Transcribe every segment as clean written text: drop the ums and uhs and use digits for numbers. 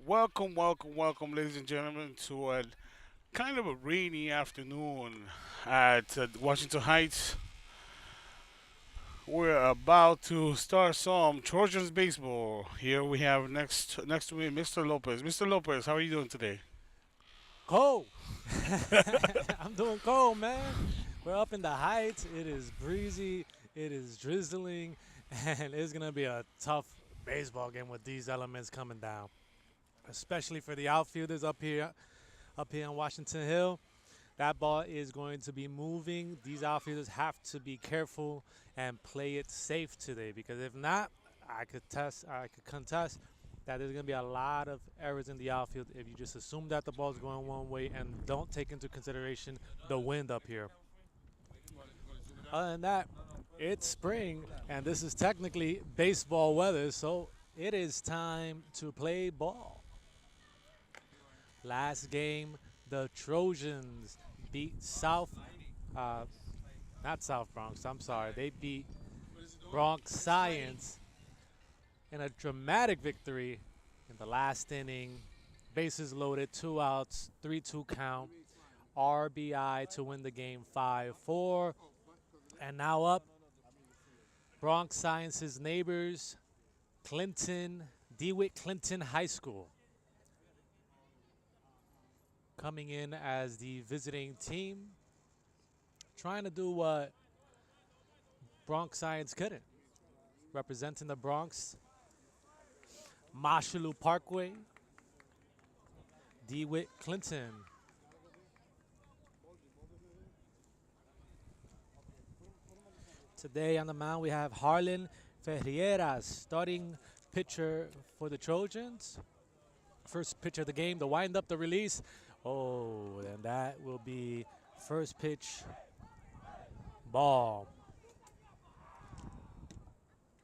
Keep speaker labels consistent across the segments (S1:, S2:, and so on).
S1: Welcome, ladies and gentlemen, to a kind of a rainy afternoon at Washington Heights. We're about to start some Trojans baseball. Here we have next to me, Mr. Lopez. Mr. Lopez, how are you doing today?
S2: Cold. I'm doing cold, man. We're up in the heights. It is breezy. It is drizzling, and it's gonna be a tough baseball game with these elements coming down, especially for the outfielders up here on Washington Hill. That ball is going to be moving. These outfielders have to be careful and play it safe today because if not, I could contest that there's going to be a lot of errors in the outfield if you just assume that the ball's going one way and don't take into consideration the wind up here. Other than that, it's spring and this is technically baseball weather, so it is time to play ball. Last game, the Trojans beat uh, not South Bronx, I'm sorry. They beat Bronx Science in a dramatic victory in the last inning. Bases loaded, 2 outs, 3-2 count. RBI to win the game 5-4. And now up, Bronx Science's neighbors, Dewitt Clinton High School, coming in as the visiting team, trying to do what Bronx Science couldn't. Representing the Bronx, Mashalu Parkway, Dewitt Clinton. Today on the mound we have Harlan Ferreira, starting pitcher for the Trojans. First pitch of the game, the wind up, the release. Oh, and that will be first pitch ball.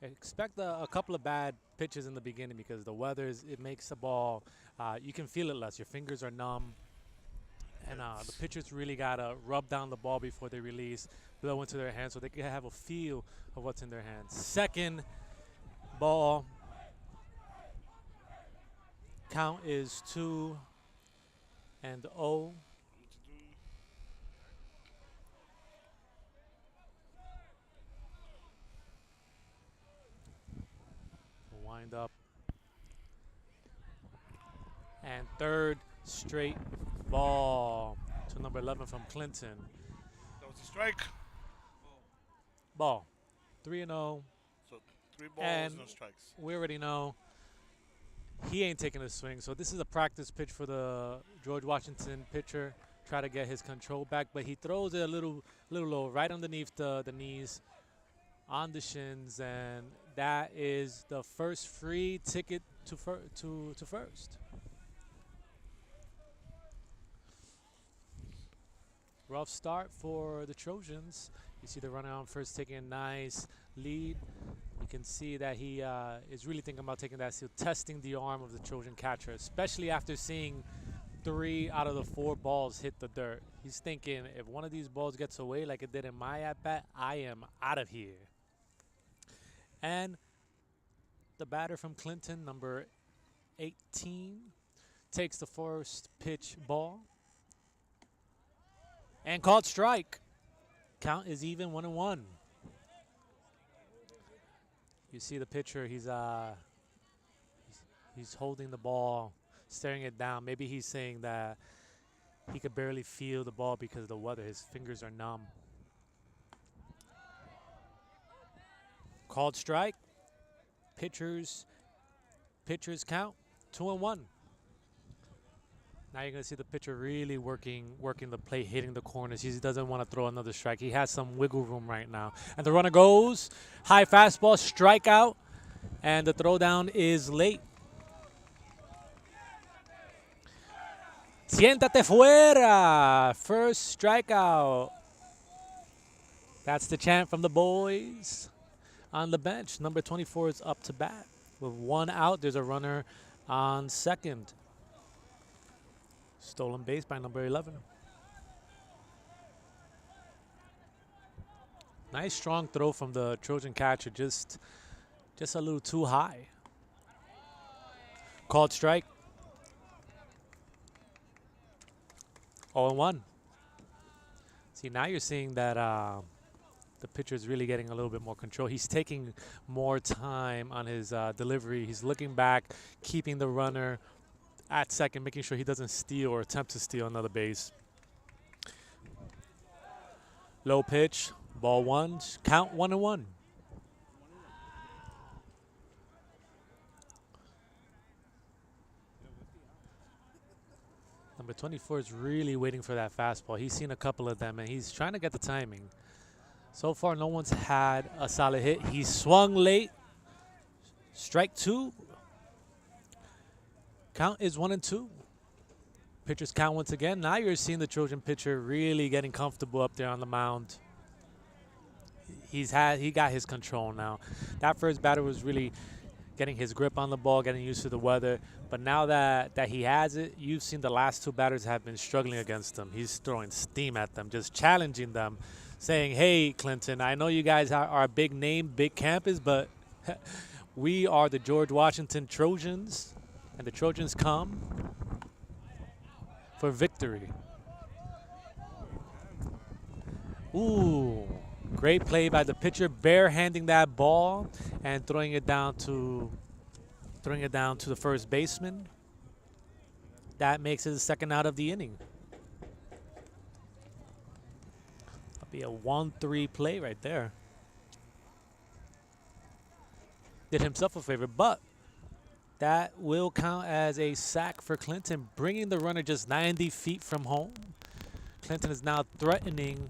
S2: Expect a couple of bad pitches in the beginning because the weather it makes the ball, you can feel it less. Your fingers are numb. And the pitchers really got to rub down the ball before they release, blow into their hands so they can have a feel of what's in their hands. Second ball, count is 2-0. Wind up. And third straight ball to number 11 from Clinton.
S1: That was a strike.
S2: Ball. 3-0.
S1: So three balls,
S2: And
S1: no strikes.
S2: we already know he ain't taking a swing. So this is a practice pitch for the George Washington pitcher. Try to get his control back, but he throws it a little low, right underneath the knees, on the shins, and that is the first free ticket to first. Rough start for the Trojans. You see the runner on first taking a nice lead. You can see that he is really thinking about taking that seal, testing the arm of the Trojan catcher, especially after seeing 3 out of the 4 balls hit the dirt. He's thinking, if one of these balls gets away like it did in my at-bat, I am out of here. And the batter from Clinton, number 18, takes the first pitch ball and called strike. Count is even, 1-1. You see the pitcher, he's holding the ball, staring it down. Maybe he's saying that he could barely feel the ball because of the weather. His fingers are numb. Called strike. Pitchers count 2-1. Now you're gonna see the pitcher really working the plate, hitting the corners. He doesn't want to throw another strike. He has some wiggle room right now. And the runner goes, high fastball, strikeout, and the throwdown is late. Siéntate fuera, first strikeout. That's the chant from the boys on the bench. Number 24 is up to bat. With 1 out, there's a runner on second. Stolen base by number 11. Nice strong throw from the Trojan catcher, just a little too high. Called strike. 0-1. See, now you're seeing that the pitcher is really getting a little bit more control. He's taking more time on his delivery. He's looking back, keeping the runner at second, making sure he doesn't steal or attempt to steal another base. Low pitch, ball one, count 1-1. Number 24 is really waiting for that fastball. He's seen a couple of them, and he's trying to get the timing. So far, no one's had a solid hit. He swung late. Strike two. Count is 1-2. Pitchers count once again. Now you're seeing the Trojan pitcher really getting comfortable up there on the mound. He got his control now. That first batter was really getting his grip on the ball, getting used to the weather. But now that he has it, you've seen the last two batters have been struggling against him. He's throwing steam at them, just challenging them, saying, hey, Clinton, I know you guys are a big name, big campus, but we are the George Washington Trojans, and the Trojans come for victory. Ooh, great play by the pitcher, barehanding that ball and throwing it down to the first baseman. That makes it the second out of the inning. That'll be a 1-3 play right there. Did himself a favor, but that will count as a sack for Clinton, bringing the runner just 90 feet from home. Clinton is now threatening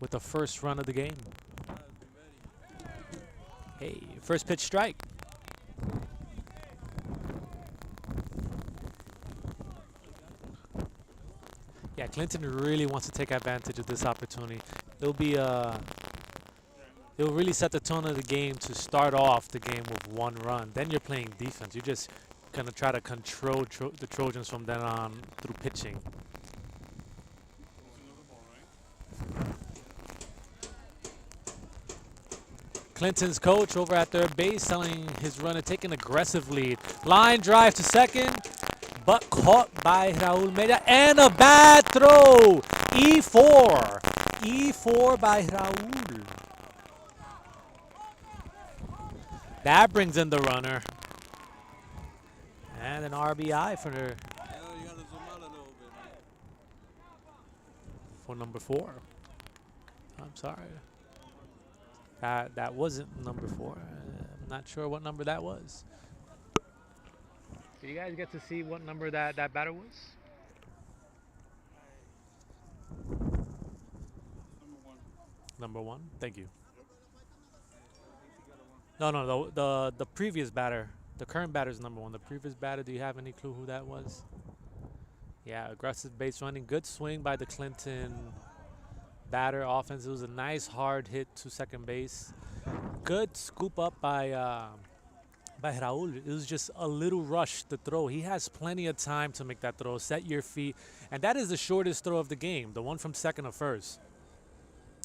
S2: with the first run of the game. Hey, first pitch strike. Yeah, Clinton really wants to take advantage of this opportunity. It'll really set the tone of the game to start off the game with one run. Then you're playing defense. You're just gonna try to control the Trojans from then on through pitching. Clinton's coach over at third base telling his runner take an aggressive lead. Line drive to second, but caught by Raul Mejia, and a bad throw. E4. E4 by Raul. That brings in the runner. And an RBI for number 4. I'm sorry. That wasn't number 4. I'm not sure what number that was. Did you guys get to see what number that batter was? Number 1. Thank you. No, the previous batter. The current batter is number 1. The previous batter, do you have any clue who that was? Yeah, aggressive base running. Good swing by the Clinton batter offense. It was a nice hard hit to second base. Good scoop up by Raul. It was just a little rush to throw. He has plenty of time to make that throw. Set your feet. And that is the shortest throw of the game, the one from second to first.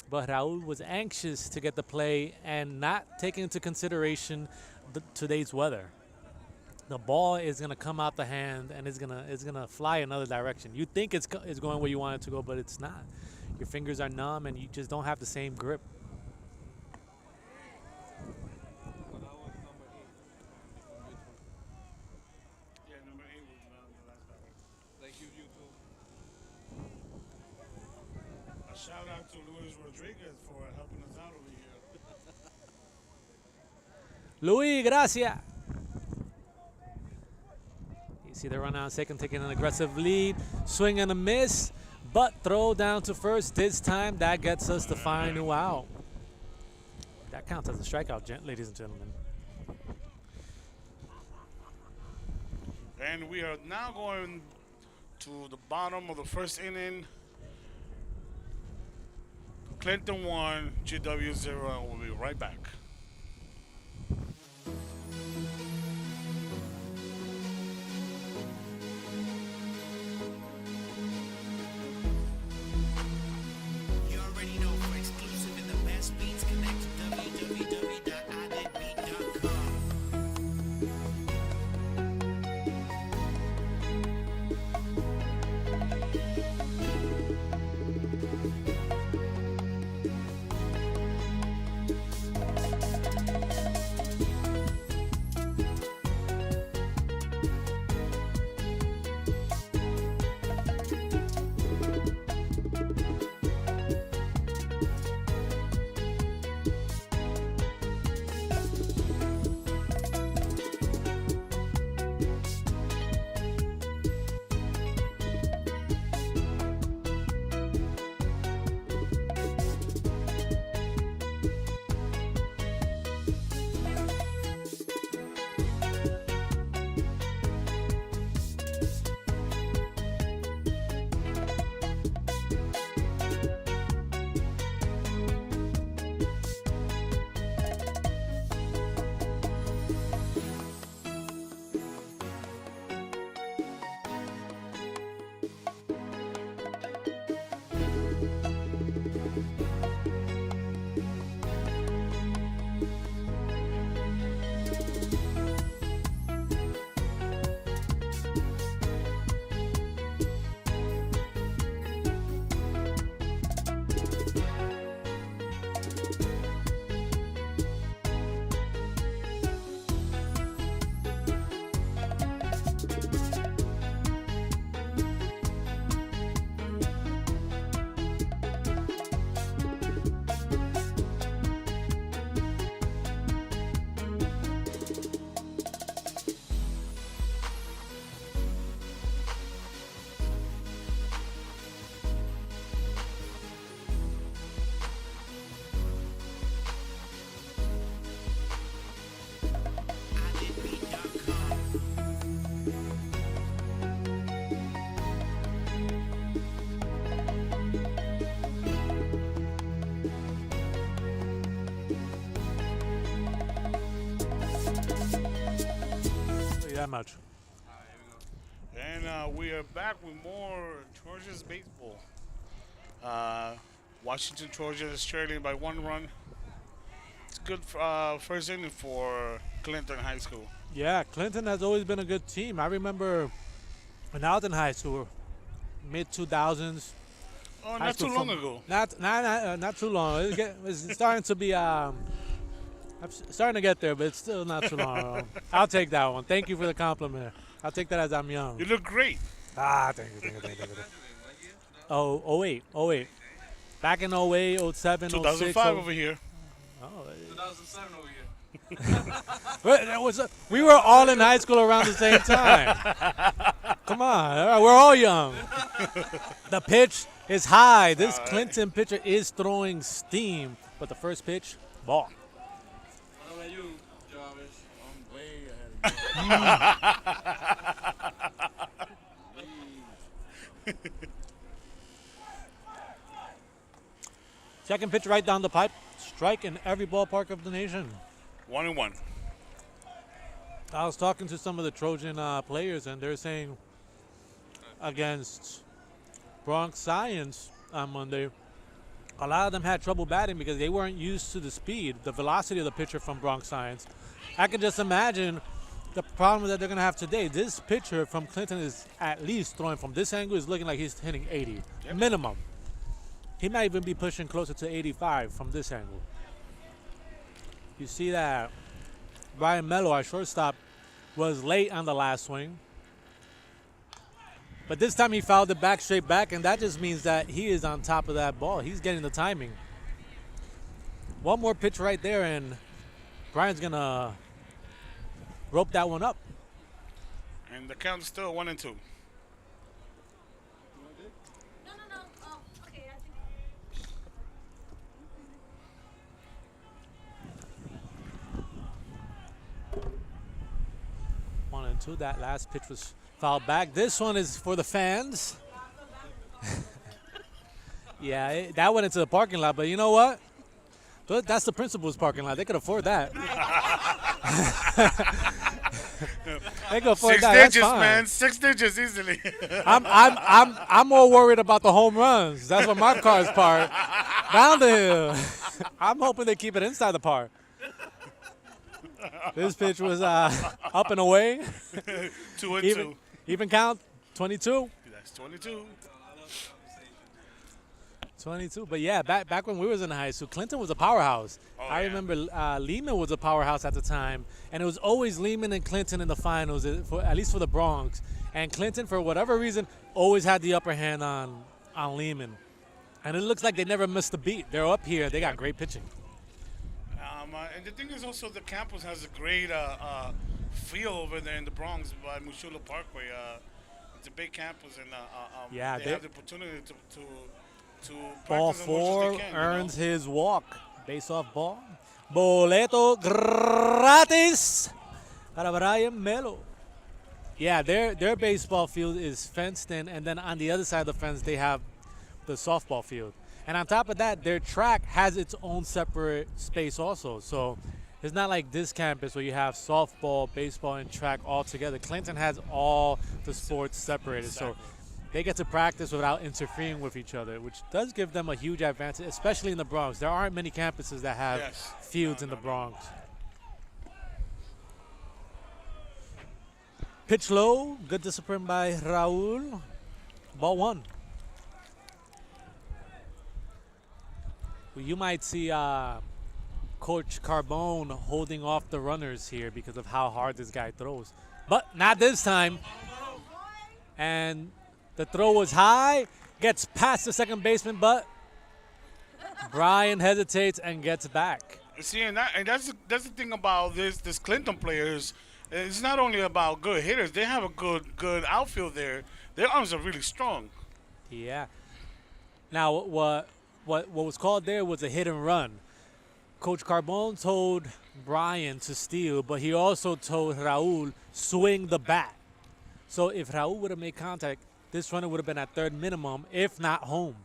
S2: But Raul was anxious to get the play and not taking into consideration today's weather. The ball is going to come out the hand and it's gonna fly another direction. You think it's going where you want it to go, but it's not. Your fingers are numb and you just don't have the same grip.
S1: Yeah, number 8 was the last batter.
S3: Thank you, YouTube.
S1: A shout out to Luis Rodriguez for helping us out over here.
S2: Luis, gracias. You see the run on second, taking an aggressive lead. Swing and a miss, but throw down to first. This time, that gets us the final out. That counts as a strikeout, ladies and gentlemen.
S1: And we are now going to the bottom of the first inning. Clinton 1, GW 0, and we'll be right back.
S4: You already know, for exclusive and the best beats, connect to www.idetbeat.com.
S2: that much.
S1: And we are back with more Trojans baseball. Uh, Washington Trojans trailing by 1 run. It's good first inning for Clinton High School.
S2: Yeah, Clinton has always been a good team. I remember when I was in high school, mid 2000s.
S1: Oh,
S2: High
S1: not
S2: school
S1: too long
S2: from-
S1: ago.
S2: Not too long. It's starting to be starting to get there, but it's still not too long. I'll take that one. Thank you for the compliment. I'll take that as I'm young.
S1: You look great.
S2: Thank you. Oh, 08. Back in 08, 07, 06.
S1: 2005 over here.
S2: Oh,
S3: 2007 over here.
S2: we were all in high school around the same time. Come on, we're all young. The pitch is high. This Clinton pitcher is throwing steam, but the first pitch, ball.
S3: What about you, Jarvis? I'm way ahead of you.
S2: Second pitch right down the pipe. Strike in every ballpark of the nation.
S1: 1-1.
S2: I was talking to some of the Trojan players, and they're saying against Bronx Science on Monday, a lot of them had trouble batting because they weren't used to the speed, the velocity of the pitcher from Bronx Science. I can just imagine the problem that they're going to have today. This pitcher from Clinton is at least throwing from this angle is looking like he's hitting 80, minimum. He might even be pushing closer to 85 from this angle. You see that Brian Mello, our shortstop, was late on the last swing. But this time he fouled it back straight back, and that just means that he is on top of that ball. He's getting the timing. One more pitch right there, and Brian's going to rope that one up.
S1: And the count's still 1-2.
S5: No. Oh, okay. I think.
S2: 1-2. That last pitch was fouled back. This one is for the fans. Yeah, that went into the parking lot, but you know what? That's the principal's parking lot. They could afford that. They could afford
S1: 6
S2: that. That's
S1: digits,
S2: fine.
S1: man. 6 digits easily.
S2: I'm more worried about the home runs. That's what my car's parked. Down the hill. I'm hoping they keep it inside the park. This pitch was up and away.
S1: 2-2.
S2: Even count, 22.
S1: That's 22.
S2: 22. But yeah, back when we was in high school, Clinton was a powerhouse. I
S1: yeah.
S2: remember Lehman was a powerhouse at the time, and it was always Lehman and Clinton in the finals, at least for the Bronx. And Clinton, for whatever reason, always had the upper hand on Lehman. And it looks like they never missed a beat. They're up here. They got great pitching.
S1: And the thing is also the campus has a great feel over there in the Bronx by Mushula Parkway. It's a big campus, and
S2: Yeah,
S1: they have the opportunity to
S2: Ball
S1: practice as much as
S2: 4
S1: they can,
S2: earns his walk. Base off ball. Boleto gratis para Brian Melo. Yeah, their baseball field is fenced in, and then on the other side of the fence they have the softball field. And on top of that, their track has its own separate space also. So it's not like this campus where you have softball, baseball, and track all together. Clinton has all the sports separated. So they get to practice without interfering with each other, which does give them a huge advantage, especially in the Bronx. There aren't many campuses that have fields in the Bronx. Pitch low, good discipline by Raul. Ball 1. Well, you might see Coach Carbone holding off the runners here because of how hard this guy throws. But not this time. And the throw was high, gets past the second baseman, but Brian hesitates and gets back.
S1: See, and that's the thing about this Clinton players. It's not only about good hitters; they have a good outfield there. Their arms are really strong.
S2: Yeah. Now, what was called there was a hit and run. Coach Carbone told Brian to steal, but he also told Raul swing the bat. So if Raul would have made contact, this runner would have been at third minimum, if not home.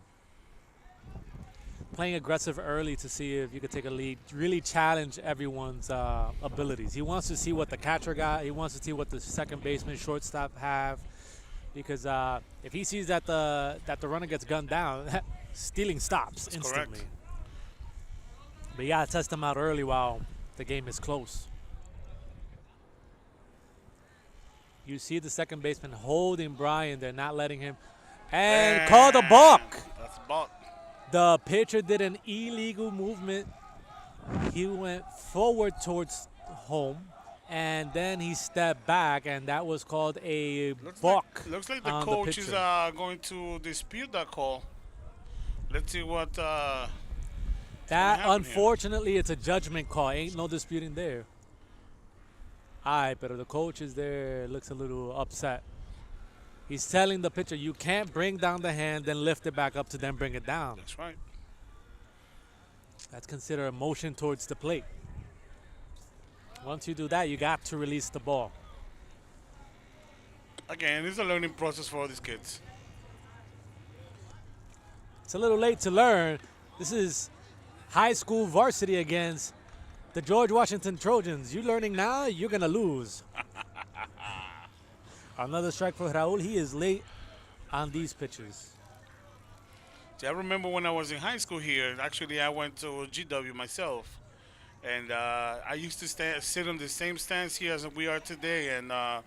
S2: playing aggressive early to see if you could take a lead, really challenge everyone's abilities. He wants to see what the catcher got. He wants to see what the second baseman, shortstop have, because if he sees that the runner gets gunned down, stealing stops
S1: That's
S2: instantly.
S1: correct.
S2: But you gotta test him out early while the game is close. You see the second baseman holding Brian. They're not letting him. And call the balk.
S1: That's a balk.
S2: The pitcher did an illegal movement. He went forward towards home, and then he stepped back, and that was called a balk.
S1: Looks like the
S2: on
S1: coach is
S2: pitcher.
S1: going to dispute that call. Let's see what.
S2: That,
S1: happen here?
S2: unfortunately, it's a judgment call. Ain't no disputing there. All right, but the coach is there, looks a little upset. He's telling the pitcher, you can't bring down the hand, then lift it back up to then bring it down.
S1: That's right.
S2: That's considered a motion towards the plate. Once you do that, you got to release the ball.
S1: Again, it's a learning process for all these kids.
S2: It's a little late to learn. This is high school varsity against the George Washington Trojans. You learning now, you're going to lose. Another strike for Raul. He is late on these pitches.
S1: See, I remember when I was in high school here, actually I went to GW myself. And I used to sit on the same stance here as we are today. And I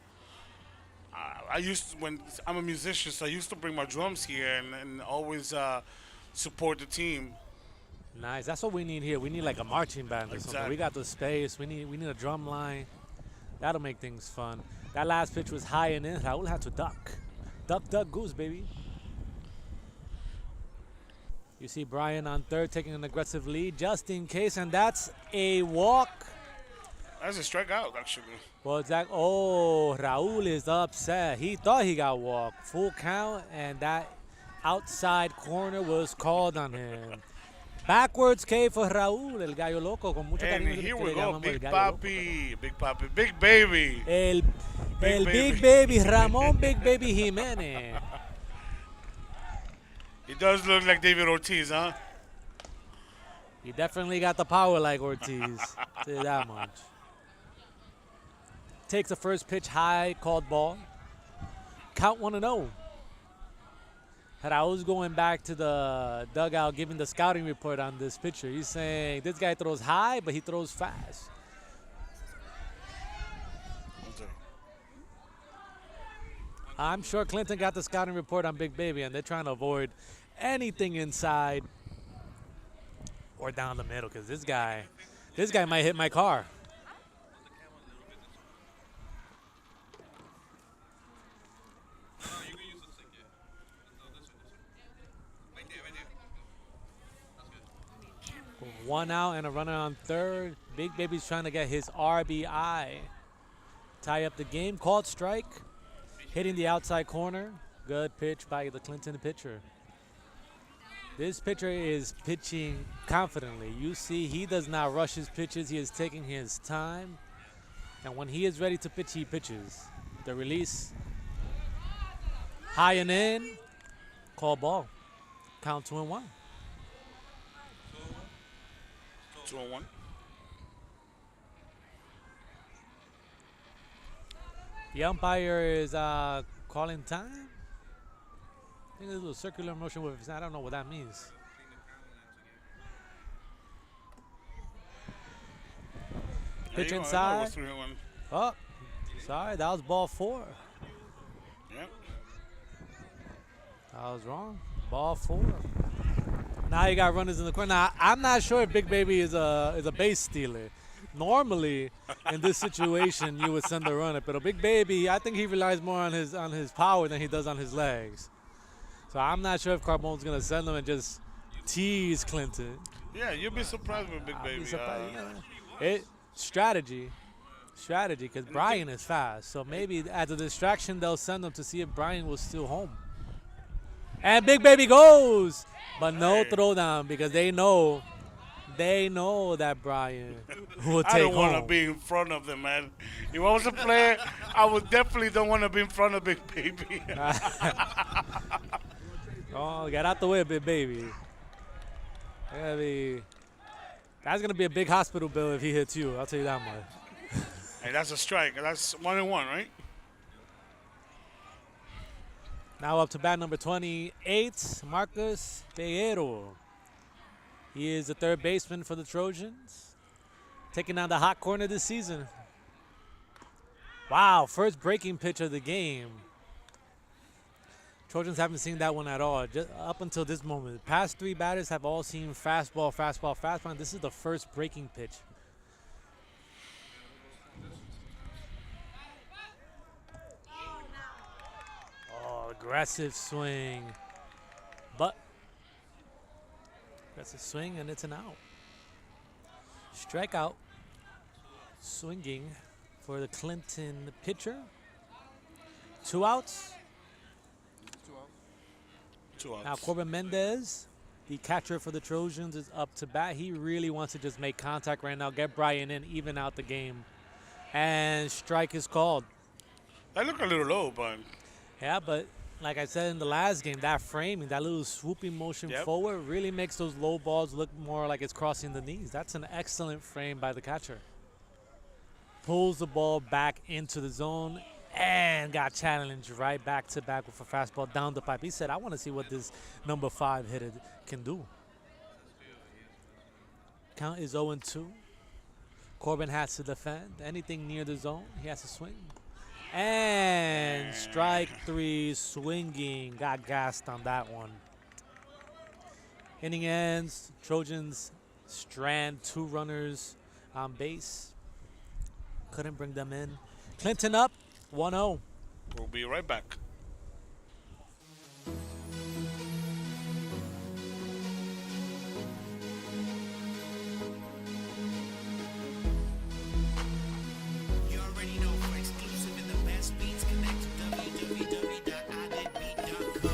S1: used to, when I'm a musician, so I used to bring my drums here and always support the team.
S2: Nice. That's what we need here. We need like a marching band or something.
S1: Exactly.
S2: We got the space. We need a drum line. That'll make things fun. That last pitch was high and in. Raul had to duck. Duck, duck, goose, baby. You see Brian on third taking an aggressive lead just in case, and that's a walk.
S1: That's a strikeout, actually.
S2: Well, Zach, oh, Raul is upset. He thought he got walked. Full count, and that outside corner was called on him. Backwards K for Raul, el gallo loco, con mucho
S1: And
S2: cariño.
S1: here
S2: que
S1: we
S2: le
S1: go,
S2: llamamos el
S1: Big
S2: gallo loco.
S1: Papi, Big Baby.
S2: El
S1: Big
S2: Big
S1: Baby.
S2: Baby, Ramon Big Baby Jimenez.
S1: He does look like David Ortiz, huh?
S2: He definitely got the power like Ortiz. Say that much. Takes the first pitch high, called ball. Count 1-0. Raul's going back to the dugout giving the scouting report on this pitcher. He's saying this guy throws high, but he throws fast. I'm sure Clinton got the scouting report on Big Baby, and they're trying to avoid anything inside or down the middle, because this guy might hit my car.
S3: You can use the stick, yeah. No, this one. Right there. That's good.
S2: One out and a runner on third. Big Baby's trying to get his RBI. Tie up the game. Called strike. Hitting the outside corner. Good pitch by the Clinton pitcher. This pitcher is pitching confidently. You see he does not rush his pitches. He is taking his time. And when he is ready to pitch, he pitches. The release. High and in. Call ball. Count 2-1.
S1: 2-1.
S2: The umpire is calling time. I think there's a little circular motion with his. I don't know what that means. Pitch
S1: There you go. I
S2: inside.
S1: thought it was 3-1.
S2: Oh, sorry, that was ball 4.
S1: Yep.
S2: I was wrong. Ball 4. Now you got runners in the corner. Now, I'm not sure if Big Baby is a base stealer. Normally, in this situation, you would send a runner, but a Big Baby, I think he relies more on his power than he does on his legs. So I'm not sure if Carbone's gonna send him and just tease Clinton.
S1: Yeah, you'll be surprised with Big
S2: I'll
S1: Baby.
S2: be surprised, yeah. Strategy, because Brian is fast. So maybe as a distraction, they'll send him to see if Brian was still home. And Big Baby goes, but no
S1: Hey.
S2: throwdown because they know that Brian will
S1: I
S2: take
S1: don't want to
S2: home.
S1: be in front of them, man. If I was a player, I would definitely don't want to be in front of Big Baby.
S2: Oh, get out the way, Big Baby. That's gonna be a big hospital bill if he hits you. I'll tell you that much.
S1: Hey, that's a strike. That's 1-1, right?
S2: Now up to bat number 28, Marcus Pereiro. He is the third baseman for the Trojans, taking on the hot corner this season. Wow, first breaking pitch of the game. Trojans haven't seen that one at all, just up until this moment. The past 3 batters have all seen fastball, fastball, fastball, and this is the first breaking pitch. Oh, aggressive swing. But aggressive swing, and it's an out. Strikeout. Swinging for the Clinton pitcher. 2 outs.
S1: 2 outs.
S2: Now Corbin Mendez, the catcher for the Trojans, is up to bat. He really wants to just make contact right now, get Brian in, even out the game. And strike is called.
S1: That looked a little low, but
S2: Yeah, but like I said in the last game, that framing, that little swooping motion
S1: Yep.
S2: forward really makes those low balls look more like it's crossing the knees. That's an excellent frame by the catcher. Pulls the ball back into the zone and got challenged right back to back with a fastball down the pipe. He said, I want to see what this number 5 hitter can do. Count is 0-2. Corbin has to defend. Anything near the zone, he has to swing. And strike 3, swinging. Got gassed on that one. Inning ends. Trojans strand 2 runners on base. Couldn't bring them in. Clinton up 1-0.
S1: we'll be right back.
S4: You already know for exclusive and the best beats, connect to www.iDidBeat.com.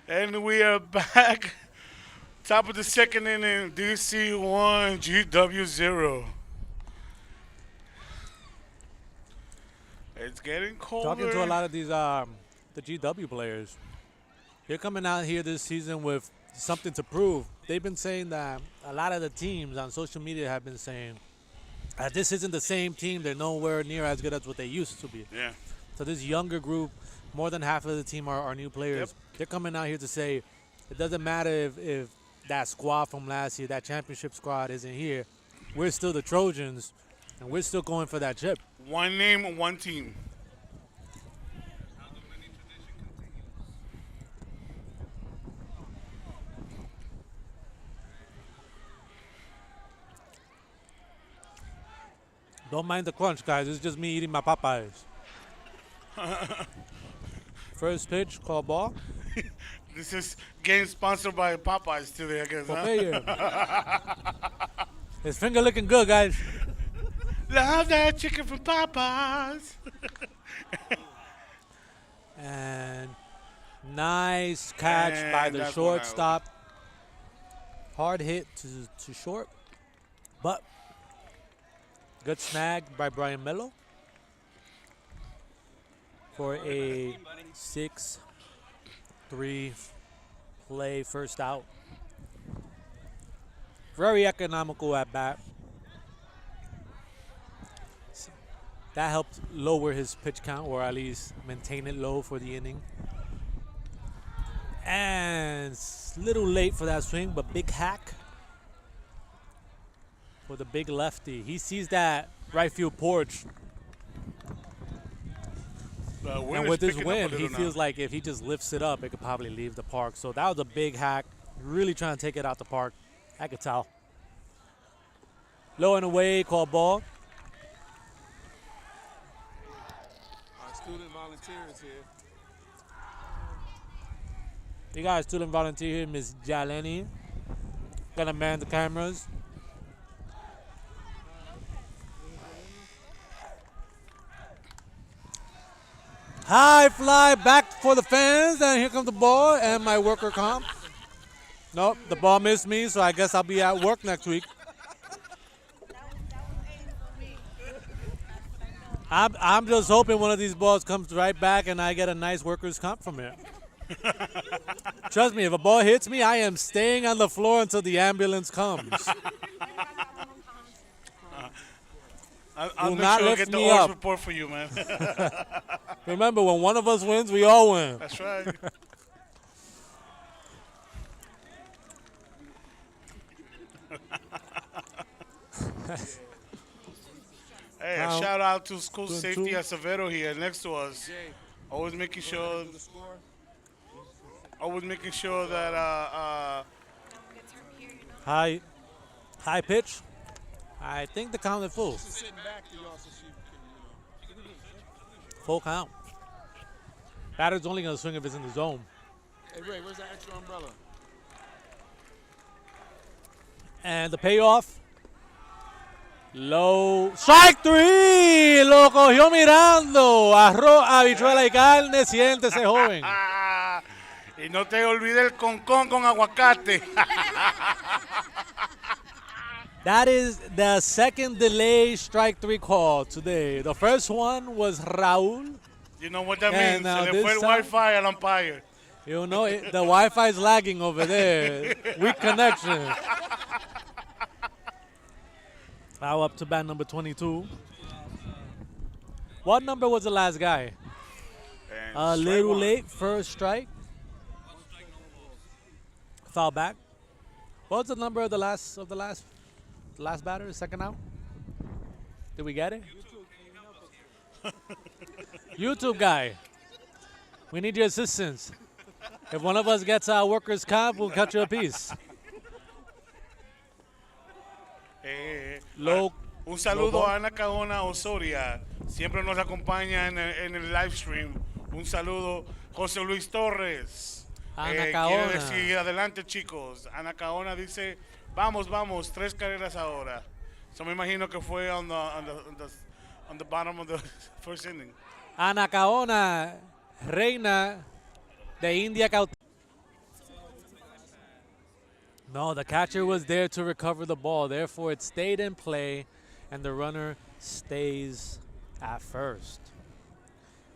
S1: And we are back. Top of the second inning, DC 1, GW 0. It's getting colder.
S2: Talking to a lot of these the GW players. They're coming out here this season with something to prove. They've been saying that a lot of the teams on social media have been saying this isn't the same team. They're nowhere near as good as what they used to be.
S1: Yeah.
S2: So this younger group, more than half of the team are new players.
S1: Yep.
S2: They're coming out here to say it doesn't matter if that squad from last year, that championship squad isn't here. We're still the Trojans, and we're still going for that chip.
S1: One name, one team.
S3: How many
S2: Don't mind the crunch, guys. It's just me eating my Popeyes. First pitch, call ball.
S1: This is game sponsored by Popeyes today, I guess. Huh?
S2: Popeye. His finger looking good, guys.
S1: Love that chicken from Popeyes.
S2: And nice catch by
S1: And
S2: the
S1: that's one out.
S2: shortstop. Hard hit to short, but good snag by Brian Mello for a 6-3 play, first out. Very economical at bat. That helped lower his pitch count, or at least maintain it low for the inning. And it's a little late for that swing, but big hack for the big lefty. He sees that right field porch, and with his wind, he feels like if he just lifts it up, it could probably leave the park. So that was a big hack. Really trying to take it out the park. I could tell. Low and away, call ball.
S3: Our student volunteers here.
S2: We got a student volunteer here, Miss Jaleni. Gonna man the cameras. High fly back for the fans, and here comes the ball and my worker comp. Nope, the ball missed me, so I guess I'll be at work next week. I'm just hoping one of these balls comes right back and I get a nice workers comp from it. Trust me, if a ball hits me, I am staying on the floor until the ambulance comes.
S1: I'll
S2: Do
S1: make
S2: not
S1: sure I
S2: lift
S1: get the
S2: me
S1: OS
S2: up.
S1: report for you, man.
S2: Remember, when one of us wins, we all win.
S1: That's right. Hey, a shout out to school
S2: Two and
S1: safety
S2: two.
S1: Acevedo here next to us.
S3: Jay,
S1: Always making sure,
S3: the score.
S1: that
S2: High pitch. I think the count is full.
S3: She's sitting back to y'all so she can,
S2: Full count. Batter's only going to swing if it's in the zone.
S3: Hey, Ray, where's that extra umbrella?
S2: And the payoff. Low. Strike three. Lo cogió mirando. Arroz, habichuela y carne. Siéntese, joven.
S1: y no te olvides el concón con aguacate.
S2: That is the second delay strike three call today. The first one was Raul.
S1: You know what that
S2: And
S1: means?
S2: now
S1: Se le
S2: this
S1: fue el
S2: time-
S1: Wi-Fi al umpire.
S2: You know, the Wi-Fi is lagging over there. Weak connection. Now up to bat number 22. What number was the last guy?
S1: And
S2: A
S1: strike
S2: little
S1: one.
S2: late, first strike. Foul back. What was the number of the last batter, second out? Did we get it? YouTube guy. We need your assistance. If one of us gets our workers' comp, we'll cut you a piece. Low.
S1: Un saludo
S2: Lobo.
S1: a Ana Caona Osoria. Siempre nos acompaña en el live stream. Un saludo, José Luis Torres.
S2: Ana
S1: Quiere
S2: Caona.
S1: decir, adelante chicos. Ana Caona dice, vamos, 3 carreras ahora. So me imagino que fue on the bottom of the first inning.
S2: Ana Caona, reina de India Caut. No, the catcher was there to recover the ball. Therefore, it stayed in play, and the runner stays at first.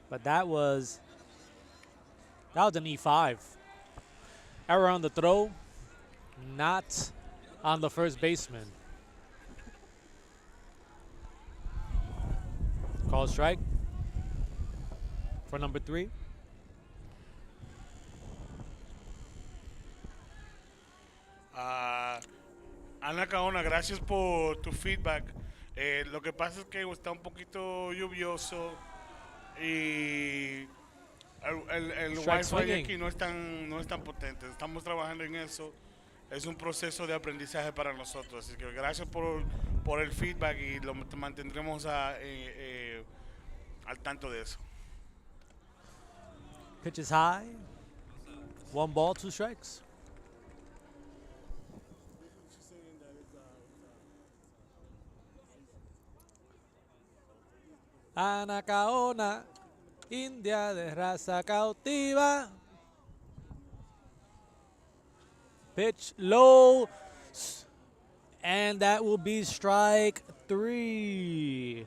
S2: But that was an E5. Error on the throw, not on the first baseman. Call strike for number 3.
S1: Ana Caona, gracias por tu feedback. Lo que pasa es que está un poquito lluvioso y el
S2: Strike
S1: Wi-Fi
S2: swinging.
S1: aquí no es tan potente. Estamos trabajando en eso es un proceso de aprendizaje para nosotros. Así que gracias por el feedback y lo mantendremos al tanto de eso.
S2: Pitch is high. 1 ball, 2 strikes. Anacaona, India de raza cautiva. Pitch low. And that will be strike 3.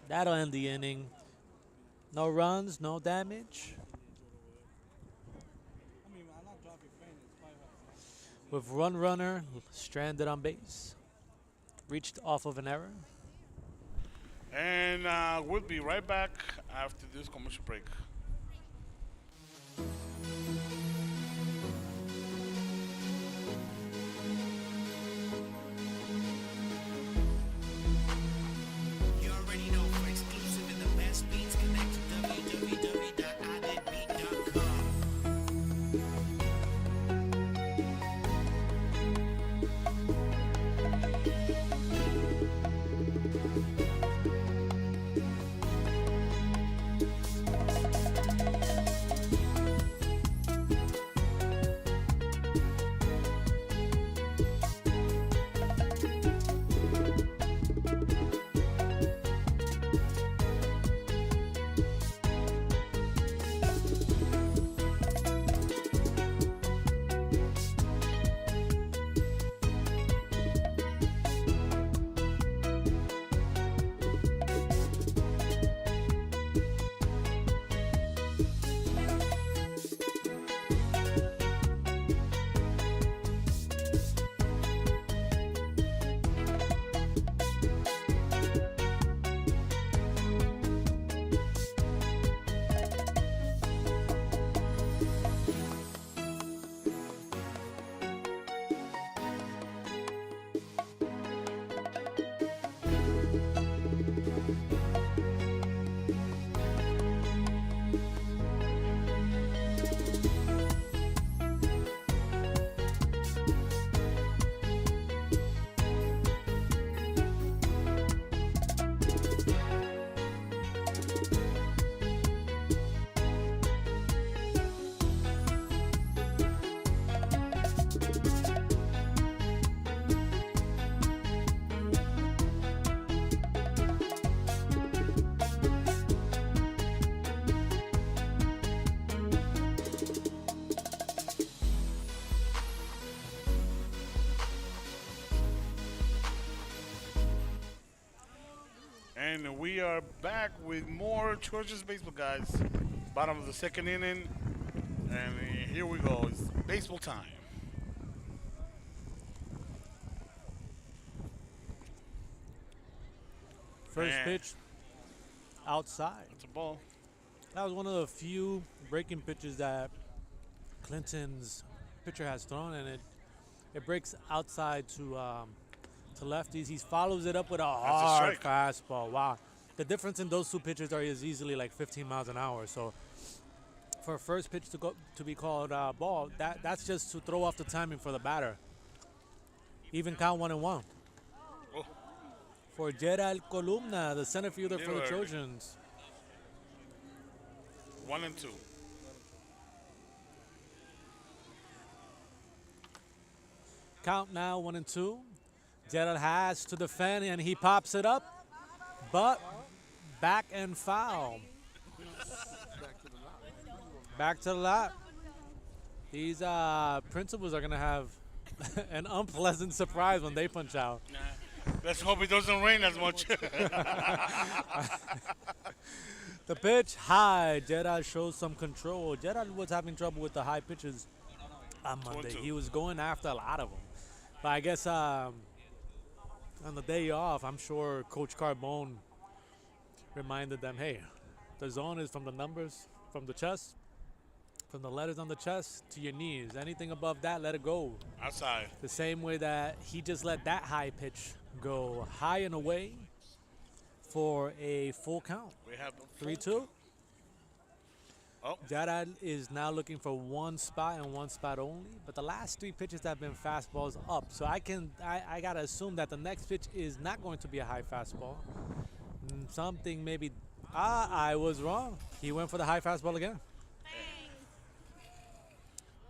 S2: That'll end the inning. No runs, no damage. With one runner stranded on base. Reached off of an error.
S1: And we'll be right back after this commercial break.
S4: You already know, for exclusive and the best beats, connect to www.iditbeat.com.
S1: And we are back with more Georgia's baseball, guys. Bottom of the second inning. And here we go. It's baseball time.
S2: First
S1: Man.
S2: pitch outside.
S1: It's a ball.
S2: That was one of the few breaking pitches that Clinton's pitcher has thrown, and it breaks outside to lefties. He follows it up with a hard
S1: strike.
S2: fastball. Wow. The difference in those two pitches is easily like 15 miles an hour. So for a first pitch to be called ball, that's just to throw off the timing for the batter. Even count 1-1.
S1: Oh.
S2: For Gerald Columna, the center fielder for the
S1: Little early.
S2: Trojans.
S1: 1-2.
S2: Count now 1-2. Gerald has to defend, and he pops it up, but back and foul. Back to the lot. These principals are going to have an unpleasant surprise when they punch out.
S1: Let's hope it doesn't rain as much.
S2: The pitch high. Gerald shows some control. Gerald was having trouble with the high pitches on Monday.
S1: 2-2.
S2: He was going after a lot of them. But I guess on the day off, I'm sure Coach Carbone reminded them, hey, the zone is from the numbers, from the chest, from the letters on the chest to your knees. Anything above that, let it go.
S1: Outside.
S2: The same way that he just let that high pitch go high and away for a full count.
S1: We have
S2: 3-2.
S1: Oh,
S2: Jarrell is now looking for one spot and one spot only, but the last three pitches have been fastballs up. So I gotta assume that the next pitch is not going to be a high fastball. Something maybe. I was wrong. He went for the high fastball again.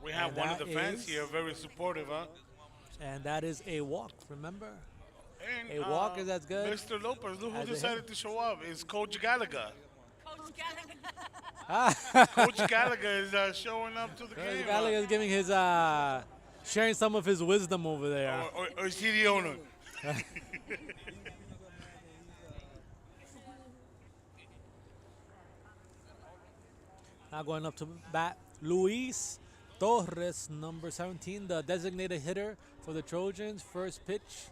S1: we have
S2: And
S1: one of the
S2: that
S1: fans
S2: is-
S1: here, very supportive, huh?
S2: And that is a walk, remember?
S1: And,
S2: A walk is as good
S1: Mr. Lopez, look who
S2: as a hit.
S1: decided to show up. It's Coach Gallagher.
S5: Coach Gallagher.
S1: Coach Gallagher is showing up to the game.
S2: Gallagher is giving his, sharing some of his wisdom over there.
S1: Or is he the owner?
S2: Now going up to bat, Luis Torres, number 17, the designated hitter for the Trojans. First pitch.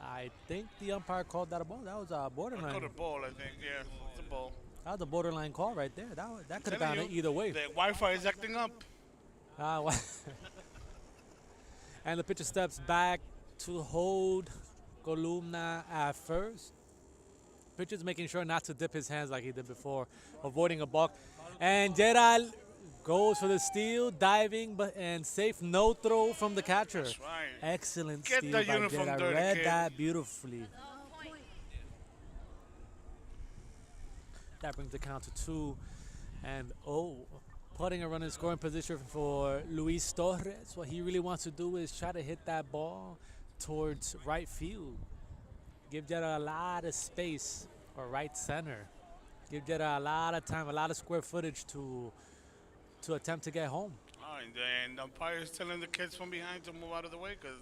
S2: I think the umpire called that a ball. That was a
S1: I
S2: borderline.
S1: caught a ball, I think. Yeah, it's a ball.
S2: That was a borderline call right there. That could have
S1: Telling
S2: gone
S1: you,
S2: either way.
S1: The Wi-Fi is acting up.
S2: And the pitcher steps back to hold Columna at first. Pitcher's making sure not to dip his hands like he did before, avoiding a balk. And Gerald goes for the steal, diving and safe no throw from the catcher.
S1: That's right.
S2: Excellent
S1: Get
S2: steal
S1: the
S2: by
S1: uniform
S2: Gerald.
S1: dirty,
S2: Read
S1: kid.
S2: that beautifully. That brings the count to 2-0. Putting a runner in scoring position for Luis Torres. What he really wants to do is try to hit that ball towards right field. Give Jetta a lot of space, or right center. Give Jetta a lot of time, a lot of square footage to attempt to get home.
S1: Oh, and the umpire is telling the kids from behind to move out of the way because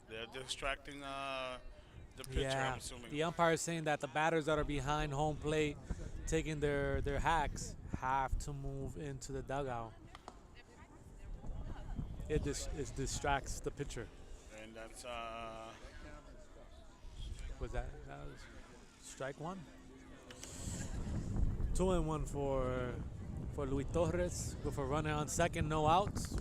S1: they're distracting the pitcher, I'm assuming.
S2: The umpire is saying that the batters that are behind home plate, taking their hacks, have to move into the dugout. It distracts the pitcher.
S1: And that's
S2: That was strike one. 2-1 for Luis Torres. Go for runner on second, no outs.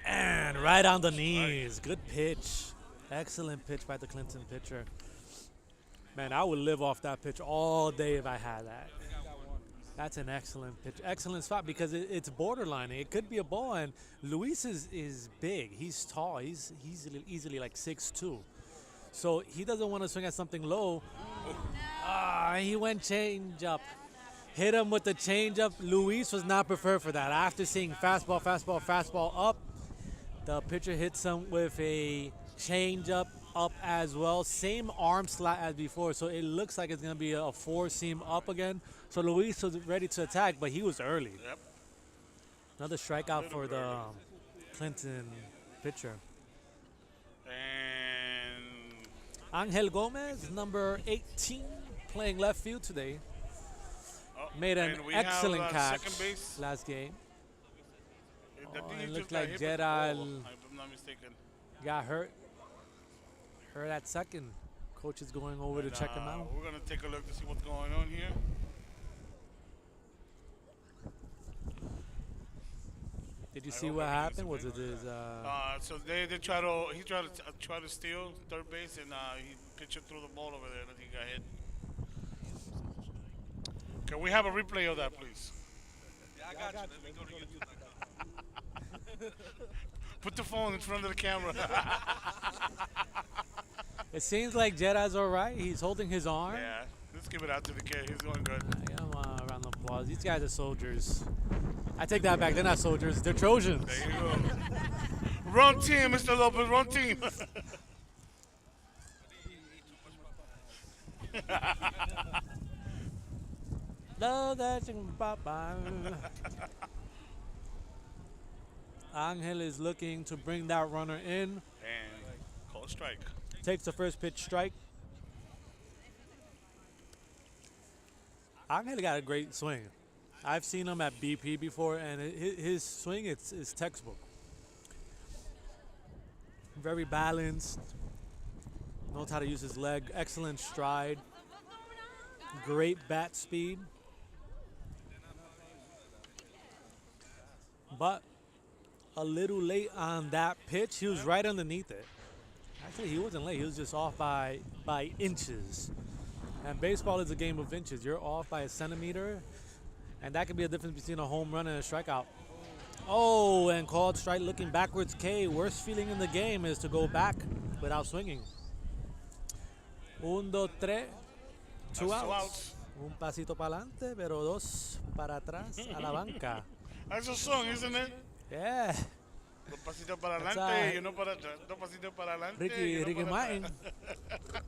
S2: And right on the knees. Good pitch. Excellent pitch by the Clinton pitcher. Man, I would live off that pitch all day if I had that. That's an excellent pitch. Excellent spot because it's borderline. It could be a ball, and Luis is big. He's tall. He's easily like 6'2". So he doesn't want to swing at something low. He went change up. Hit him with the change up. Luis was not prepared for that. After seeing fastball up, the pitcher hits him with a change up as well. Same arm slot as before, so it looks like it's going to be a four-seam up again. So Luis was ready to attack, but he was early.
S1: Yep.
S2: Another strikeout for the Clinton pitcher.
S1: And
S2: Angel Gomez, number 18, playing left field today. Made an
S1: and we
S2: excellent
S1: have,
S2: catch
S1: second base.
S2: last game.
S1: I think he
S2: it
S1: just
S2: looked
S1: got
S2: like
S1: hit with the
S2: Gerald
S1: ball, if I'm not mistaken.
S2: got hurt. Hurt at second. Coach is going over to check him out.
S1: We're going to take a look to see what's going on here.
S2: Did you
S1: I
S2: see
S1: hope
S2: what
S1: everything's
S2: happened? Was
S1: okay.
S2: it his?
S1: So he tried to steal third base, and he pitched it through the ball over there, and I think he got hit. Can we have a replay of that, please?
S3: Yeah, I got you. Let me go to YouTube.
S1: Put the phone in front of the camera.
S2: It seems like Jedi's all right. He's holding his arm.
S1: Yeah, let's give it out to the kid. He's going good.
S2: Come on, round of applause. These guys are soldiers. I take that back. They're not soldiers. They're Trojans.
S1: There you go. Wrong team, Mr. Lopez. Wrong team.
S2: Love that chicken papa. Angel is looking to bring that runner in.
S1: And call strike.
S2: Takes the first pitch strike. Angel got a great swing. I've seen him at BP before, and his swing is textbook. Very balanced. Knows how to use his leg. Excellent stride. Great bat speed. But a little late on that pitch. He was right underneath it. Actually, he wasn't late. He was just off by inches. And baseball is a game of inches. You're off by a centimeter, And that could be the difference between a home run and a strikeout. Oh, and called strike looking backwards K. Worst feeling in the game is to go back without swinging. 1, 2, 3. Two
S1: That's
S2: outs. Un pasito para adelante, pero dos para atrás a la banca.
S1: That's a song, isn't it?
S2: Yeah.
S1: Dos pasitos para
S2: That's
S1: adelante y uno para atrás. Dos pasitos para adelante. y uno
S2: Ricky
S1: para
S2: Martin.
S1: atrás.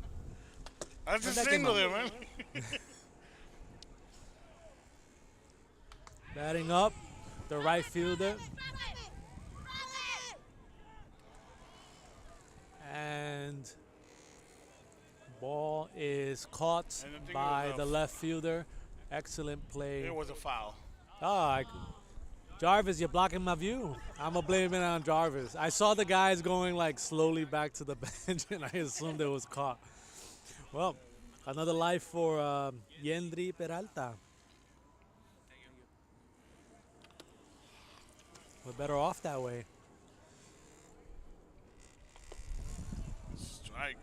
S1: That's a
S2: Where'd that
S1: single
S2: come
S1: there, man.
S2: Batting up, the right fielder. And ball is caught
S1: And I think it
S2: by
S1: was
S2: the
S1: off.
S2: left fielder. Excellent play.
S1: It was a foul.
S2: Jarvis, you're blocking my view. I'm going to blame it on Jarvis. I saw the guys going like slowly back to the bench and I assumed it was caught. Well, another life for Yendry Peralta. We're better off that way.
S1: Strike.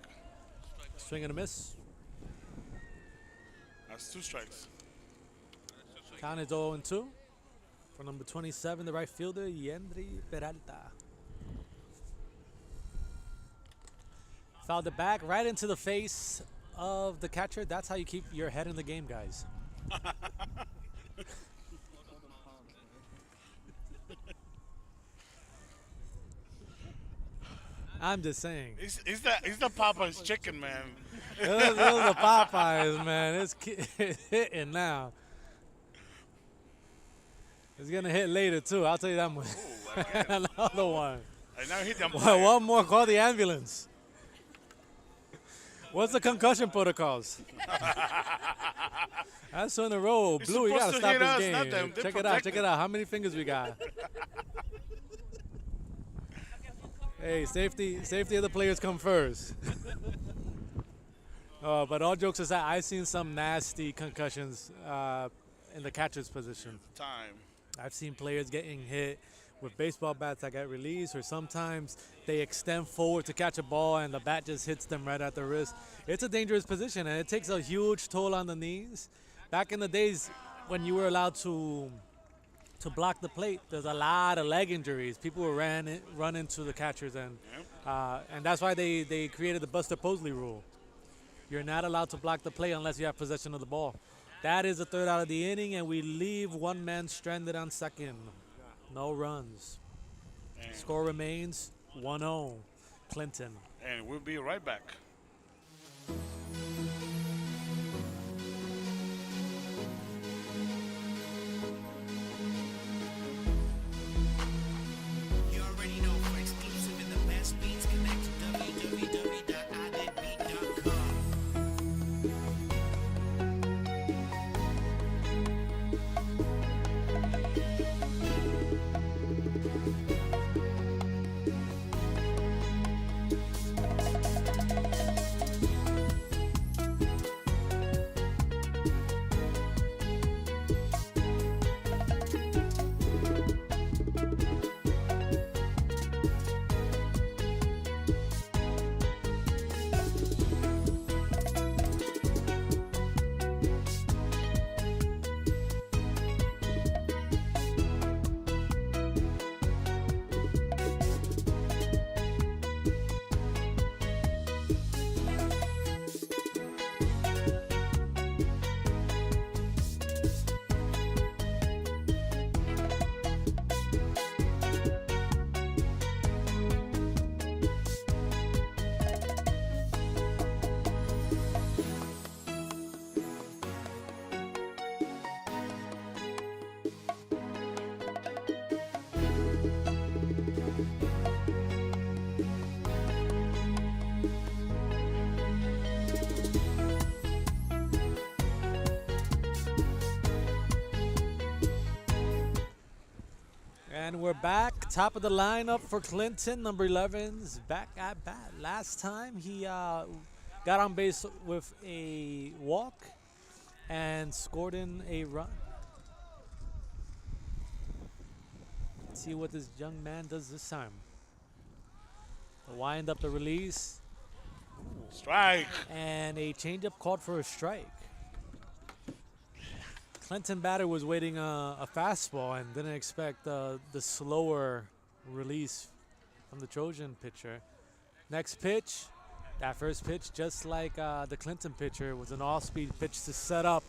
S2: Swing and a miss.
S1: That's 2 strikes.
S2: Count is 0-2 for number 27, the right fielder, Yendry Peralta. Fouled it back right into the face of the catcher. That's how you keep your head in the game, guys. I'm just saying.
S1: It's the Popeye's chicken, man.
S2: Those are the Popeyes, man. It's hitting now. It's going to hit later, too. I'll tell you that much.
S1: Ooh, again.
S2: Another one.
S1: And now hit them.
S2: One more. Call the ambulance. What's the concussion protocols? That's in a row.
S1: You're
S2: Blue, you got to
S1: supposed to
S2: stop
S1: hit
S2: this
S1: us, not
S2: game.
S1: them. They're
S2: Check it out. Check
S1: protected.
S2: it out. How many fingers we got? Hey, safety of the players come first. But all jokes aside, I've seen some nasty concussions in the catcher's position.
S1: Time.
S2: I've seen players getting hit with baseball bats that get released, or sometimes they extend forward to catch a ball and the bat just hits them right at the wrist. It's a dangerous position, and it takes a huge toll on the knees. Back in the days when you were allowed to block the plate, there's a lot of leg injuries. People would run into the catchers, and that's why they created the Buster Posey rule. You're not allowed to block the play unless you have possession of the ball. That is the third out of the inning, and we leave one man stranded on second. No runs.
S1: And,
S2: Score remains 1-0, Clinton.
S1: and we'll be right back.
S4: You already know, for exclusive and the best beats, connect to www.iditbeat.com.
S2: And we're back, top of the lineup for Clinton. Number 11's back at bat. Last time he got on base with a walk and scored in a run. Let's see what this young man does this time. The wind up the release,
S1: Strike.
S2: and a changeup called for a strike. Clinton batter was waiting a fastball and didn't expect the slower release from the Trojan pitcher. Next pitch, that first pitch, just like the Clinton pitcher, was an all-speed pitch to set up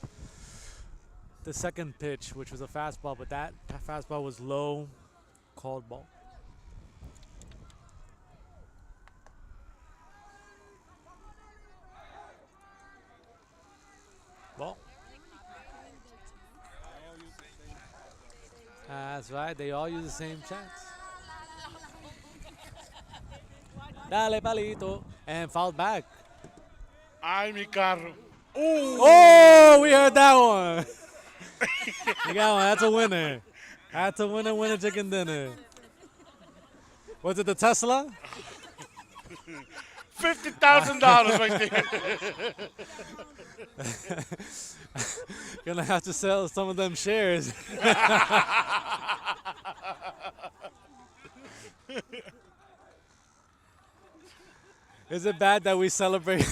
S2: the second pitch, which was a fastball, but that fastball was low, called ball. Ball. That's right, they all use the same chants. Dale palito, and fouled back.
S1: Ay, mi carro.
S2: Oh, we heard that one. You got one. That's a winner. That's a winner chicken dinner. Was it the Tesla?
S1: $50,000 right there.
S2: Gonna have to sell some of them shares. Is it bad that we celebrate?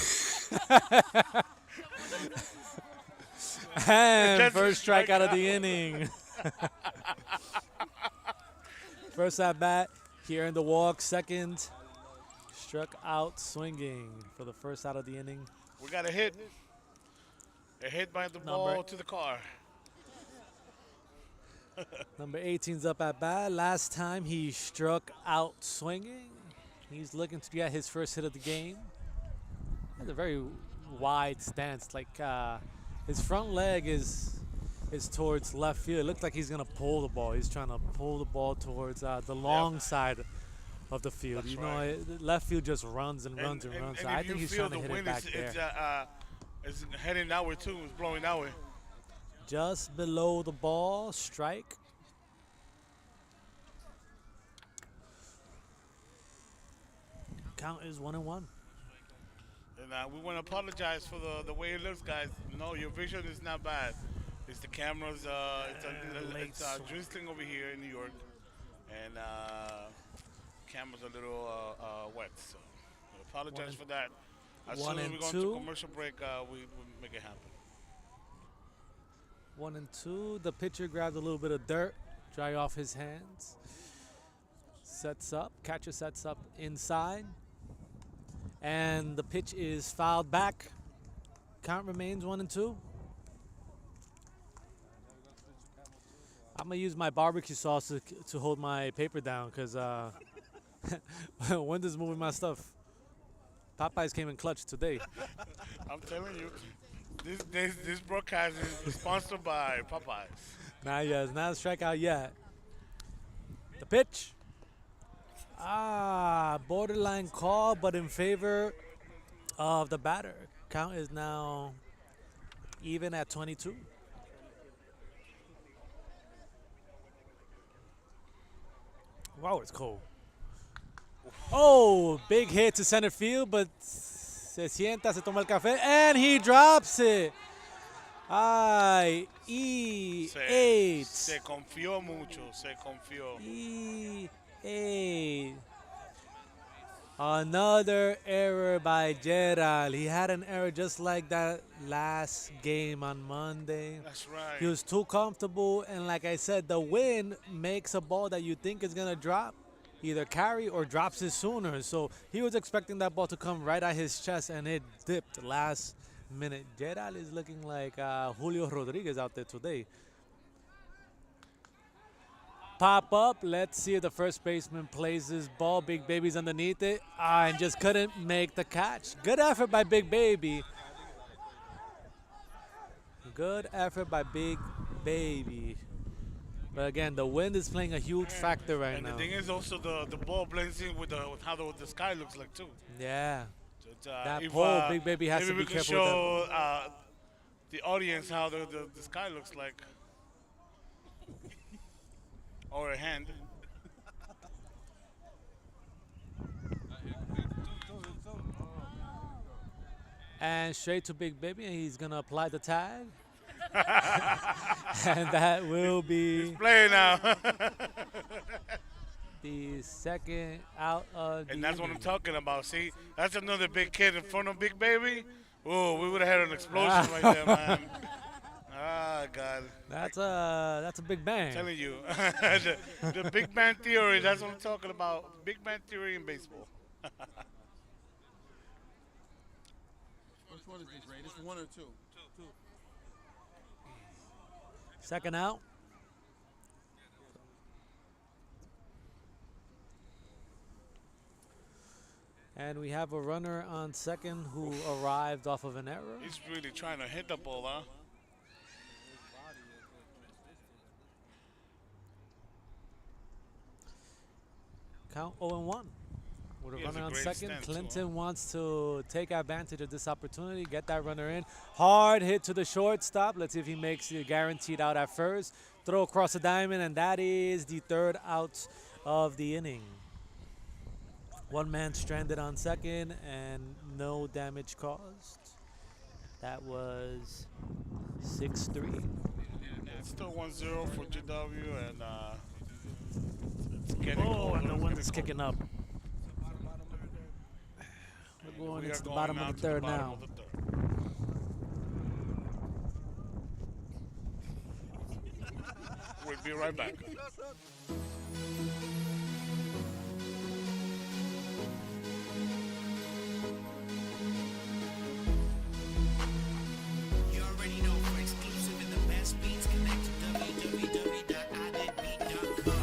S2: And first strikeout of the inning. First at bat, here in the walk. Second, struck out swinging for the first out of the inning.
S1: We got a hit. A hit by the ball to the car.
S2: Number 18's up at bat. Last time he struck out swinging. He's looking to get his first hit of the game. He has a very wide stance. Like his front leg is towards left field. It looks like he's gonna pull the ball. He's trying to pull the ball towards the long side of the field.
S1: That's
S2: you know, left field just runs and runs and runs. So I think he's trying to hit it back there.
S1: It's heading that way too. It's blowing that way.
S2: Just below the ball, strike. Count is 1-1.
S1: And we want to apologize for the way it looks, guys. No, your vision is not bad. It's the cameras. It's drizzling over here in New York, and cameras are a little wet. So we apologize for that. As soon as we go into commercial break, we make it happen.
S2: 1-2. The pitcher grabbed a little bit of dirt, dry off his hands. Sets up. Catcher sets up inside. And the pitch is fouled back. Count remains 1-2. I'm going to use my barbecue sauce to hold my paper down because Wendy's moving my stuff. Popeyes came in clutch today.
S1: I'm telling you, this broadcast is sponsored by Popeyes.
S2: Not yet. It's not a strikeout yet. The pitch. Borderline call, but in favor of the batter. Count is now even at 22. Wow, it's cold. Oh, big hit to center field, but se sienta, se toma el café, and he drops it. Ay, E8.
S1: Se confió mucho, se confió.
S2: E8. Another error by Gerald. He had an error just like that last game on Monday.
S1: That's right.
S2: He was too comfortable, and like I said, the wind makes a ball that you think is going to drop, either carry or drops it sooner. So he was expecting that ball to come right at his chest, and it dipped last minute. Gerald is looking like Julio Rodriguez out there today. Pop up. Let's see if the first baseman plays this ball. Big Baby's underneath it. And just couldn't make the catch. Good effort by Big Baby. Good effort by Big Baby. But again, the wind is playing a huge factor right now.
S1: And the thing is also the ball blends in with how the sky looks like too.
S2: Yeah.
S1: So
S2: that pole, Big Baby has to be careful with that.
S1: Maybe we can show the audience how the sky looks like. Or a hand.
S2: And straight to Big Baby, and he's going to apply the tag. And that will be
S1: He's playing now.
S2: the second out of the
S1: And that's what I'm
S2: inning.
S1: talking about. See, that's another big kid in front of Big Baby. Oh, we would have had an explosion right there, man. God.
S2: That's a big bang.
S1: Telling you. The Big Bang Theory, that's what I'm talking about. Big Bang Theory in baseball.
S3: Which one is this, Ray? This one or two? Two.
S2: Second out. And we have a runner on second who arrived off of an error.
S1: He's really trying to hit the ball, huh?
S2: Count 0-1. With a
S1: He has
S2: runner
S1: a
S2: on
S1: great
S2: second,
S1: stance, too,
S2: Clinton
S1: huh?
S2: wants to take advantage of this opportunity, get that runner in. Hard hit to the shortstop. Let's see if he makes it guaranteed out at first. Throw across the diamond, and that is the third out of the inning. One man stranded on second, and no damage caused. That was 6-3.
S1: It's still 1-0 for GW, and it's getting
S2: Oh,
S1: colder.
S2: and the
S1: It's
S2: wind
S1: getting
S2: is kicking
S1: colder.
S2: up. We're going
S1: We
S2: into
S1: are
S2: the
S1: going
S2: bottom
S1: now
S2: of
S1: to
S2: the third
S1: bottom
S2: now.
S1: of the third. We'll be right back.
S4: You already know for exclusive and the best beats, connect to www.iditbeat.com.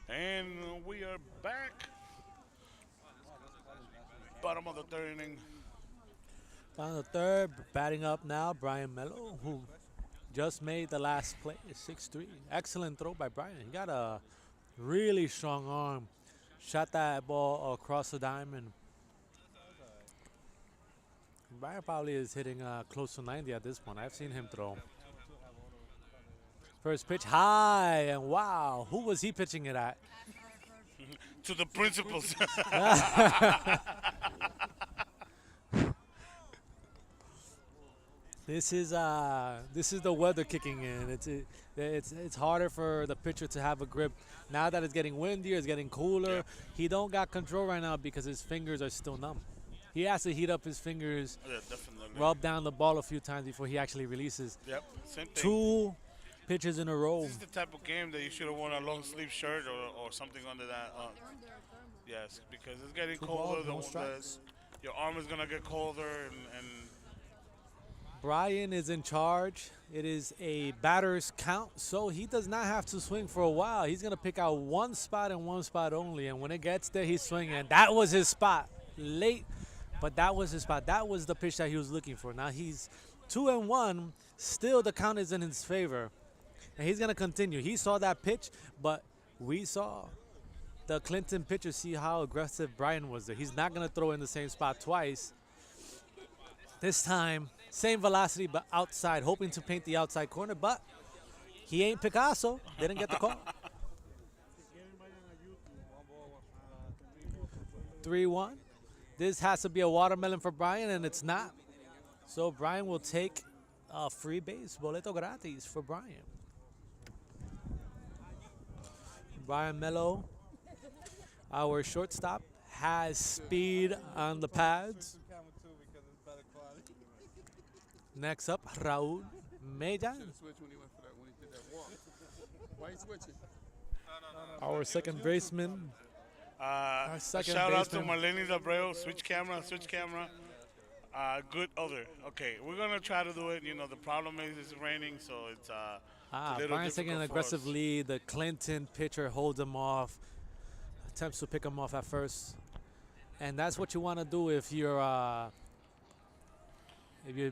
S1: And we are back. Bottom of the third inning.
S2: On the third, batting up now, Brian Mello, who just made the last play, 6-3. Excellent throw by Brian. He got a really strong arm. Shot that ball across the diamond. Brian probably is hitting close to 90 at this point. I've seen him throw. First pitch high, and wow, who was he pitching it at?
S1: To the principals.
S2: This is the weather kicking in. It's harder for the pitcher to have a grip now that it's getting windier. It's getting cooler.
S1: Yeah.
S2: He don't got control right now because his fingers are still numb. He has to heat up his fingers,
S1: Yeah, definitely.
S2: rub down the ball a few times before he actually releases.
S1: Yep, same thing.
S2: 2 pitches in a row.
S1: This is the type of game that you should have worn a long sleeve shirt or something under that. Yes, because it's getting
S2: 2
S1: colder.
S2: balls, no strikes.
S1: Your arm is gonna get colder, and
S2: Brian is in charge. It is a batter's count, so he does not have to swing for a while. He's going to pick out one spot and one spot only, and when it gets there, he's swinging. That was his spot. Late, but that was his spot. That was the pitch that he was looking for. Now he's 2-1. Still, the count is in his favor, and he's going to continue. He saw that pitch, but we saw the Clinton pitcher see how aggressive Brian was there. He's not going to throw in the same spot twice. This time, same velocity, but outside, hoping to paint the outside corner, but he ain't Picasso. Didn't get the call. 3-1. This has to be a watermelon for Brian, and it's not. So Brian will take a free base, boleto gratis for Brian. Brian Mello, our shortstop, has speed on the pads. Next up, Raul Mejia,
S3: Switch when he went for that, when he did that walk. Why you switching?
S2: our second baseman. Our second
S1: Shout out to
S2: baseman.
S1: Marlene Abreu. Switch camera, switch camera. Good other. Okay, we're gonna try to do it. You know, the problem is it's raining, so it's a little
S2: Brian's taking an
S1: difficult for
S2: aggressive
S1: us.
S2: lead. The Clinton pitcher holds him off, attempts to pick him off at first, and that's what you want to do if you're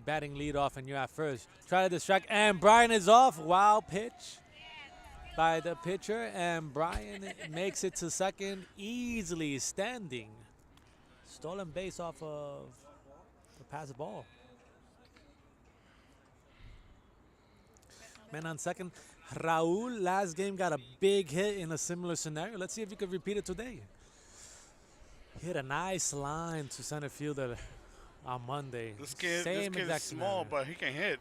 S2: batting lead off and you're at first. Try to distract, and Brian is off. Wild pitch by the pitcher, and Brian makes it to second easily, standing. Stolen base off of the pass ball. Man on second. Raul last game got a big hit in a similar scenario. Let's see if you can repeat it today. Hit a nice line to center fielder on Monday.
S1: This kid
S2: Same
S1: is
S2: exact
S1: small,
S2: scenario.
S1: but he can hit.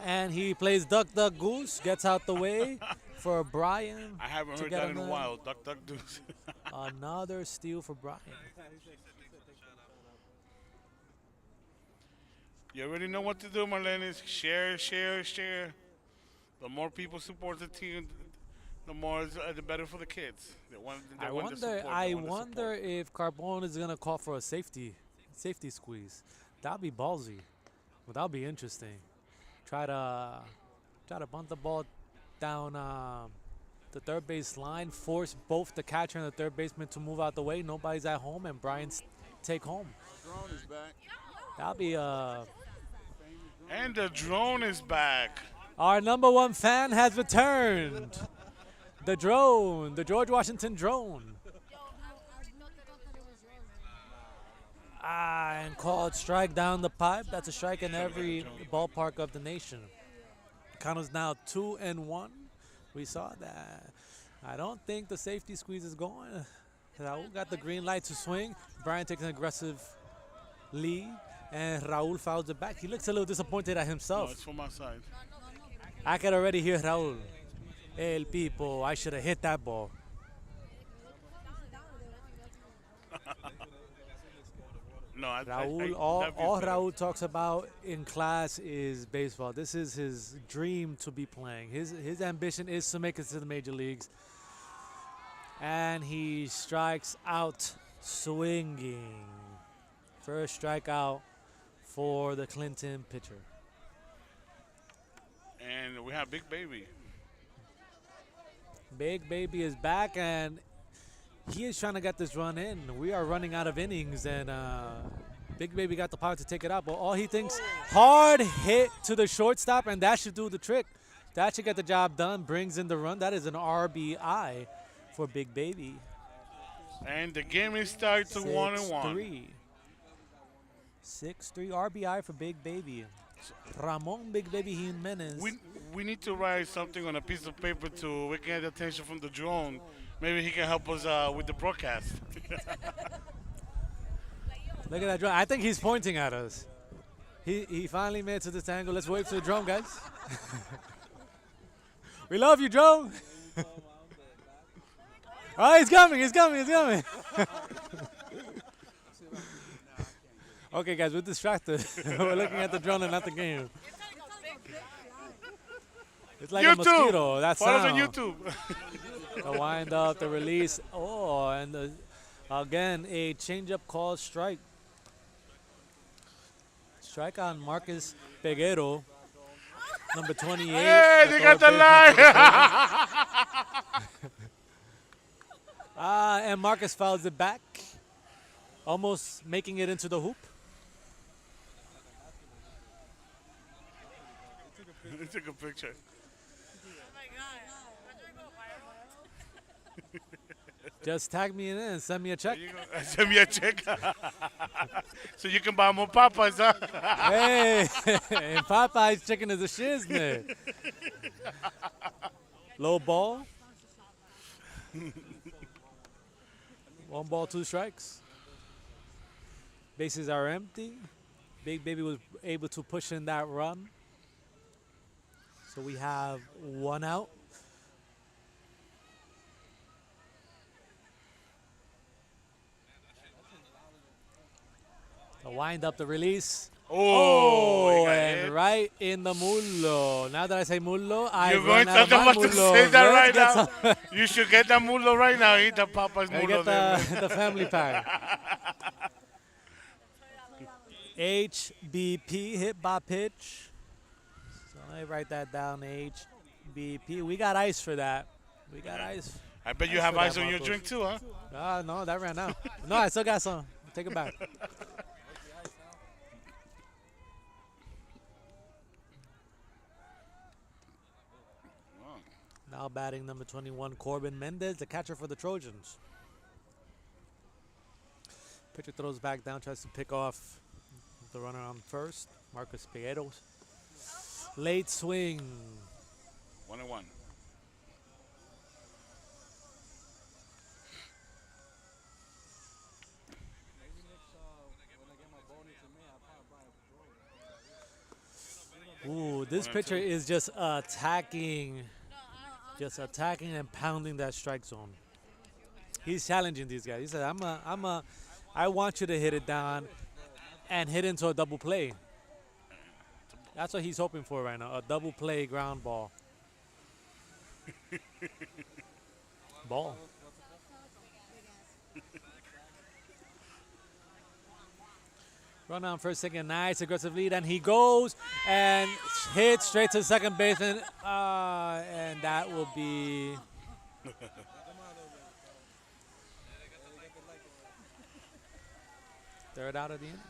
S2: And he plays duck, duck, goose, gets out the way for Brian.
S1: I haven't
S2: to
S1: heard
S2: get
S1: that in a
S2: another-
S1: while. Duck, duck, deuce.
S2: Another steal for Brian.
S1: You already know what to do, Marlenis. Share, share, share. The more people support the team, the better for the kids. They want the support, they
S2: I
S1: want the
S2: wonder
S1: support.
S2: if Carbone is gonna call for a safety squeeze. That'd be ballsy. Well, that'd be interesting. Try to bunt the ball down the third base line, force both the catcher and the third baseman to move out the way. Nobody's at home, and Brian's take home.
S3: Drone is back.
S2: That'd be
S1: And the drone is back.
S2: our number one fan has returned. The drone, the George Washington drone. And called strike down the pipe. That's a strike in every ballpark of the nation. Count is now 2-1. We saw that. I don't think the safety squeeze is going. Raul got the green light to swing. Brian takes an aggressive lead, and Raul fouls it back. He looks a little disappointed at
S1: No,
S2: himself.
S1: it's from outside.
S2: I could already hear Raul. El Pipo, I should have hit that ball.
S1: No,
S2: Raul, all Raul talks about in class is baseball. This is his dream to be playing. His ambition is to make it to the major leagues. And he strikes out swinging. First strikeout for the Clinton pitcher.
S1: And we have Big Baby.
S2: Big Baby is back, and he is trying to get this run in. We are running out of innings, and Big Baby got the power to take it out. But all he thinks, hard hit to the shortstop, and that should do the trick. That should get the job done, brings in the run. That is an RBI for Big Baby.
S1: And the game is started to 1-1.
S2: 6-3. 6-3 RBI for Big Baby. Ramon Big Baby Jimenez.
S1: We need to write something on a piece of paper to we can get attention from the drone. Maybe he can help us with the broadcast.
S2: Look at that drone. I think he's pointing at us. He finally made it to this angle. Let's wait for the drone, guys. We love you, drone. Oh, he's coming. He's coming. He's coming. Okay, guys, we're distracted. We're looking at the drone and not the game. It's like a
S1: YouTube.
S2: mosquito. That
S1: Follow us
S2: sound.
S1: on YouTube.
S2: The wind up, the release. Oh, and again, a changeup called strike. Strike on Marcus Peguero, number 28.
S1: Hey, they got the line.
S2: And Marcus fouls it back, almost making it into the hoop.
S1: He took a picture.
S2: Just tag me in and send me a check.
S1: You go, send me a check. So you can buy more Popeyes, huh?
S2: Hey, and Popeye's chicken is a shiznit. Low ball. 1 ball, 2 strikes. Bases are empty. Big Baby was able to push in that run. So we have one out. The wind up, the release.
S1: Oh, he got
S2: And
S1: hit.
S2: right in the mullo. Now that I say mullo, I
S1: You're
S2: run
S1: going
S2: out of
S1: to
S2: my
S1: about to say
S2: mullos.
S1: that
S2: Let's
S1: right
S2: get
S1: now.
S2: some-
S1: You should get that mulo right now. Eat the Papa's
S2: Gotta
S1: mulo
S2: get
S1: there,
S2: the,
S1: man.
S2: the family pack. HBP, hit by pitch. So let me write that down, HBP. We got ice for that. We got ice.
S1: I bet you
S2: Ice
S1: have
S2: for that,
S1: ice on your
S2: Marcos.
S1: drink too, huh?
S2: Ah, no, that ran out. No, I still got some. Take it back. Now batting number 21, Corbin Mendez, the catcher for the Trojans. Pitcher throws back down, tries to pick off the runner on first, Marcus Pietos. Late swing.
S1: 1-1.
S2: Ooh, this
S1: 1-2.
S2: pitcher is just attacking and pounding that strike zone. He's challenging these guys. He said, I want you to hit it down and hit into a double play. That's what he's hoping for right now, a double play ground ball. Ball. Run on first, second, nice aggressive lead, and he goes and hits straight to second baseman, and that will be third out of the inning.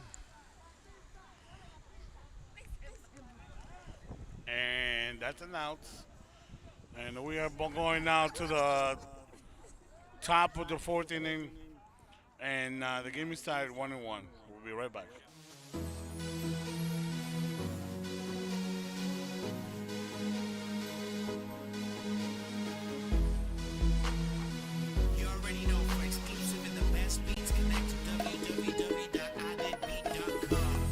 S1: And that's an out. And we are going now to the top of the fourth inning. And the game is tied 1-1. We'll be right back.
S4: You already know, for exclusive and the best beats, connect to www.iditbeat.com.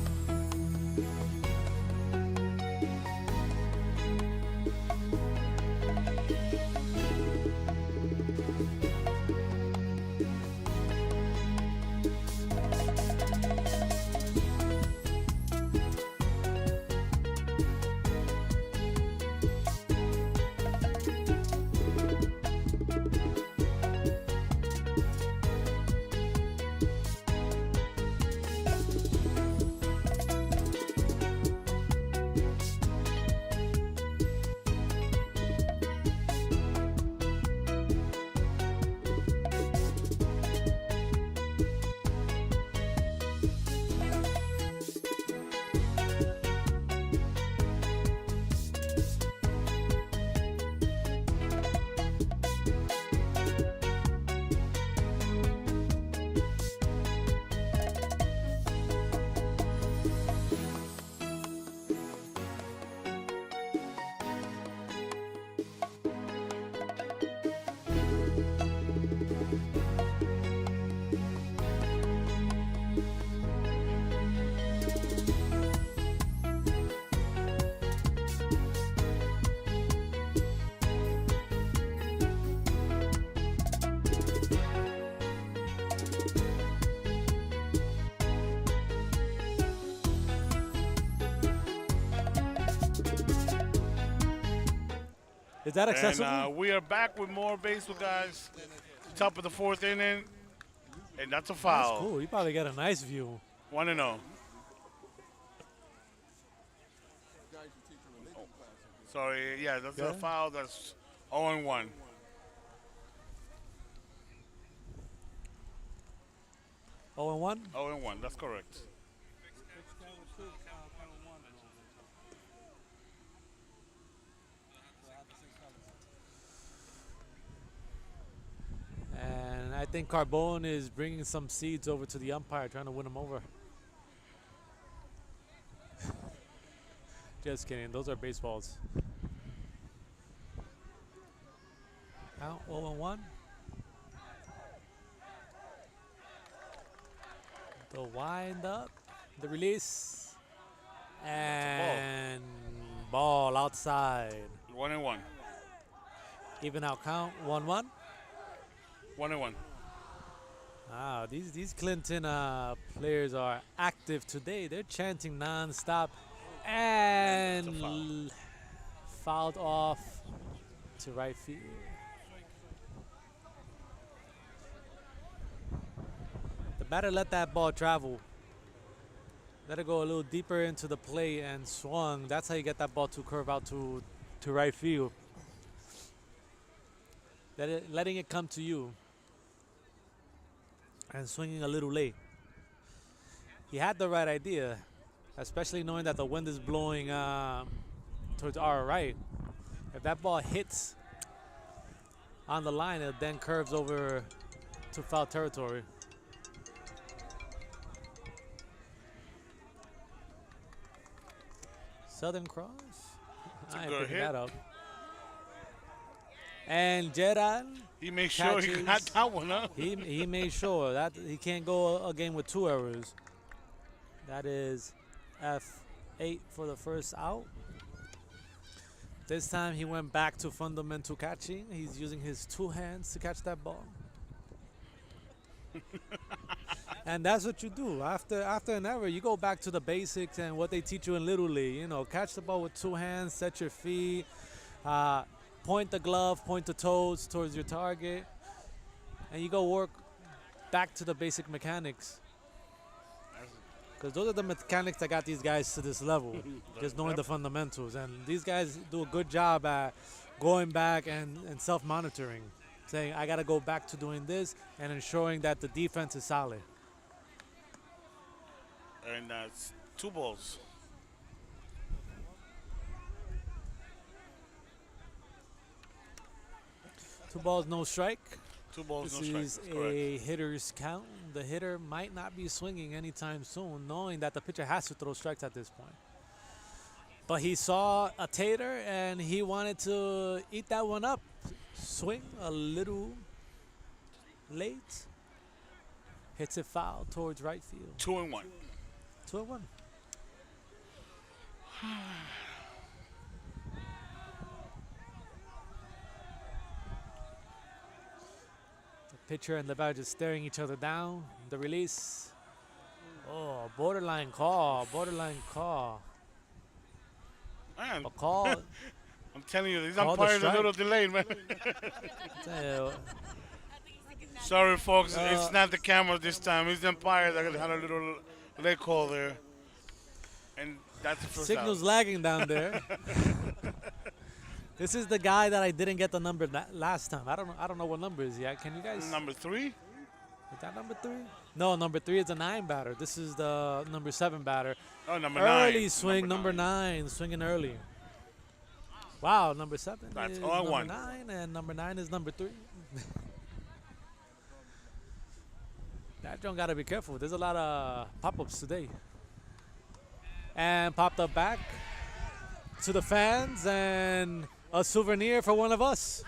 S2: Is that accessible?
S1: And we are back with more baseball, guys. Top of the fourth inning. And that's a
S2: That's
S1: foul.
S2: cool. You probably get a nice view.
S1: 1-0. Sorry, yeah, that's
S2: Go
S1: a
S2: ahead.
S1: foul. That's 0-1.
S2: 0-1.
S1: 0-1, that's correct.
S2: And I think Carbone is bringing some seeds over to the umpire, trying to win him over. Just kidding. Those are baseballs. Count 0-1. The wind up. The release. And ball outside.
S1: 1-1.
S2: Even out count. 1-1.
S1: 1-1.
S2: Wow, these Clinton players are active today. They're chanting nonstop. And
S1: It's a foul.
S2: fouled off to right field. The batter let that ball travel. Let it go a little deeper into the plate and swung. That's how you get that ball to curve out to right field. Letting it come to you. And swinging a little late. He had the right idea, especially knowing that the wind is blowing towards our right. If that ball hits on the line, it then curves over to foul territory. Southern Cross.
S1: a
S2: I ain't
S1: good
S2: picking
S1: hit.
S2: that up. And Gerard,
S1: He made sure he got
S2: Catches.
S1: that one up.
S2: he made sure that he can't go a game with 2 errors. That is F8 for the first out. This time he went back to fundamental catching. He's using his 2 hands to catch that ball. And that's what you do. After an error, you go back to the basics and what they teach you in Little League. You know, catch the ball with 2 hands, set your feet, point the glove, point the toes towards your target, and you go work back to the basic mechanics. Because those are the mechanics that got these guys to this level, just knowing the fundamentals. And these guys do a good job at going back and self-monitoring, saying, I got to go back to doing this and ensuring that the defense is solid.
S1: And that's 2 balls.
S2: Two balls, no strike.
S1: 2 balls,
S2: This
S1: no strikes.
S2: is
S1: That's correct.
S2: a hitter's count. The hitter might not be swinging anytime soon, knowing that the pitcher has to throw strikes at this point. But he saw a tater and he wanted to eat that one up. Swing a little late. Hits it foul towards right field.
S1: 2-1.
S2: 2-1. The pitcher and the batter just staring each other down. The release. Oh, borderline call. Borderline call.
S1: Man,
S2: A call.
S1: I'm telling you, these
S2: Call the
S1: umpires are a
S2: strike.
S1: little delayed, man.
S2: uh,
S1: Sorry, folks. It's not the camera this time. It's the umpire that had a little leg call there. And that's the first
S2: Signal's
S1: out.
S2: lagging down there. This is the guy that I didn't get the number last time. I don't know what number is he at. Can you guys?
S1: Number 3?
S2: Is that number 3? No, number 3 is a 9 batter. This is the number 7 batter.
S1: Oh, number 9.
S2: Early swing, number 9, swinging early. Wow, number 7
S1: That's
S2: is
S1: 0-1.
S2: number 9, and number 9 is number 3. That John got to be careful. There's a lot of pop-ups today. And popped up back to the fans and a souvenir for one of us.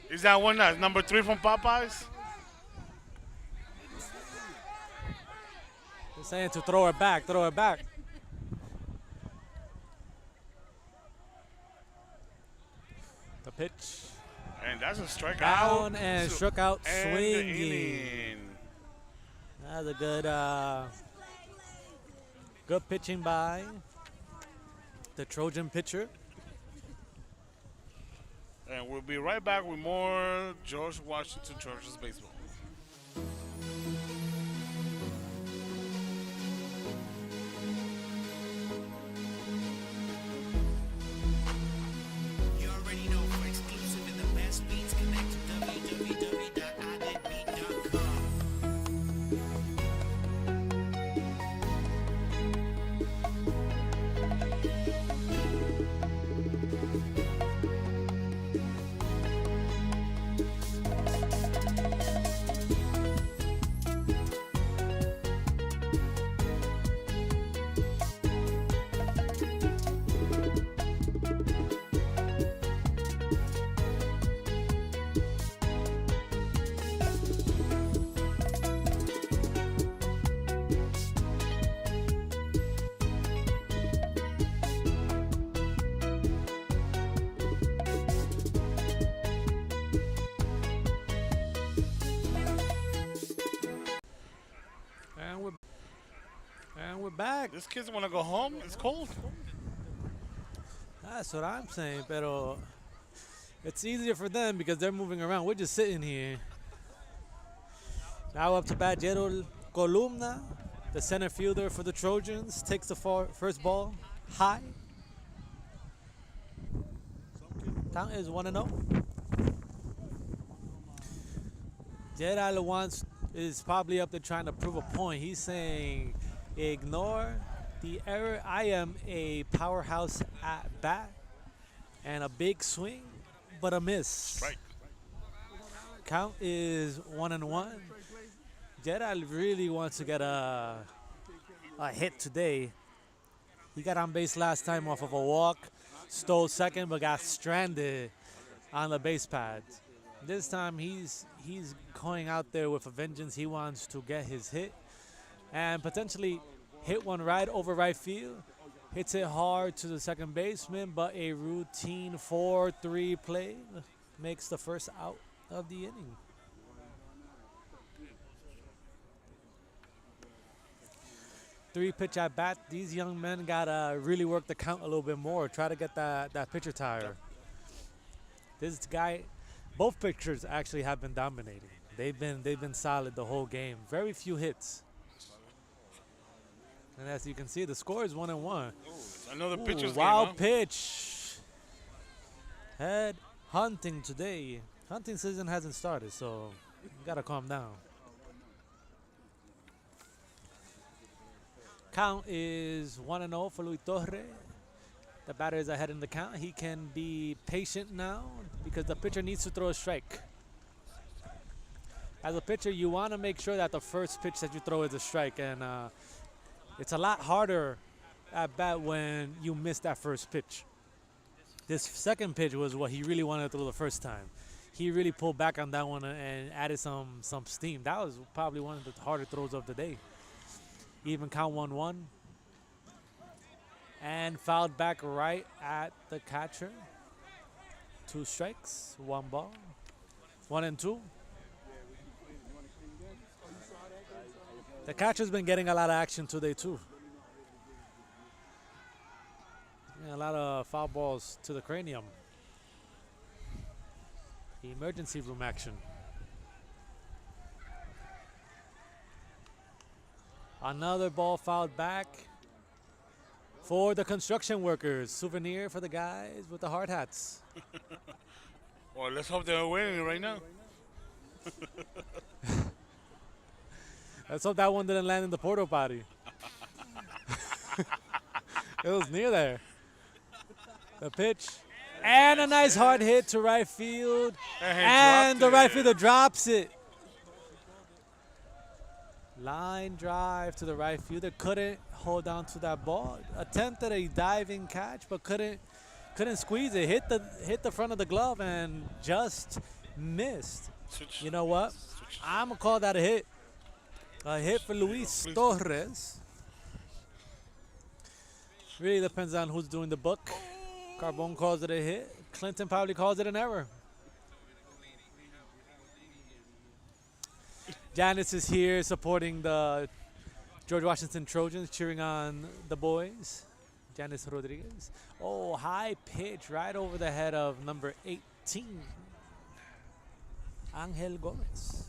S1: Is that one that's number 3 from Popeyes?
S2: They're saying to throw it back, throw it back. The pitch.
S1: And that's a strikeout.
S2: Down and struck out
S1: And the
S2: swinging.
S1: inning.
S2: That's a good pitching by the Trojan pitcher.
S1: And we'll be right back with more George Washington Chargers baseball.
S4: You already know, for exclusive and the best beats, connect to www.iDeadBeat.com.
S2: back.
S1: This kid's want to go home. It's cold.
S2: That's what I'm saying, pero it's easier for them because they're moving around. We're just sitting here. Now up to bat, Gerald Columna, the center fielder for the Trojans, takes the first ball high. Count is 1-0. Gerald is probably up there trying to prove a point. He's saying, ignore the error. I am a powerhouse at bat and a big swing, but a miss.
S1: Right.
S2: Count is 1-1. Gerald really wants to get a hit today. He got on base last time off of a walk, stole second, but got stranded on the base pads. This time he's going out there with a vengeance. He wants to get his hit and potentially hit one right over right field. Hits it hard to the second baseman, but a routine 4-3 play makes the first out of the inning. Three pitch at bat. These young men gotta really work the count a little bit more. Try to get that pitcher tire. This guy, both pitchers actually have been dominating. They've been solid the whole game. Very few hits. And as you can see, the score is 1-1.
S1: Another pitcher's
S2: wild
S1: game, huh?
S2: pitch. Head hunting today. Hunting season hasn't started, so you gotta calm down. Count is 1-0 for Luis Torre. The batter is ahead in the count. He can be patient now because the pitcher needs to throw a strike. As a pitcher, you want to make sure that the first pitch that you throw is a strike, and it's a lot harder at bat when you miss that first pitch. This second pitch was what he really wanted to throw the first time. He really pulled back on that one and added some steam. That was probably one of the harder throws of the day. Even count 1-1. And fouled back right at the catcher. 2 strikes, 1 ball. 1-2. The catcher's been getting a lot of action today too. Yeah, a lot of foul balls to the cranium. Emergency room action. Another ball fouled back for the construction workers. Souvenir for the guys with the hard hats.
S1: Well, let's hope they're winning right now.
S2: Let's hope that one didn't land in the porta potty. It was near there. The pitch. And a nice hard hit to right field. And the right fielder drops it. Line drive to the right fielder. Couldn't hold on to that ball. Attempted a diving catch, but couldn't squeeze it. Hit the front of the glove and just missed. You know what? I'm gonna call that a hit. A hit for Luis Torres. Really depends on who's doing the book. Carbone calls it a hit. Clinton probably calls it an error. Janice is here supporting the George Washington Trojans, cheering on the boys. Janice Rodriguez. Oh, high pitch right over the head of number 18. Angel Gomez.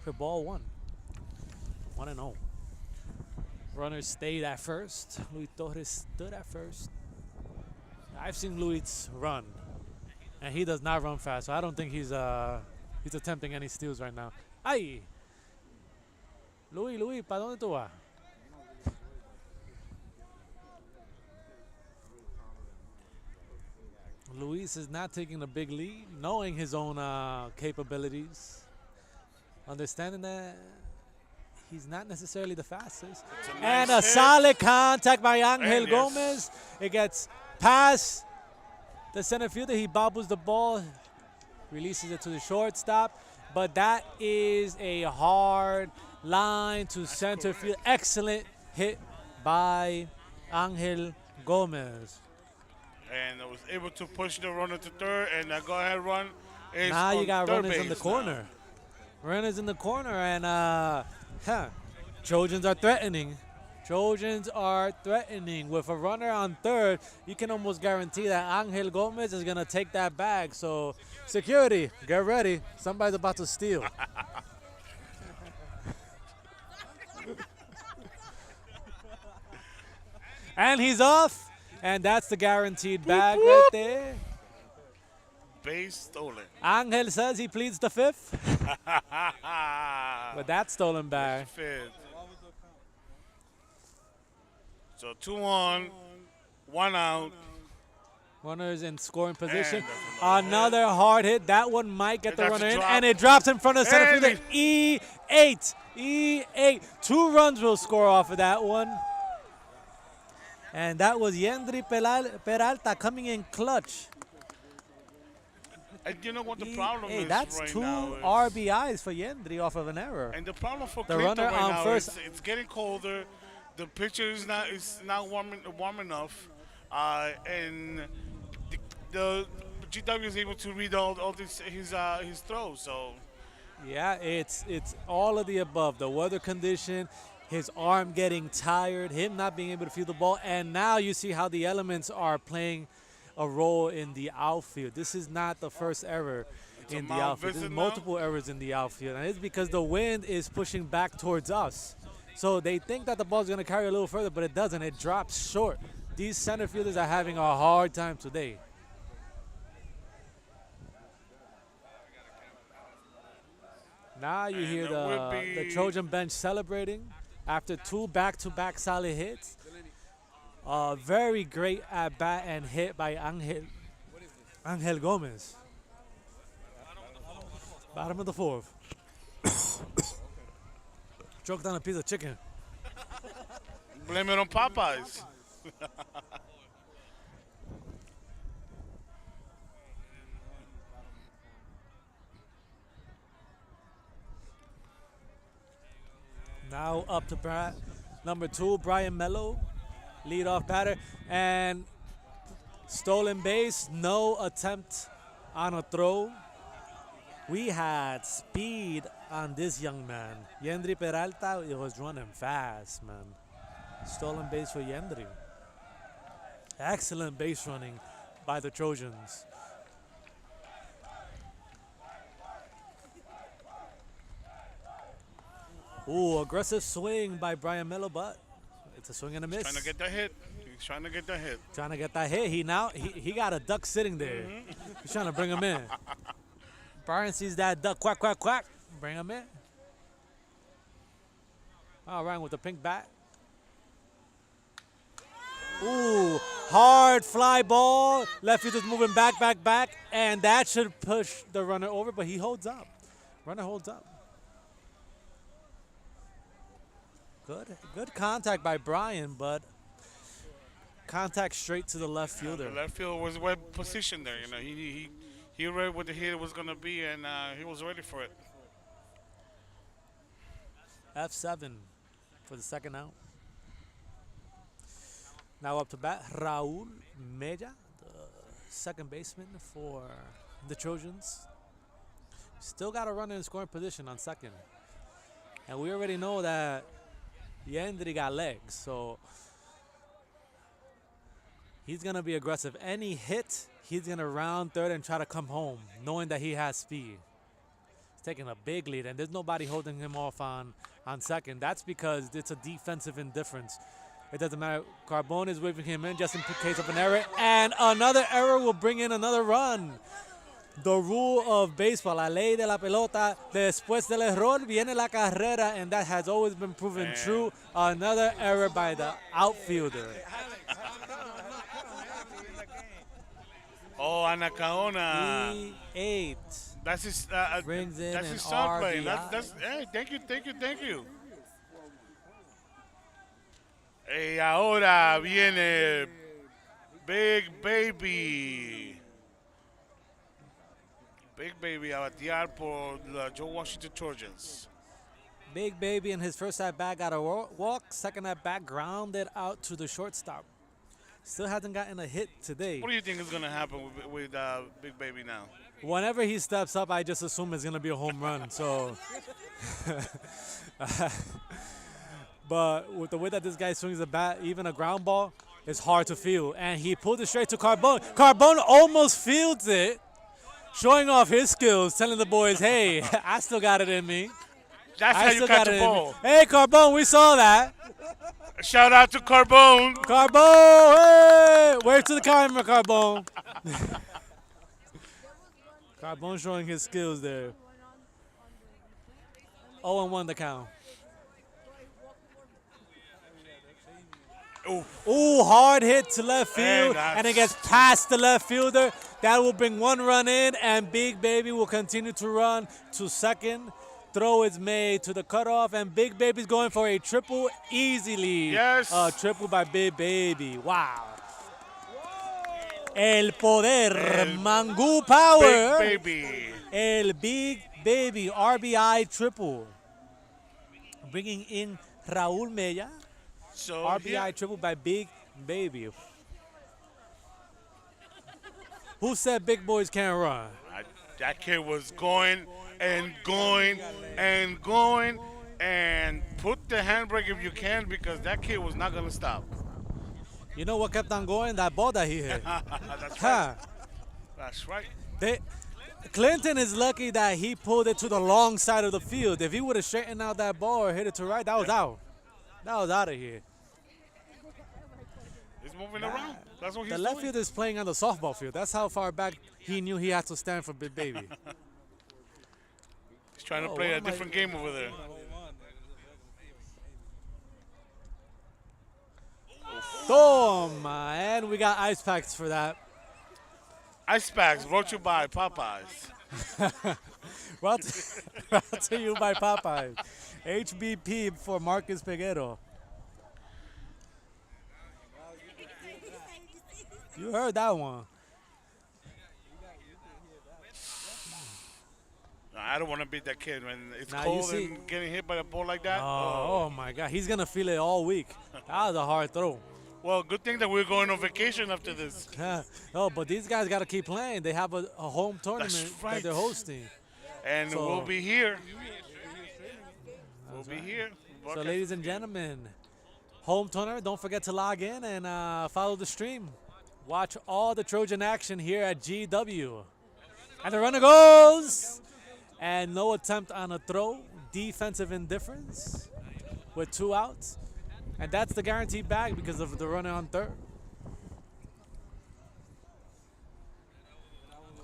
S2: For ball 1. 1-0. Runners stayed at first. Luis Torres stood at first. I've seen Luis run, and he does not run fast, so I don't think he's attempting any steals right now. ¡Ay! Luis, ¿para dónde tú vas? Luis is not taking a big lead, knowing his own capabilities, understanding that he's not necessarily the fastest. And a solid contact by Angel Gomez. It gets past the center fielder. He bobbles the ball, releases it to the shortstop. But that is a hard line to center field. Excellent hit by Angel Gomez.
S1: And I was able to push the runner to third, and that go-ahead run is
S2: now you
S1: on
S2: got
S1: third
S2: runners in the
S1: base
S2: corner. Runners in the corner, and Trojans are threatening. Trojans are threatening with a runner on third. You can almost guarantee that Angel Gomez is gonna take that bag. So security, get ready. Somebody's about to steal. And he's off. And that's the guaranteed bag right there.
S1: Base stolen.
S2: Angel says he pleads the fifth. But that stolen bag.
S1: Fifth. So 2-1, 1 out.
S2: Runners in scoring position.
S1: that's another
S2: Another hard hit. That one might get the
S1: That's
S2: runner
S1: a
S2: in.
S1: drop.
S2: And it drops in front of center
S1: And
S2: fielder. E8. E8. 2 runs will score off of that one. And that was Yendry Peralta coming in clutch.
S1: And you know what the problem
S2: Hey,
S1: is
S2: that's
S1: right
S2: 2
S1: now is,
S2: RBIs for Yendry off of an error.
S1: and the problem for
S2: The
S1: Clinton
S2: runner
S1: right
S2: on
S1: now
S2: first.
S1: is it's getting colder. The pitcher is not warm enough, and the GW is able to read all his throws. So
S2: Yeah, it's all of the above. The weather condition, his arm getting tired, him not being able to feel the ball, and now you see how the elements are playing a role in the outfield. This is not the first error in the
S1: Mount
S2: outfield.
S1: Visit
S2: There's
S1: now?
S2: multiple errors in the outfield, and it's because the wind is pushing back towards us. So they think that the ball's going to carry a little further, but it doesn't. It drops short. These center fielders are having a hard time today. Now you
S1: And
S2: hear
S1: it would
S2: the
S1: be-
S2: Trojan bench celebrating after 2 back-to-back solid hits. Very great at bat and hit by Angel Gomez. Bottom of the 4th. Choked on a piece of chicken.
S1: blame it on Popeyes.
S2: Now up to bat. Number 2, Brian Mello, leadoff batter. And stolen base, no attempt on a throw. We had speed on this young man. Yendry Peralta, it was running fast, man. Stolen base for Yendry. Excellent base running by the Trojans. Ooh, aggressive swing by Brian Mello, but it's a swing and a miss.
S1: Trying to get the hit. He's trying to get the hit.
S2: Trying to get that hit. He got a duck sitting there. He's trying to bring him in. Brian sees that duck, quack, quack, quack. Bring him in. All right, with the pink bat. Ooh, hard fly ball. Left field is moving back, back, back. And that should push the runner over, but he holds up. Runner holds up. Good contact by Brian, but contact straight to the left fielder.
S1: The left field was well positioned there. You know, he read what the hit was going to be, and he was ready for it.
S2: F7 for the second out. Now up to bat, Raul Mella, the second baseman for the Trojans. Still got a runner in scoring position on second. And we already know that Yendry got legs, so he's going to be aggressive. Any hit, he's going to round third and try to come home, knowing that he has speed. He's taking a big lead, and there's nobody holding him off on second. That's because it's a defensive indifference. It doesn't matter. Carbone is waving him in just in case of an error, and another error will bring in another run. The rule of baseball, la ley de la pelota, después del error viene la carrera, and that has always been proven true. Another error by the outfielder.
S1: Oh, Anacaona.
S2: E8.
S1: That's his.
S2: Brings in
S1: that's
S2: an
S1: his song playing.
S2: RBI.
S1: Hey, thank you. Hey, ahora viene Big Baby. Big Baby a batear por the Joe Washington Trojans.
S2: Big Baby in his first at bat got a walk. Second at bat grounded out to the shortstop. Still hasn't gotten a hit today.
S1: What do you think is going to happen with Big Baby now?
S2: Whenever he steps up, I just assume it's going to be a home run. So But with the way that this guy swings the bat, even a ground ball is hard to field. And he pulled it straight to Carbone. Carbone almost fields it, showing off his skills, telling the boys, hey, I still got it in me.
S1: That's
S2: I
S1: how you
S2: still
S1: catch
S2: got
S1: a
S2: it in me.
S1: ball.
S2: Hey, Carbone, we saw that.
S1: Shout out to Carbone.
S2: Carbone, hey! Wave to the camera, Carbone. Carbone showing his skills there. 0-1 the count. Ooh, hard hit to left field, and it gets past the left fielder. That will bring one run in, and Big Baby will continue to run to second. Throw is made to the cutoff, and Big Baby's going for a triple easily.
S1: Yes.
S2: Triple by Big Baby. Wow. El poder,
S1: El
S2: Mangú power.
S1: Big Baby.
S2: El Big Baby RBI triple. Bringing in Raúl Mella.
S1: So
S2: RBI triple by Big Baby. Who said big boys can't run?
S1: That kid was going and going and going, and put the handbrake if you can, because that kid was not gonna stop.
S2: You know what kept on going? That ball that he hit.
S1: That's
S2: Huh.
S1: right. That's right.
S2: Clinton is lucky that he pulled it to the long side of the field. If he would have straightened out that ball or hit it to right, that was out. That was out of here.
S1: He's moving around. That's what he's
S2: The left
S1: doing.
S2: field is playing on the softball field. That's how far back he knew he had to stand for Big Baby.
S1: He's trying to
S2: Oh,
S1: play
S2: what
S1: a
S2: am I-
S1: different game over there.
S2: Toma, and we got ice packs for that.
S1: Ice packs brought to you by Popeyes.
S2: Brought to you by Popeyes. HBP for Marcus Peguero. You heard that one.
S1: No, I don't want to beat that kid when it's
S2: Now, you
S1: cold
S2: see-
S1: and getting hit by a ball like that.
S2: Oh my God, he's gonna feel it all week. That was a hard throw.
S1: Well, good thing that we're going on vacation after this.
S2: No, but these guys gotta keep playing. They have a home tournament
S1: right.
S2: that they're hosting.
S1: And
S2: So-
S1: we'll be here. We'll be here.
S2: So, ladies and gentlemen, home tournament. Don't forget to log in and follow the stream. Watch all the Trojan action here at GW. And the runner goes. And no attempt on a throw. Defensive indifference with 2 outs. And that's the guaranteed bag because of the runner on third.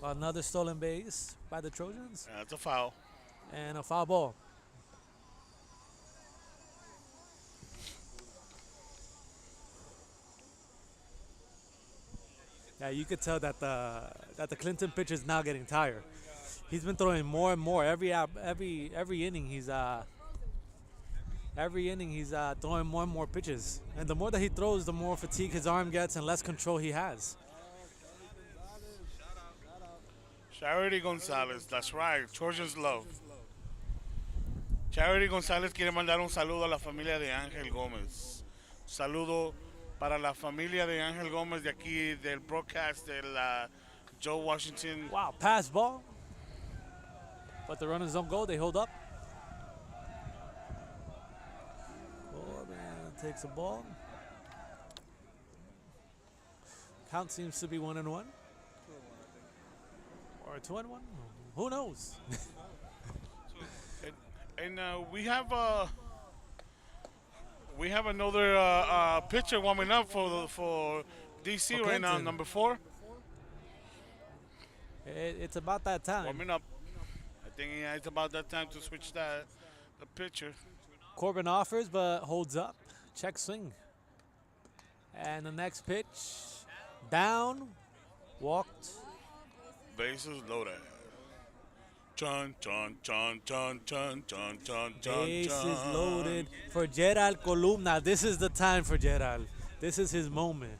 S2: Another stolen base by the Trojans.
S1: That's a foul.
S2: And a foul ball. Yeah, you could tell that the Clinton pitcher is now getting tired. He's been throwing more and more every inning. He's throwing more and more pitches, and the more that he throws, the more fatigue his arm gets and less control he has.
S1: Charity Gonzalez, that's right. Trojans love. Charity González quiere mandar un saludo a la familia de Ángel Gómez. Saludo para la familia de Ángel Gómez de aquí del broadcast de la Joe Washington.
S2: Wow, pass ball. But the runners don't go, they hold up. Corbin takes a ball. Count seems to be 1-1. Or 2-1. Who knows?
S1: And we have another pitcher warming up for DC right now,
S2: Clinton.
S1: number 4.
S2: It's about that time.
S1: Warming up. I think it's about that time to switch the pitcher.
S2: Corbin offers but holds up. Check swing. And the next pitch, down, walked.
S1: Bases loaded. Chun, chun, chun, chun, chun, chun, chun, chun,
S2: Bases loaded for Gerald Columna. This is the time for Gerald. This is his moment.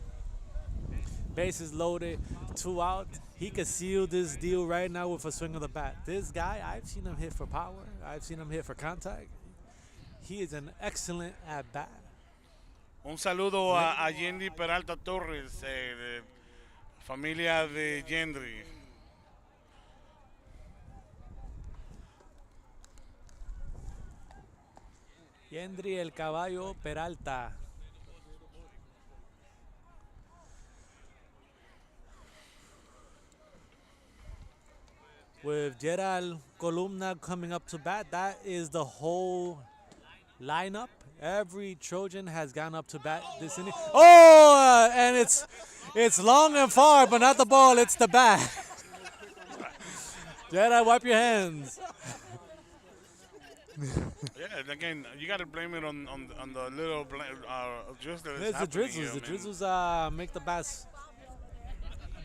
S2: Bases loaded, 2 out. He could seal this deal right now with a swing of the bat. This guy, I've seen him hit for power. I've seen him hit for contact. He is an excellent at-bat.
S1: Un saludo a Yendi Peralta Torres, de familia de Yendri.
S2: Yendri el Caballo Peralta. With Gerald Columna coming up to bat, that is the whole lineup. Every Trojan has gone up to bat this inning. Oh, and it's long and far, but not the ball. It's the bat. Gerald, wipe your hands.
S1: Yeah, and again, you got to blame it on the little drizzle that's
S2: It's the
S1: happening
S2: Drizzles.
S1: here,
S2: The
S1: man.
S2: Drizzles make the bats.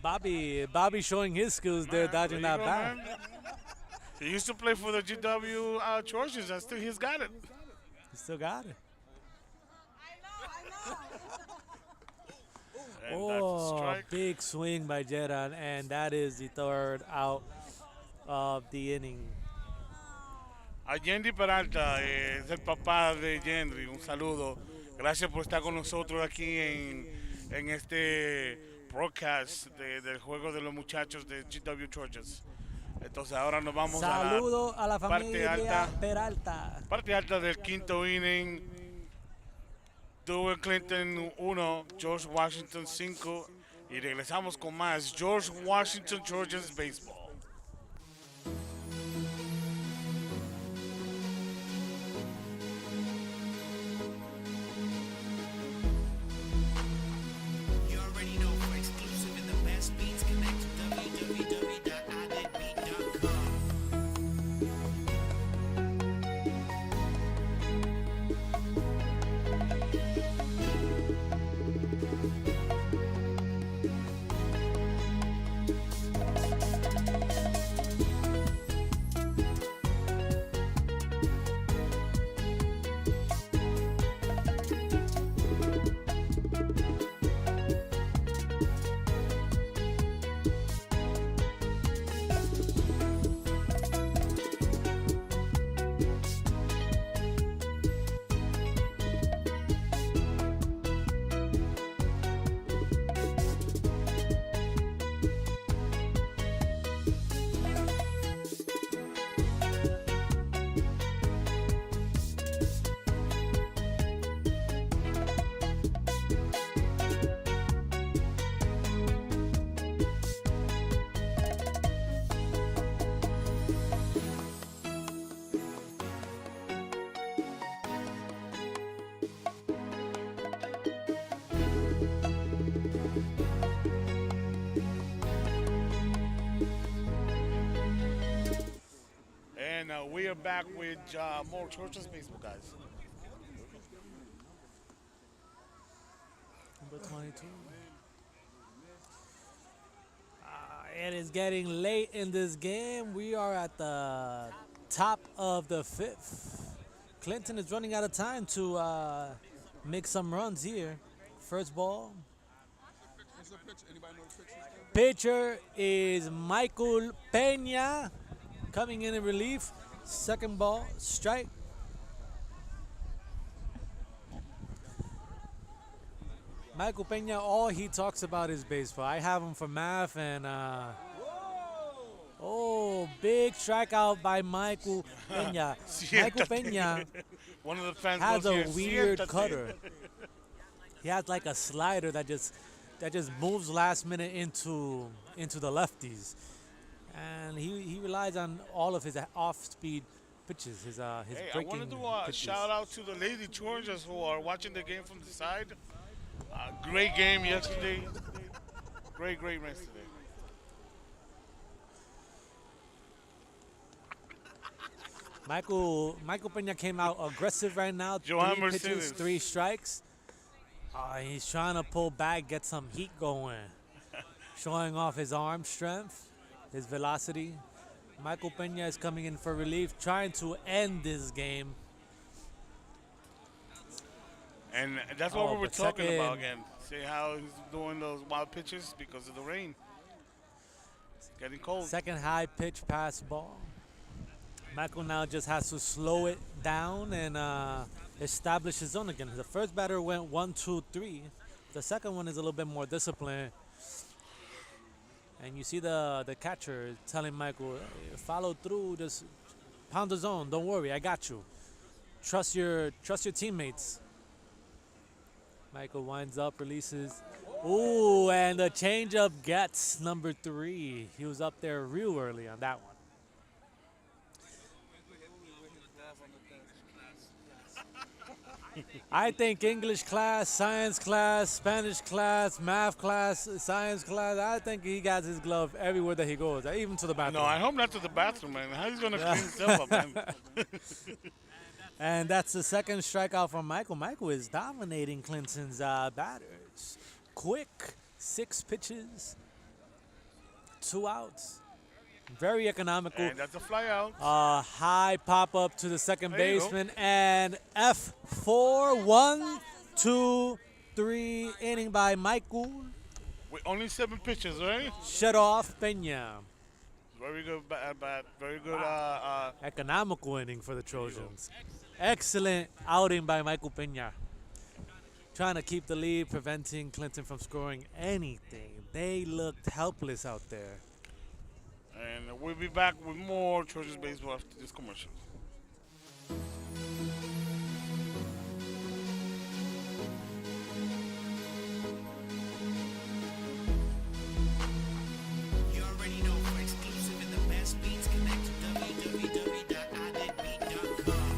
S2: Bobby showing his skills there,
S1: Man,
S2: dodging
S1: there you
S2: that
S1: go,
S2: bat.
S1: man. He used to play for the GW Trojans, and still he's got it.
S2: He still got it.
S1: And that's a
S2: Oh,
S1: strike.
S2: big swing by Gerald, and that is the third out of the inning.
S1: A Yendi Peralta, es el papá de Yendri, un saludo. Gracias por estar con nosotros aquí en este broadcast del juego de los muchachos de GW Trojans. Entonces ahora nos vamos
S2: Saludo a la
S1: parte
S2: familia
S1: alta.
S2: Peralta.
S1: Parte alta del quinto inning. Dewitt Clinton 1, George Washington 5. Y regresamos con más George Washington Trojans Baseball.
S4: You already know for exclusive and the best beats, connect to www.iditbeat.com.
S1: And we are back with more Trojans Baseball, guys.
S2: Number 22. It is getting late in this game. We are at the top of the fifth. Clinton is running out of time to make some runs here. First ball.
S3: What's the pitch? Anybody know the pitch?
S2: Pitcher is Michael Peña coming in relief. Second ball, strike. Michael Peña, all he talks about is baseball. I have him for math and oh, big strikeout by Michael Peña. Michael Peña
S1: One of the fans
S2: has
S1: goes
S2: a
S1: here,
S2: weird
S1: "Siéntate."
S2: cutter. He has like a slider that just moves last minute into the lefties, and he relies on all of his off-speed pitches. His
S1: Hey, I
S2: breaking
S1: want to do a
S2: pitches.
S1: shout out to the Lady Trojans who are watching the game from the side. Great game yesterday. Great race today.
S2: Michael Peña came out aggressive right now.
S1: Johan
S2: 3 pitches,
S1: Mercedes.
S2: 3 strikes. He's trying to pull back, get some heat going, showing off his arm strength, his velocity. Michael Peña is coming in for relief, trying to end this game.
S1: And that's what
S2: Oh,
S1: we were
S2: but
S1: talking about
S2: second-
S1: again. See how he's doing those wild pitches because of the rain. It's getting cold.
S2: Second high pitch pass ball. Michael now just has to slow it down and establish his zone again. The first batter went 1-2-3. The second one is a little bit more disciplined. And you see the catcher telling Michael, "Hey, follow through, just pound the zone. Don't worry, I got you." Trust your teammates. Michael winds up, releases. Ooh, and the changeup gets number 3. He was up there real early on that one. I think English class, science class, Spanish class, math class, science class. I think he got his glove everywhere that he goes, even to the bathroom.
S1: No, I hope not to the bathroom, man. How's he gonna clean himself up, man?
S2: And that's the second strikeout from Michael. Michael is dominating Clinton's batters. Quick, 6 pitches, 2 outs. Very economical.
S1: And that's a fly out.
S2: High pop up to the second
S1: There you go.
S2: baseman. And F4, 1, 2, 3, inning by Michael.
S1: With only 7 pitches, right?
S2: Shut off Peña.
S1: Very good bat. Very good.
S2: Economical inning for the Trojans. Excellent outing by Michael Peña. Trying to keep the lead, preventing Clinton from scoring anything. They looked helpless out there.
S1: And we'll be back with more Trojans baseball after this commercial.
S4: You already know for exclusive and the best beats, connect to www.iditbeat.com.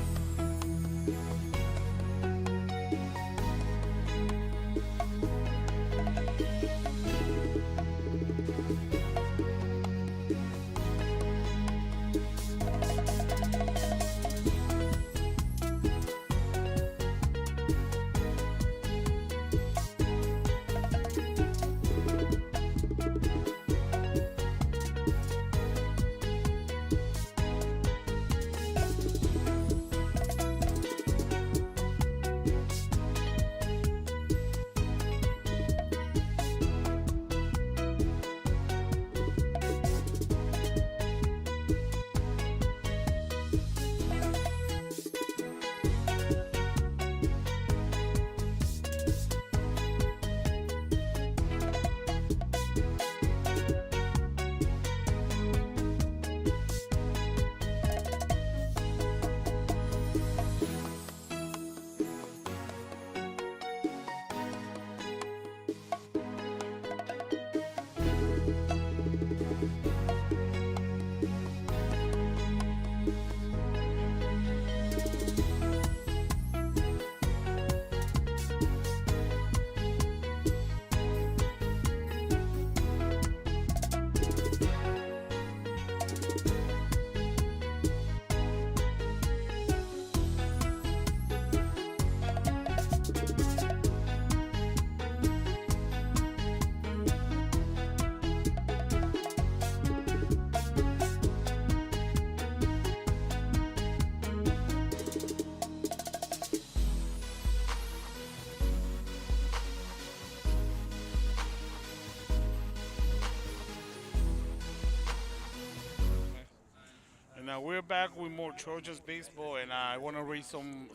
S1: And we're back with more Trojans baseball, and I want to read some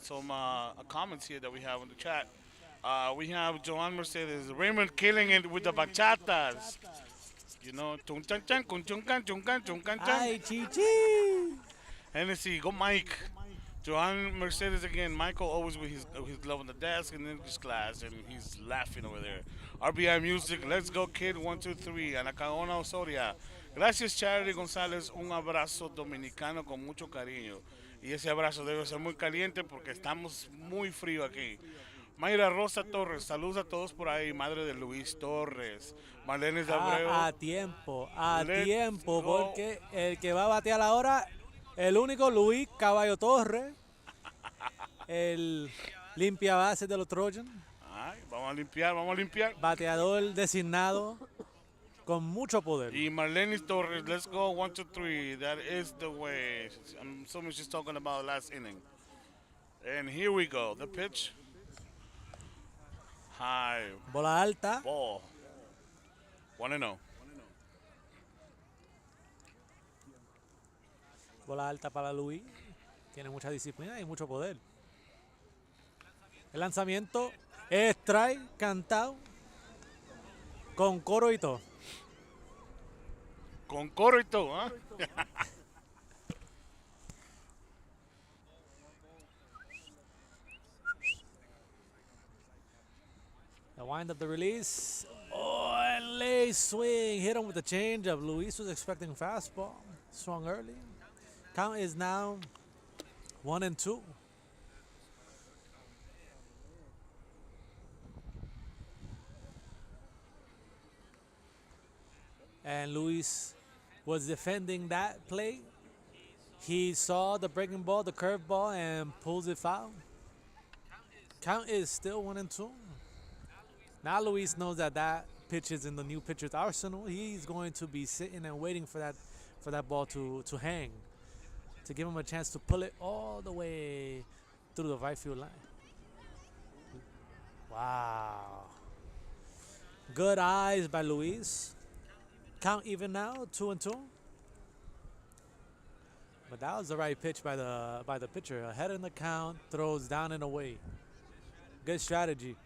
S1: comments here that we have in the chat. We have Joan Mercedes, Raymond killing it with the bachatas. You know, tung chan chan, kun chung kan, chung kan, chung kan chan.
S2: Ay, Chichi!
S1: Hennessy, go Mike. Joan Mercedes again. Michael always with his glove on the desk and then his glass, and he's laughing over there. RBI Music, let's go kid, 1, 2, 3. Anacaona Osoria. Gracias Charlie González, un abrazo dominicano con mucho cariño. Y ese abrazo debe ser muy caliente porque estamos muy frío aquí. Mayra Rosa Torres, saludos a todos por ahí, madre de Luis Torres. Marlene de Abreu.
S2: A tiempo,
S1: Let's
S2: tiempo,
S1: go.
S2: porque el que va a batear ahora, el único Luis Caballo Torres, el limpia bases de los Trojans,
S1: Ay, vamos a limpiar.
S2: bateador designado con mucho poder.
S1: Y Marlene Torres, let's go 1, 2, 3. That is the way. I'm assuming she's talking about last inning. And here we go. The pitch. High
S2: Bola alta,
S1: ball. 1-0.
S2: bola alta para Luis, tiene mucha disciplina y mucho poder. El lanzamiento, strike, cantado, con coro y todo.
S1: Con coro y todo, ¿ah?
S2: wind up the release. Oh, and lay swing. Hit him with the changeup. Luis was expecting fastball. Swung early. Count is now 1-2. And Luis was defending that play. He saw the breaking ball, the curveball, and pulls it foul. Count is still 1-2. Now Luis knows that that pitch is in the new pitcher's arsenal. He's going to be sitting and waiting for that ball to hang, to give him a chance to pull it all the way through the right field line. Wow. Good eyes by Luis. Count even now, 2-2. But that was the right pitch by the pitcher. Ahead in the count, throws down and away. Good strategy.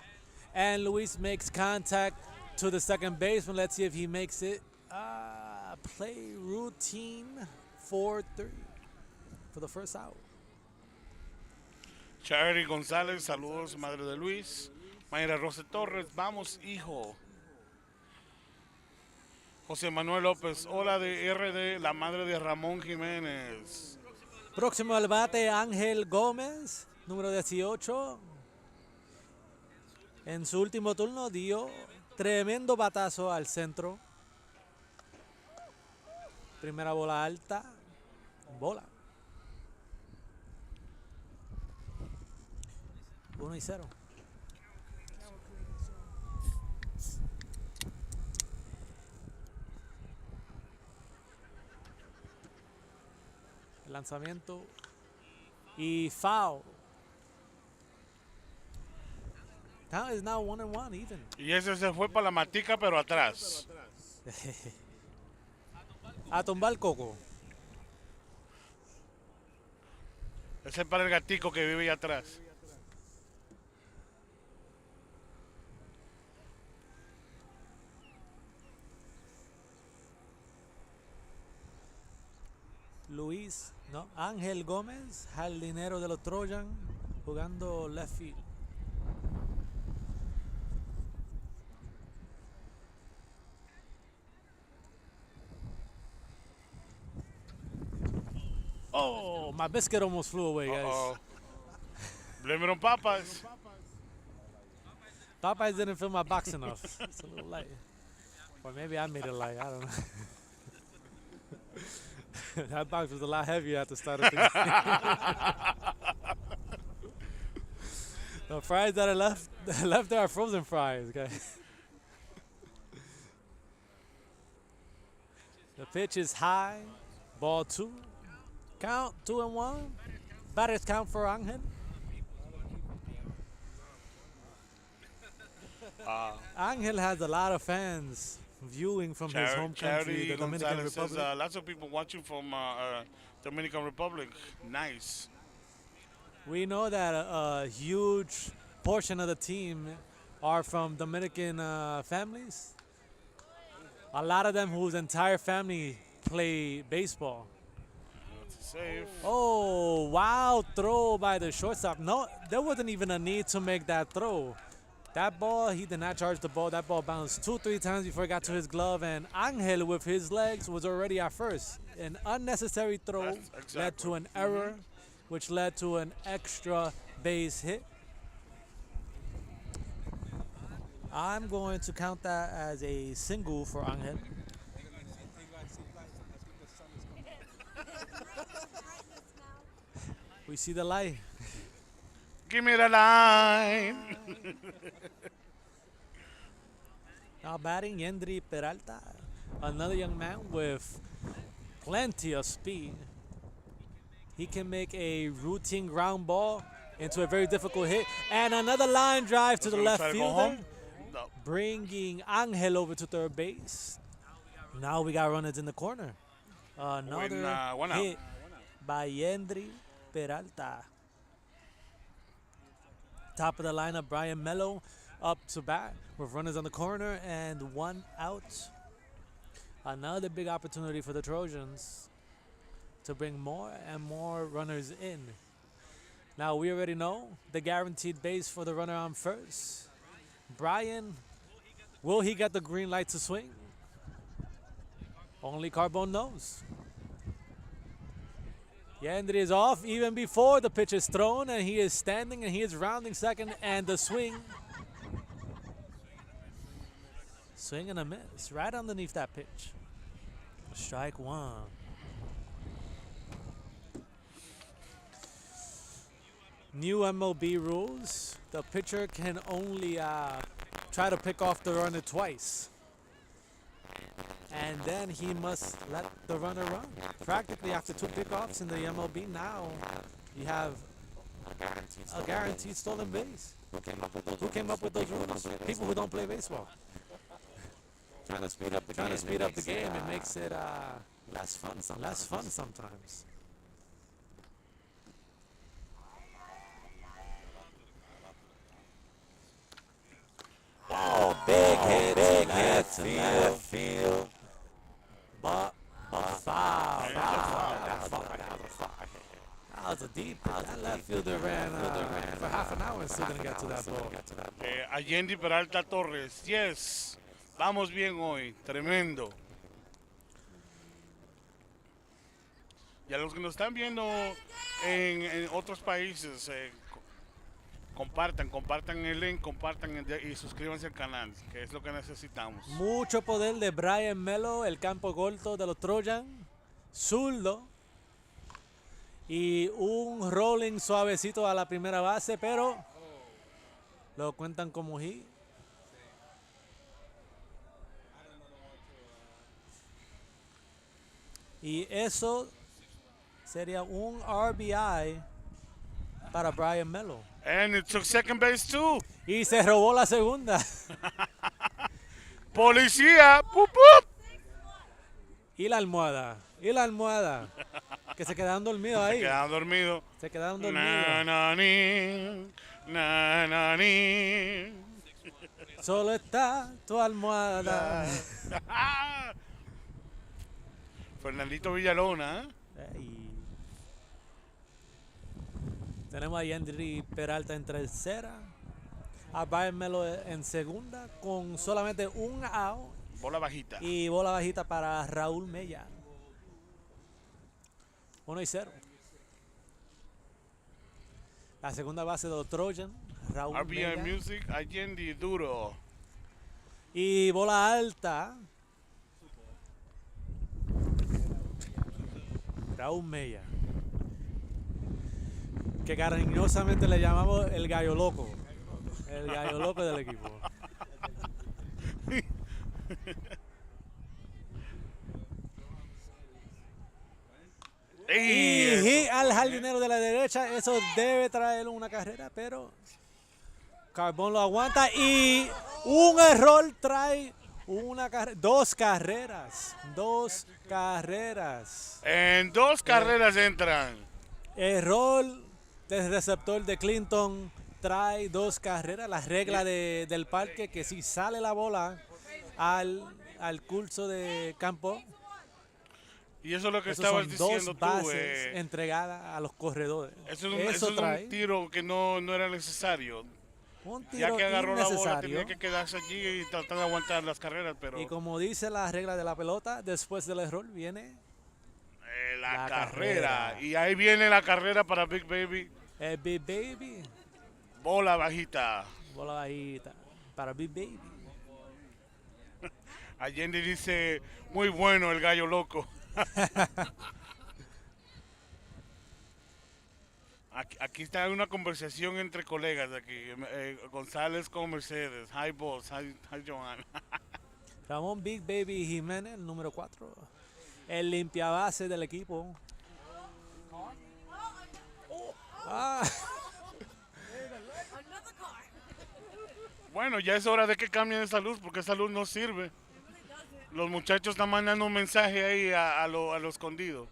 S2: And Luis makes contact to the second baseman. Let's see if he makes it. Play routine 4-3 for the first out.
S1: Charity González, saludos, madre de Luis. Mayra Rosa Torres, vamos, hijo. José Manuel López, hola de RD, la madre de Ramón Jiménez.
S2: Próximo al bate, Ángel Gómez, número 18. En su último turno dio tremendo batazo al centro. Primera bola alta. Bola. 1-0. Lanzamiento y foul. Count is now 1-1 even.
S1: Y ese se fue para la matica, pero atrás.
S2: A tumbar el coco.
S1: Ese es para el gatico que vive ahí atrás.
S2: Luis, no, Ángel Gómez, jardinero de los Trojan, jugando left field. Oh, my biscuit almost flew away, guys.
S1: Uh-oh. Blame it on Popeyes.
S2: Popeyes didn't fill my box enough. It's a little light. Or maybe I made it light, I don't know. That box was a lot heavier at the start of the game. The fries that I left there are frozen fries, guys. The pitch is high. Ball 2. Count 2-1. Batters count for Angel. Angel has a lot of fans viewing from his home country, the Dominican
S1: Gonzalez
S2: Republic.
S1: says, lots of people watching from Dominican Republic. Nice.
S2: We know that a huge portion of the team are from Dominican families. A lot of them whose entire family play baseball.
S1: Save.
S2: Oh, wow throw by the shortstop. No, there wasn't even a need to make that throw. That ball, he did not charge the ball. That ball bounced 2-3 times before it got to his glove, and Angel with his legs was already at first. An unnecessary throw led to an error, which led to an extra base hit. I'm going to count that as a single for Angel. We see the light.
S1: Give me the line.
S2: Now batting, Yendry Peralta, another young man with plenty of speed. He can make a routine ground ball into a very difficult hit, and another line drive to the left fielder, bringing Angel over to third base. Now we got runners in the corner. Another hit by Yendry Peralta. Top of the lineup, Brian Mello up to bat with runners on the corner and 1 out. Another big opportunity for the Trojans to bring more and more runners in. Now we already know the guaranteed base for the runner on first. Brian, will he get the green light to swing? Only Carbone knows. Yandri is off even before the pitch is thrown, and he is standing and he is rounding second, and the swing. Swing and a miss right underneath that pitch. Strike one. New MLB rules. The pitcher can only try to pick off the runner twice. And then he must let the runner run. Practically after 2 pickoffs in the MLB now, you have a guaranteed stolen base. Who came up with those rules? People who don't play baseball.
S6: Trying to speed up the game.
S2: It makes it
S6: Less fun sometimes.
S2: less fun sometimes.
S6: Oh, big hit to left field.
S2: But foul. That was a deep hit. That left fielder ran for half an hour and still didn't get to that ball.
S1: Allende Peralta Torres. Yes. Vamos bien hoy. Tremendo. Y a los que nos están viendo en otros países, compartan el link, y suscríbanse al canal, que es lo que necesitamos.
S2: Mucho poder de Brian Melo, el campo corto de los Trojan, zurdo, y un rolling suavecito a la primera base, pero lo cuentan como hit. Y eso sería un RBI para Brian Melo.
S1: And it took second base too.
S2: Y se robó la segunda.
S1: Policía. ¡Pup, pup!
S2: Y la almohada. Que se quedaron dormidos ahí.
S1: Quedaron dormidos.
S2: Se quedaron dormidos.
S1: Na, ni.
S2: Solo está tu almohada.
S1: Fernandito Villalona.
S2: Ey. Tenemos a Yandri Peralta en tercera. A Brian Melo en segunda. Con solamente un out.
S1: Bola bajita.
S2: Y bola bajita para Raúl Mella. 1-0. La segunda base de los Trojan. Raúl
S1: RBI
S2: Mella.
S1: Music, Allende duro.
S2: Y bola alta. Raúl Mella. Que cariñosamente le llamamos el gallo loco. El gallo loco del equipo. Y hit al jardinero de la derecha. Eso debe traer una carrera, pero Carbón lo aguanta. Y un error trae dos carreras.
S1: En 2 carreras entran.
S2: Error del receptor de Clinton trae 2 carreras. La regla del parque, que si sale la bola al curso de campo,
S1: Y eso es lo que
S2: esos
S1: estabas
S2: son
S1: diciendo
S2: 2
S1: tú.
S2: bases entregadas a los corredores.
S1: Eso es
S2: Eso
S1: un
S2: trae
S1: tiro que no era necesario.
S2: un
S1: Ya
S2: tiro
S1: que agarró la bola,
S2: innecesario.
S1: tenía que quedarse allí y tratar de aguantar las carreras, pero
S2: Y como dice la regla de la pelota, después del error viene
S1: la
S2: la
S1: carrera.
S2: carrera.
S1: Y ahí viene la carrera para Big Baby.
S2: el Big Baby.
S1: Bola bajita.
S2: Bola bajita para Big Baby.
S1: Allende dice, muy bueno el gallo loco. Aquí está una conversación entre colegas aquí. González con Mercedes. Hi boss, hi Joan.
S2: Ramón Big Baby Jiménez, el número 4. El limpiabase del equipo. Ah,
S5: Another car.
S1: Bueno, ya es hora de que cambien esa luz porque esa luz no sirve. Los muchachos están mandando un mensaje ahí a lo escondido.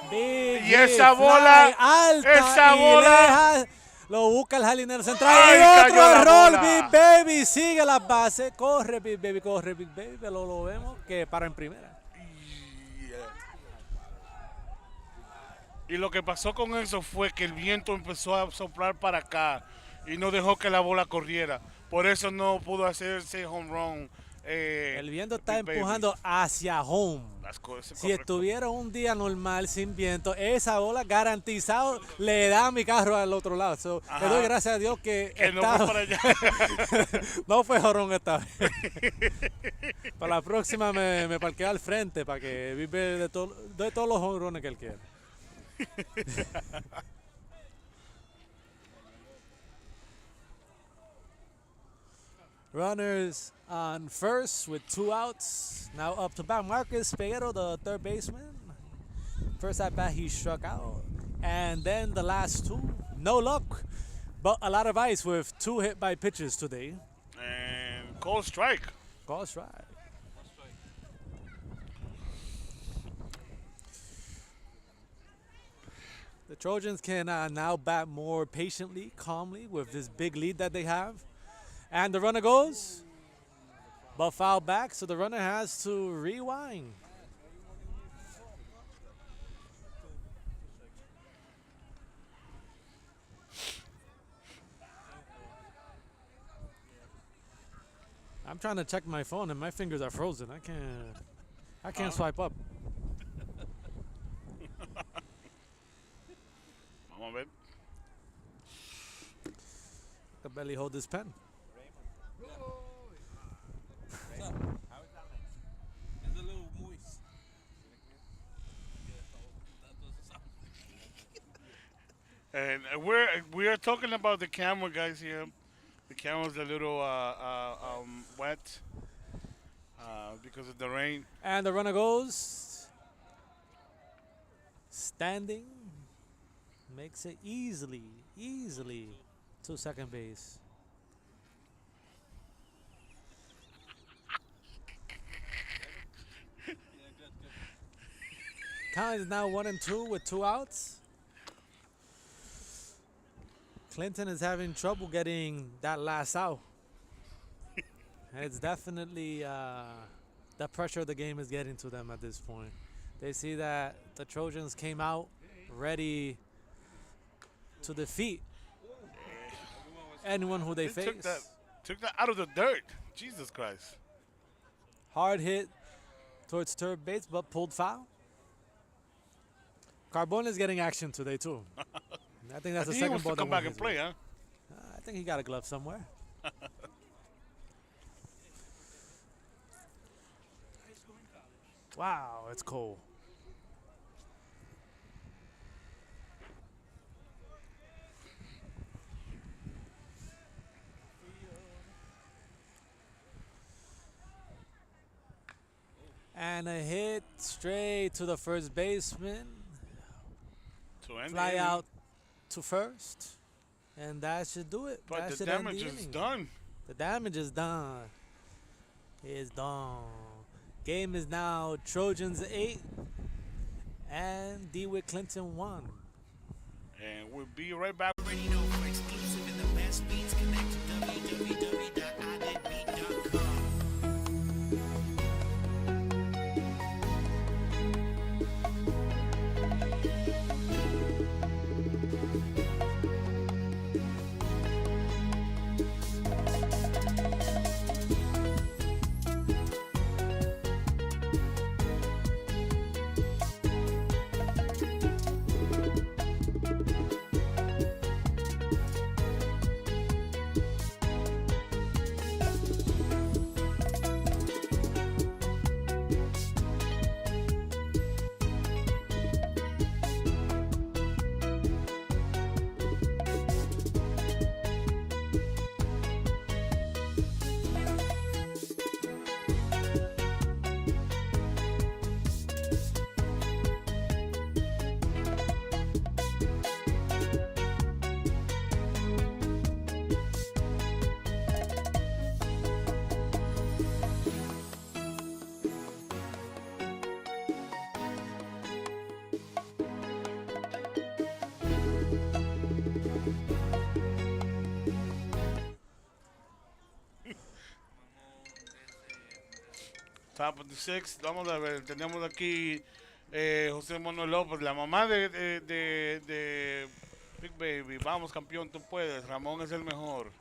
S2: Big
S1: Y esa
S2: Fly
S1: bola,
S2: alta
S1: esa
S2: y
S1: bola.
S2: leja. Lo busca el jardinero central.
S1: Ay,
S2: Y
S1: cayó
S2: otro
S1: la
S2: error.
S1: bola.
S2: Big Baby sigue las bases. Corre Big Baby, corre Big Baby. Lo vemos que para en primera.
S1: Y lo que pasó con eso fue que el viento empezó a soplar para acá y no dejó que la bola corriera. Por eso no pudo hacerse home run.
S2: El viento está
S1: Big Baby.
S2: empujando hacia home.
S1: Las cosas
S2: Si
S1: correcto.
S2: estuviera un día normal sin viento, esa bola garantizado le da mi carro al otro lado. So, le
S1: Ajá.
S2: doy gracias a Dios que,
S1: Que no fue para allá.
S2: no fue jorrón esta vez. Para la próxima me parqueo al frente para que vive de todos los jorrones que él quiere. Runners on first with 2 outs. Now up to bat. Marcus Peguero, the third baseman. First at bat, he struck out. And then the last 2, no luck. But a lot of ice with 2 hit by pitches today.
S1: And cold strike.
S2: Call strike. The Trojans can now bat more patiently, calmly with this big lead that they have. And the runner goes, but foul back, so the runner has to rewind. I'm trying to check my phone and my fingers are frozen. I can't swipe up.
S1: Vamos a ver.
S2: I can barely hold this pen.
S3: It's a little moist.
S1: And we are talking about the camera, guys. Here, the camera's a little wet because of the rain.
S2: And the runner goes standing, makes it easily to second base. Count is now 1-2 with 2 outs. Clinton is having trouble getting that last out. And it's definitely the pressure of the game is getting to them at this point. They see that the Trojans came out ready to defeat anyone who they
S1: They
S2: face.
S1: took that out of the dirt. Jesus Christ.
S2: Hard hit towards third base, but pulled foul. Carbone is getting action today too. I think that's the
S1: He
S2: second
S1: wants
S2: ball
S1: to
S2: that
S1: come
S2: went
S1: back and
S2: his
S1: play,
S2: way.
S1: huh?
S2: I think he got a glove somewhere. Wow, it's cold. And a hit straight to the first baseman.
S1: To end
S2: Fly
S1: the inning.
S2: out to first. And that should do it.
S1: But
S2: That
S1: the
S2: should end
S1: damage is
S2: inning.
S1: done.
S2: The damage is done. It's done. Game is now Trojans 8 and Dewitt Clinton 1.
S1: And we'll be right back.
S4: Already know for exclusive and the best beats, connect to www.identbeat.com.
S1: Top of the sixth. Vamos a ver. Tenemos aquí José Manuel López, la mamá de Big Baby. Vamos, campeón, tú puedes. Ramón es el mejor.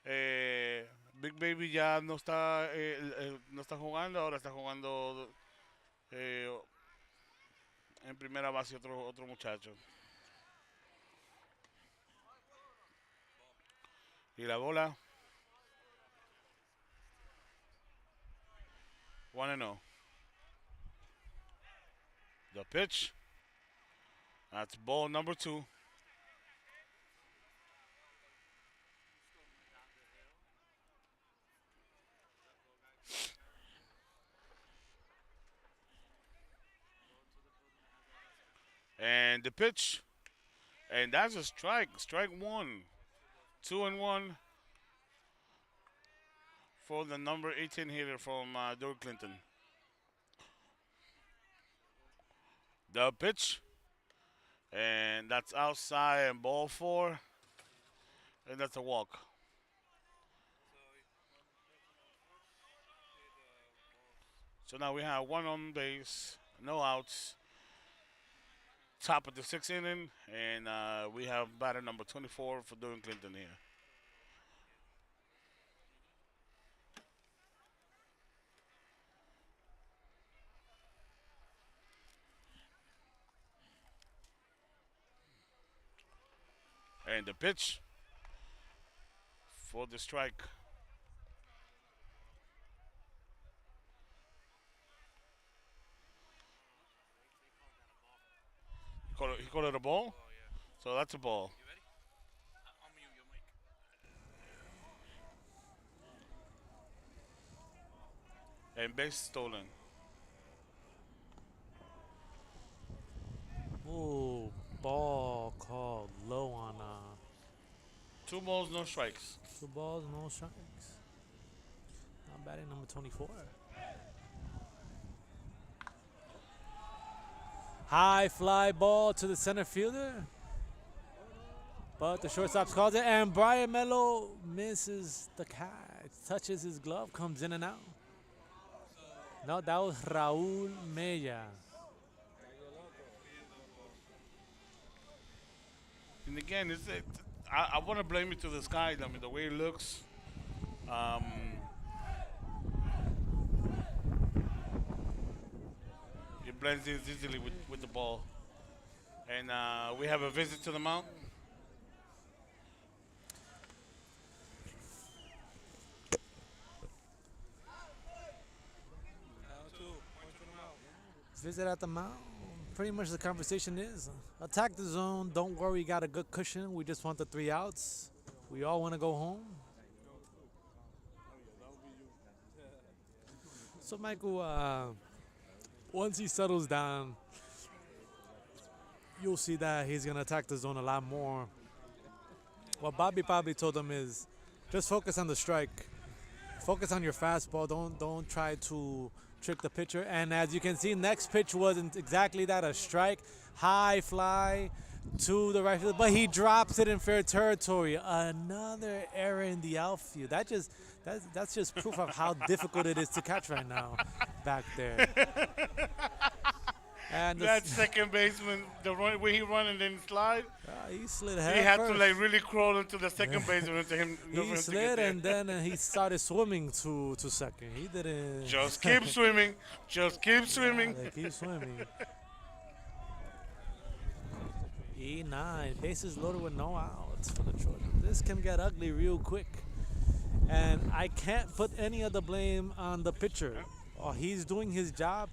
S1: Big Baby ya no está jugando, ahora está jugando eh, en primera base otro muchacho. Y la bola, 1-0. The pitch. That's ball number 2. And the pitch. And that's a strike. Strike 1. 2-1 for the number 18 hitter from Dewitt Clinton. The pitch. And that's outside and ball 4. And that's a walk. So now we have 1 on base, no outs. Top of the 6th inning, and we have batter number 24 for Dewitt Clinton here. And the pitch for the strike. He called it a ball? So that's a ball.
S3: You ready? I'll mute your mic.
S1: And base stolen.
S2: Ooh, ball called low on
S1: 2 balls, no strikes.
S2: 2 balls, no strikes. Now batting number 24. High fly ball to the center fielder. But the shortstop calls it, and Brian Mello misses the catch. Touches his glove, comes in and out. No, that was Raul Mella.
S1: And again, I want to blame it to the sky. I mean, the way it looks. It blends in easily with the ball. And we have a visit to the mound.
S2: Visit at the mound. Pretty much the conversation is attack the zone. Don't worry, got a good cushion. We just want the 3 outs. We all want to go home. So, Michael, once he settles down, you'll see that he's going to attack the zone a lot more. What Bobby probably told him is just focus on the strike. Focus on your fastball. Don't try to trick the pitcher. And as you can see, next pitch wasn't exactly that, a strike. High fly to the right field, but he drops it in fair territory. Another error in the outfield. That's just proof of how difficult it is to catch right now back there. And
S1: That second baseman, the way he run and then slide,
S2: he slid
S1: he
S2: head
S1: had
S2: first.
S1: to like really crawl into the second baseman to him. for him
S2: He
S1: to
S2: slid
S1: get there.
S2: and then he started swimming to second. He didn't.
S1: Just keep swimming. Just keep swimming.
S2: They keep swimming. E9, bases loaded with no outs for the Trojans. This can get ugly real quick. And I can't put any of the blame on the pitcher. Oh, he's doing his job.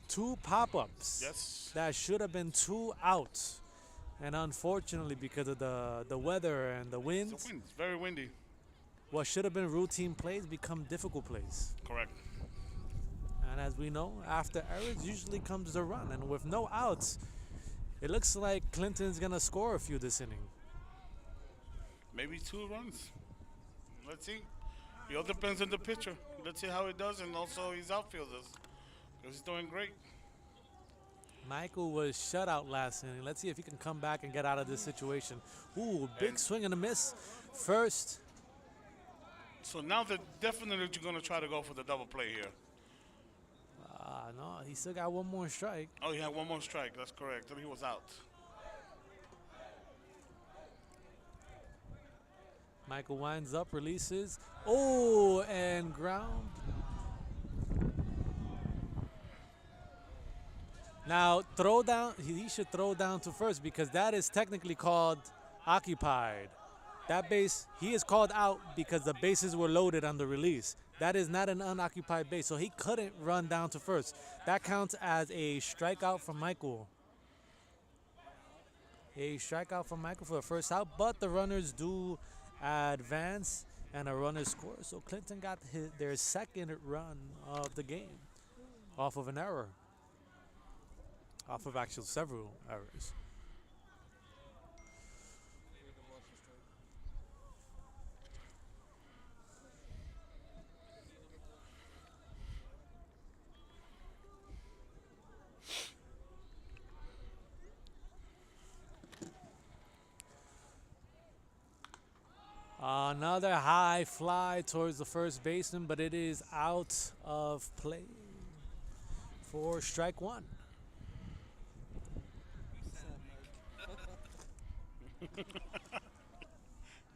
S2: 2 pop-ups.
S1: Yes.
S2: That should have been 2 outs. And unfortunately, because of the weather and the winds,
S1: It's a wind. It's very windy.
S2: what should have been routine plays become difficult plays.
S1: Correct.
S2: And as we know, after errors usually comes the run. And with no outs, it looks like Clinton's going to score a few this inning.
S1: Maybe 2 runs. Let's see. It all depends on the pitcher. Let's see how he does, and also his outfielders. Because he's doing great.
S2: Michael was shut out last inning. Let's see if he can come back and get out of this situation. Ooh, big swing and a miss. First.
S1: So now they're definitely going to try to go for the double play here.
S2: No, he still got one more strike.
S1: Oh, he had one more strike. That's correct. Then he was out.
S2: Michael winds up, releases. Oh, and ground. Now, throw down. He should throw down to first because that is technically called occupied. That base, he is called out because the bases were loaded on the release. That is not an unoccupied base, so he couldn't run down to first. That counts as a strikeout from Michael. A strikeout from Michael for the first out, but the runners do advance and a runner scores. So Clinton got their second run of the game off of an error. Off of actually several errors. Another high fly towards the first baseman, but it is out of play for strike one.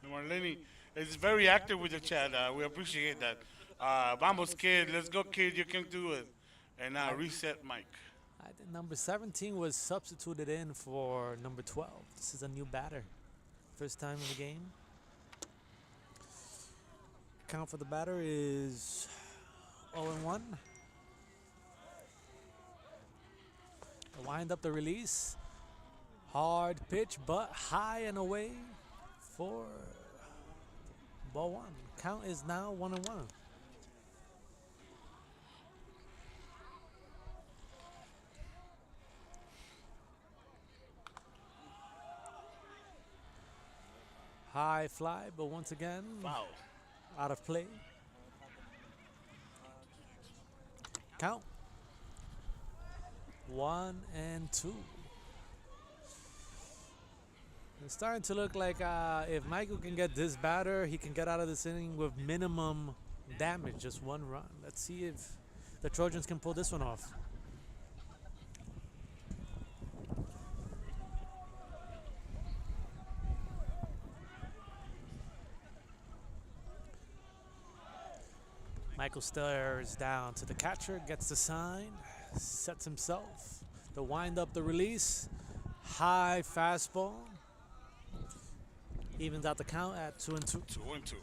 S1: Marlene is very active with the chat. We appreciate that. Vamos, kid. Let's go, kid. You can do it. And now reset Mike.
S2: I think number 17 was substituted in for number 12. This is a new batter. First time in the game. Count for the batter is 0-1. Wind up the release. Hard pitch, but high and away for ball one. Count is now 1-1. High fly, but once again,
S1: Wow.
S2: out of play. Count. 1-2. It's starting to look like if Michael can get this batter, he can get out of this inning with minimum damage, just one run. Let's see if the Trojans can pull this one off. Michael stares down to the catcher, gets the sign, sets himself. The wind up, the release, high fastball. Evens out the count at 2-2.
S1: 2-2.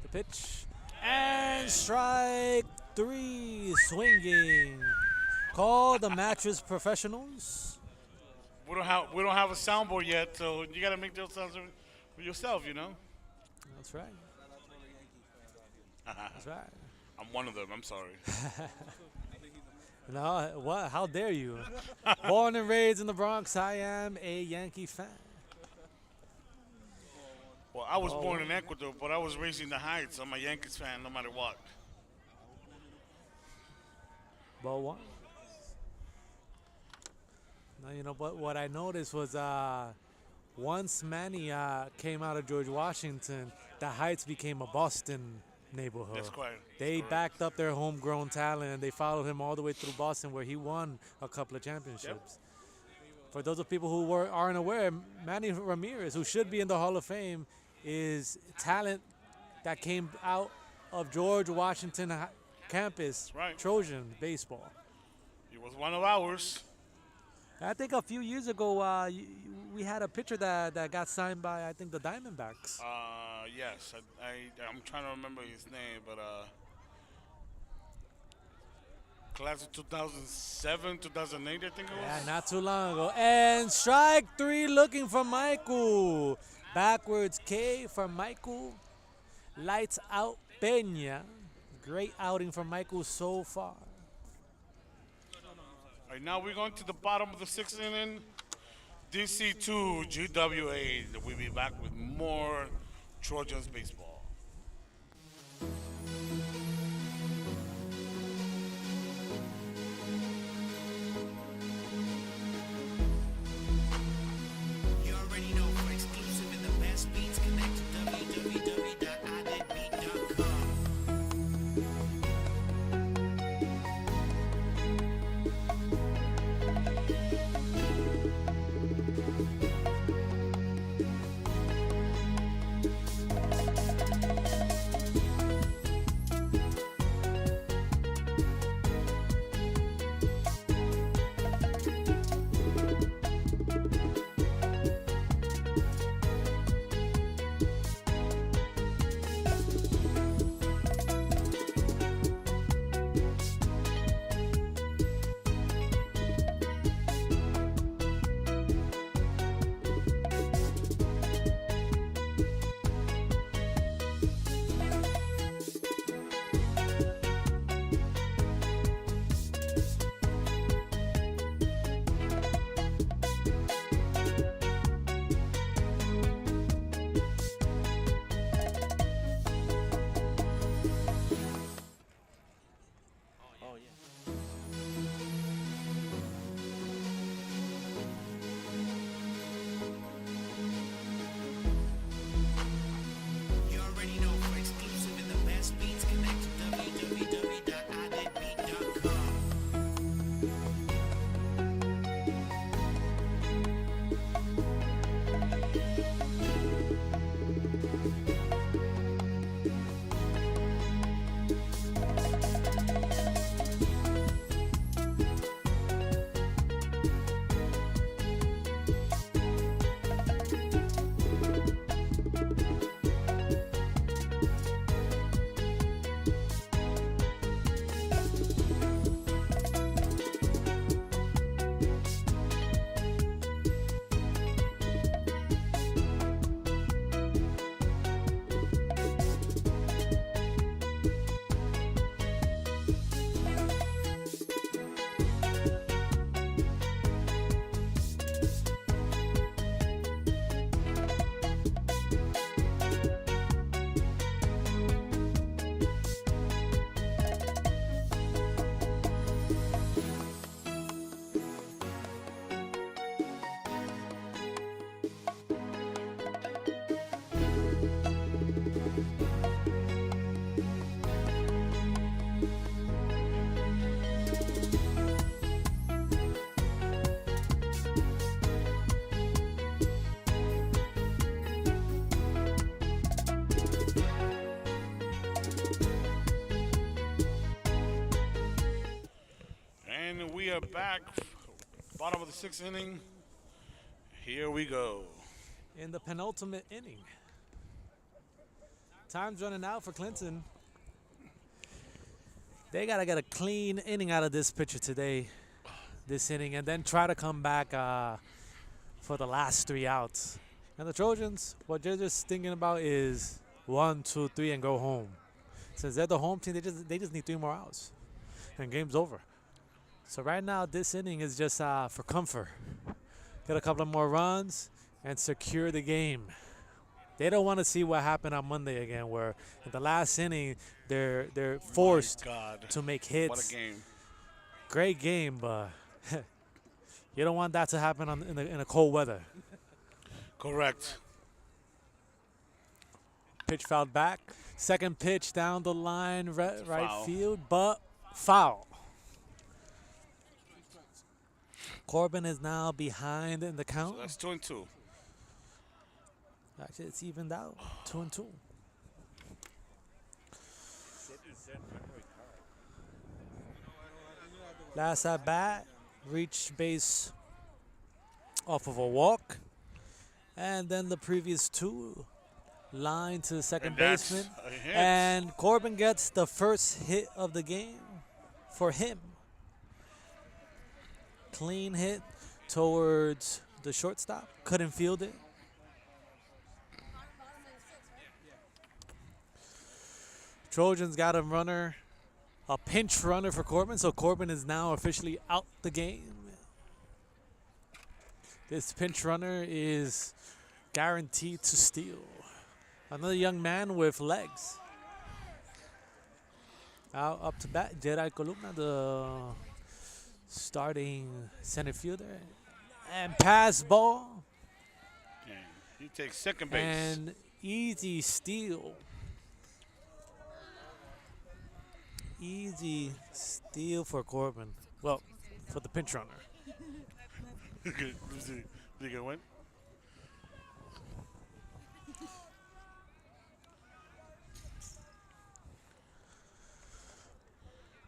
S2: The pitch and strike three, swinging. Call the mattress professionals.
S1: We don't have a soundboard yet, so you gotta make those sounds for yourself, you know.
S2: That's right. That's right.
S1: I'm one of them. I'm sorry.
S2: No, what? How dare you? Born and raised in the Bronx, I am a Yankee fan.
S1: Well, I was born in Ecuador, but I was raised in the Heights. I'm a Yankees fan, no matter what.
S2: Ball one. Now, you know, but what I noticed was once Manny came out of George Washington, the Heights became a Boston neighborhood.
S1: That's correct.
S2: They backed up their homegrown talent, and they followed him all the way through Boston, where he won a couple of championships.
S1: Yep.
S2: For those of people who aren't aware, Manny Ramirez, who should be in the Hall of Fame, is talent that came out of George Washington campus,
S1: Right.
S2: Trojan baseball.
S1: He was one of ours.
S2: I think a few years ago, we had a pitcher that got signed by, I think, the Diamondbacks.
S1: Yes, I'm trying to remember his name, but class of 2007, 2008, I think it was.
S2: Yeah, not too long ago. And strike three, looking for Michael. Backwards K for Michael. Lights out Peña. Great outing for Michael so far.
S1: All right, now we're going to the bottom of the sixth inning. DC2 GWA. We'll be back with more Trojans baseball. And we are back. Bottom of the sixth inning. Here we go.
S2: In the penultimate inning. Time's running out for Clinton. They got to get a clean inning out of this pitcher today, this inning, and then try to come back for the last 3 outs. And the Trojans, what they're just thinking about is 1, 2, 3, and go home. Since they're the home team, they just need 3 more outs, and game's over. So right now, this inning is just for comfort. Get a couple of more runs and secure the game. They don't want to see what happened on Monday again, where in the last inning they're forced to make hits.
S1: What a game!
S2: Great game, but you don't want that to happen in a cold weather.
S1: Correct.
S2: Pitch fouled back. Second pitch down the line, right
S1: Foul.
S2: field, but foul. Corbin is now behind in the count.
S1: So that's 2-2.
S2: Actually, it's evened out, 2-2. Last at bat, reached base off of a walk, and then the previous 2 line to the second
S1: And that's
S2: baseman,
S1: a hit.
S2: and Corbin gets the first hit of the game for him. Clean hit towards the shortstop, couldn't field it. Trojans got a pinch runner for Corbin, so Corbin is now officially out the game. This pinch runner is guaranteed to steal. Another young man with legs. Now up to bat, Gerard Columna, the starting center fielder. And pass ball.
S1: And he takes second base.
S2: And easy steal. Easy steal for Corbin. Well, for the pinch runner.
S1: Good. Did he get one?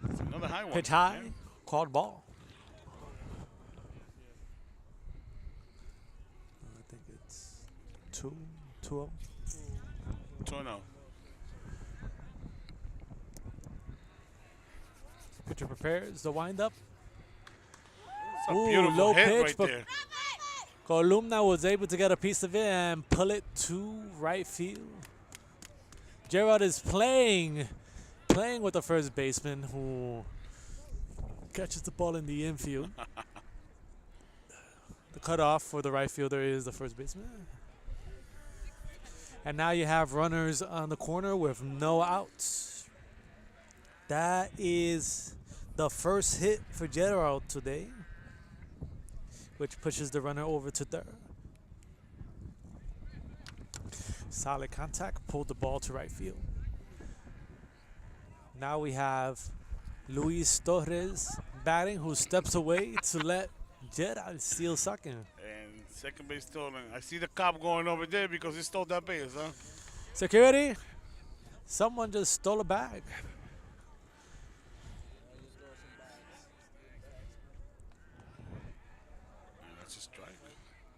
S1: It's another high one.
S2: Pitch high,
S1: Yeah.
S2: called ball. I think it's 2-0.
S1: 2-0.
S2: Pitcher prepares the windup.
S1: It's a
S2: Ooh,
S1: beautiful
S2: low
S1: hit
S2: pitch,
S1: right
S2: but
S1: there.
S2: Columna was able to get a piece of it and pull it to right field. Gerard is playing with the first baseman who catches the ball in the infield. The cutoff for the right fielder is the first baseman. And now you have runners on the corner with no outs. That is the first hit for Gerard today, which pushes the runner over to third. Solid contact, pulled the ball to right field. Now we have Luis Torres batting, who steps away to let Gerard steal second.
S1: And second base stolen. I see the cop going over there because he stole that base, huh?
S2: Security, someone just stole a bag.
S1: And that's a strike.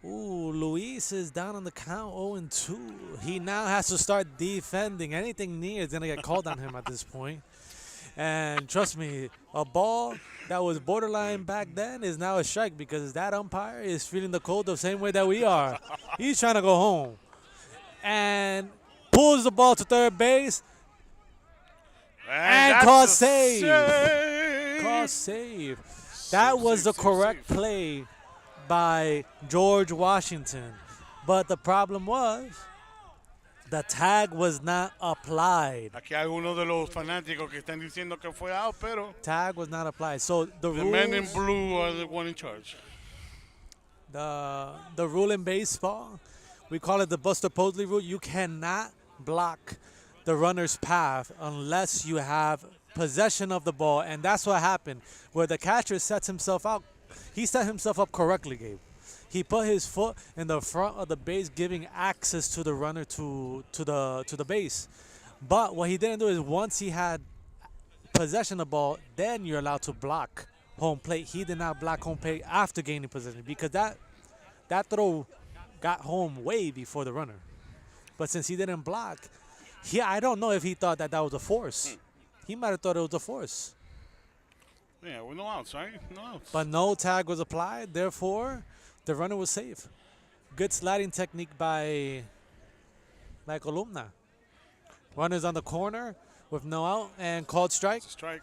S2: Ooh, Luis is down on the count 0-2. He now has to start defending. Anything near is going to get called on him at this point. And trust me, a ball that was borderline back then is now a strike because that umpire is feeling the cold the same way that we are. He's trying to go home. And pulls the ball to third base. And
S1: that's
S2: call
S1: a
S2: save. Call save. That was the correct play by George Washington. But the problem was the tag was not applied.
S1: Aquí hay uno de los fanáticos que están diciendo que fue out, pero
S2: Tag was not applied. So the
S1: the men in
S2: rules,
S1: blue are the one in charge.
S2: the rule in baseball, we call it the Buster Posey rule. You cannot block the runner's path unless you have possession of the ball, and that's what happened. Where the catcher sets himself out, he set himself up correctly, Gabe. He put his foot in the front of the base, giving access to the runner to the base. But what he didn't do is once he had possession of the ball, then you're allowed to block home plate. He did not block home plate after gaining possession because that throw got home way before the runner. But since he didn't block, I don't know if he thought that was a force. He might have thought it was a force.
S1: Yeah, with no outs, right? No outs.
S2: But no tag was applied, therefore the runner was safe. Good sliding technique by Columna. Runners on the corner with no out and called strike.
S1: It's a strike.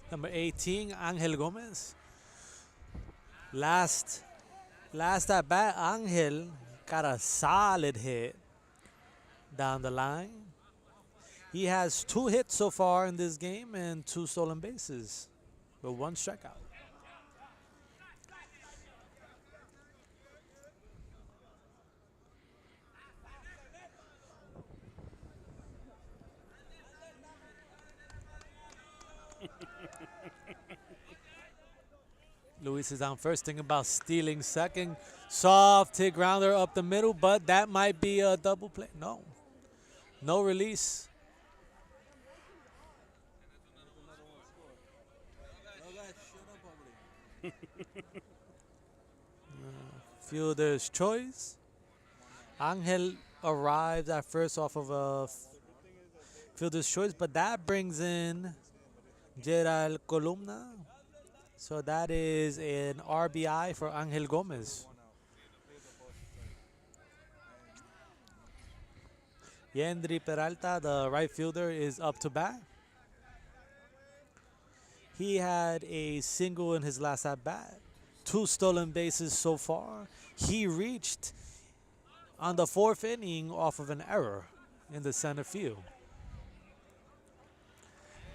S2: Number 18, Angel Gomez. Last at bat, Angel got a solid hit down the line. He has 2 hits so far in this game and 2 stolen bases with 1 strikeout. Luis is on first, thinking about stealing second. Soft hit grounder up the middle, but that might be a double play. No release. Fielder's choice. Angel arrived at first off of a fielder's choice, but that brings in Gerald Columna. So that is an RBI for Angel Gomez. Yendry Peralta, the right fielder, is up to bat. He had a single in his last at bat. 2 stolen bases so far. He reached on the 4th inning off of an error in the center field.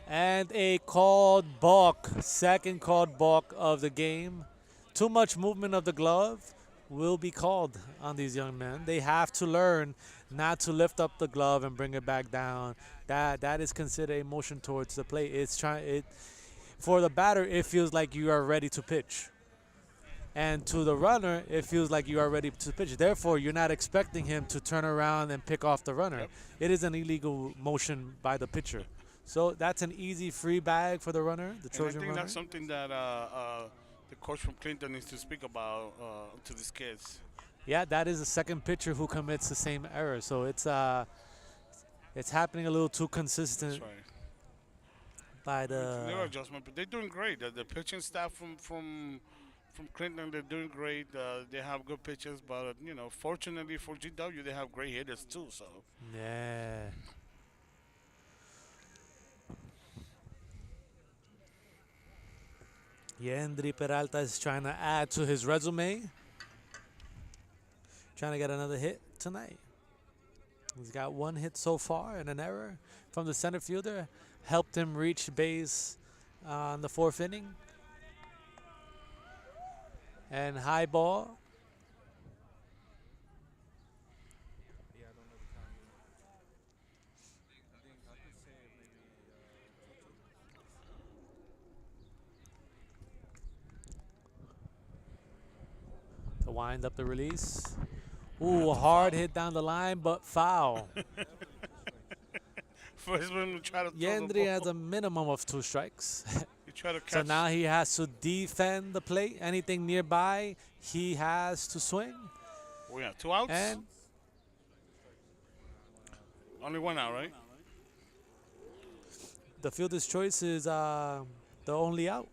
S2: And a called balk, second called balk of the game. Too much movement of the glove will be called on these young men. They have to learn not to lift up the glove and bring it back down. That is considered a motion towards the plate. For the batter, it feels like you are ready to pitch. And to the runner, it feels like you are ready to pitch. Therefore, you're not expecting him to turn around and pick off the runner.
S1: Yep.
S2: It is an illegal motion by the pitcher. So that's an easy free bag for the runner, the Trojan
S1: I think
S2: runner.
S1: that's something that the coach from Clinton needs to speak about to these kids.
S2: Yeah, that is the second pitcher who commits the same error. So it's happening a little too consistent
S1: That's right.
S2: by
S1: Their
S2: the.
S1: adjustment, but they're doing great. The pitching staff from Clinton, they're doing great. They have good pitchers, but fortunately for GW, they have great hitters too. So
S2: Yeah. Yendry Peralta is trying to add to his resume. Trying to get another hit tonight. He's got 1 hit so far and an error from the center fielder. Helped him reach base on the 4th inning. And high ball. To wind up the release. Ooh, hard hit down the line, but foul.
S1: first one, we try to throw the
S2: Yendry has
S1: ball.
S2: a minimum of 2 strikes.
S1: You try to catch.
S2: So now he has to defend the plate. Anything nearby, he has to swing.
S1: We have 2 outs.
S2: And
S1: Only 1 out, right?
S2: the fielder's choice is the only out.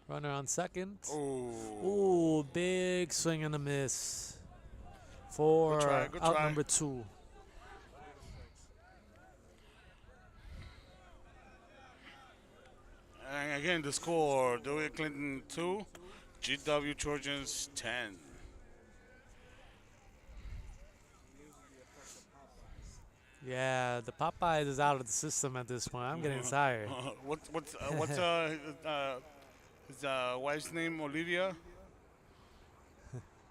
S2: Runner on second.
S1: Oh,
S2: Ooh, big swing and a miss for
S1: Good try, good
S2: out
S1: try.
S2: number 2.
S1: and again the score: Dewitt Clinton 2, GW Trojans 10.
S2: Yeah, the Popeyes is out of the system at this point. I'm getting tired.
S1: What's his wife's name? Olivia.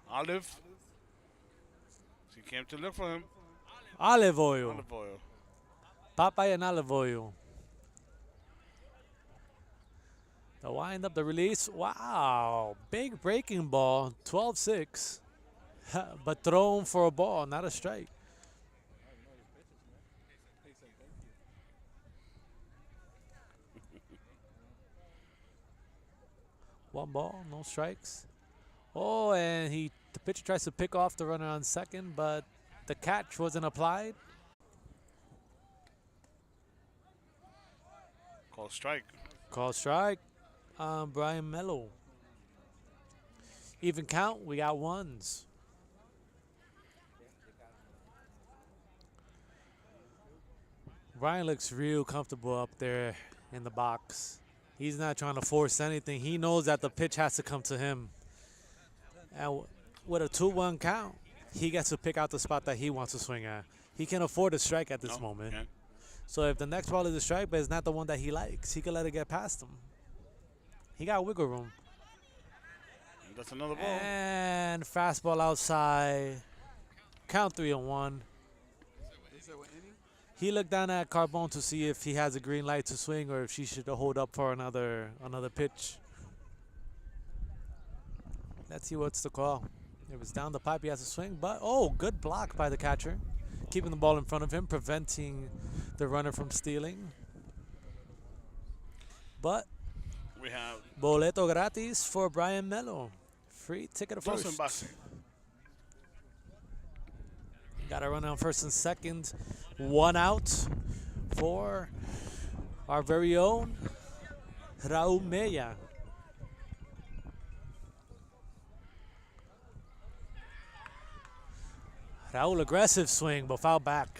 S1: Olive. She came to look for him.
S2: Olive oil.
S1: Olive oil.
S2: Popeye and olive oil. The wind up, the release. Wow. Big breaking ball. 12-6. But thrown for a ball, not a strike. One ball, no strikes. Oh, and the pitcher tries to pick off the runner on second, but the catch wasn't applied.
S1: Call strike.
S2: Call strike on Brian Mello. Even count, we got ones. Brian looks real comfortable up there in the box. He's not trying to force anything. He knows that the pitch has to come to him. And with a 2-1 count, he gets to pick out the spot that he wants to swing at. He can afford a strike at this moment.
S1: Okay.
S2: So if the next ball is a strike, but it's not the one that he likes, he can let it get past him. He got wiggle room.
S1: That's another ball.
S2: And fastball outside. Count 3-1. He looked down at Carbone to see if he has a green light to swing or if she should hold up for another pitch. Let's see what's the call. If it's down the pipe, he has to swing. But, oh, good block by the catcher. Keeping the ball in front of him, preventing the runner from stealing. But
S1: We have
S2: boleto gratis for Brian Mello. Free ticket to
S1: dos
S2: first.
S1: en base.
S2: Got a run on first and second. 1 out for our very own Raul Mella. Raul aggressive swing, but foul back.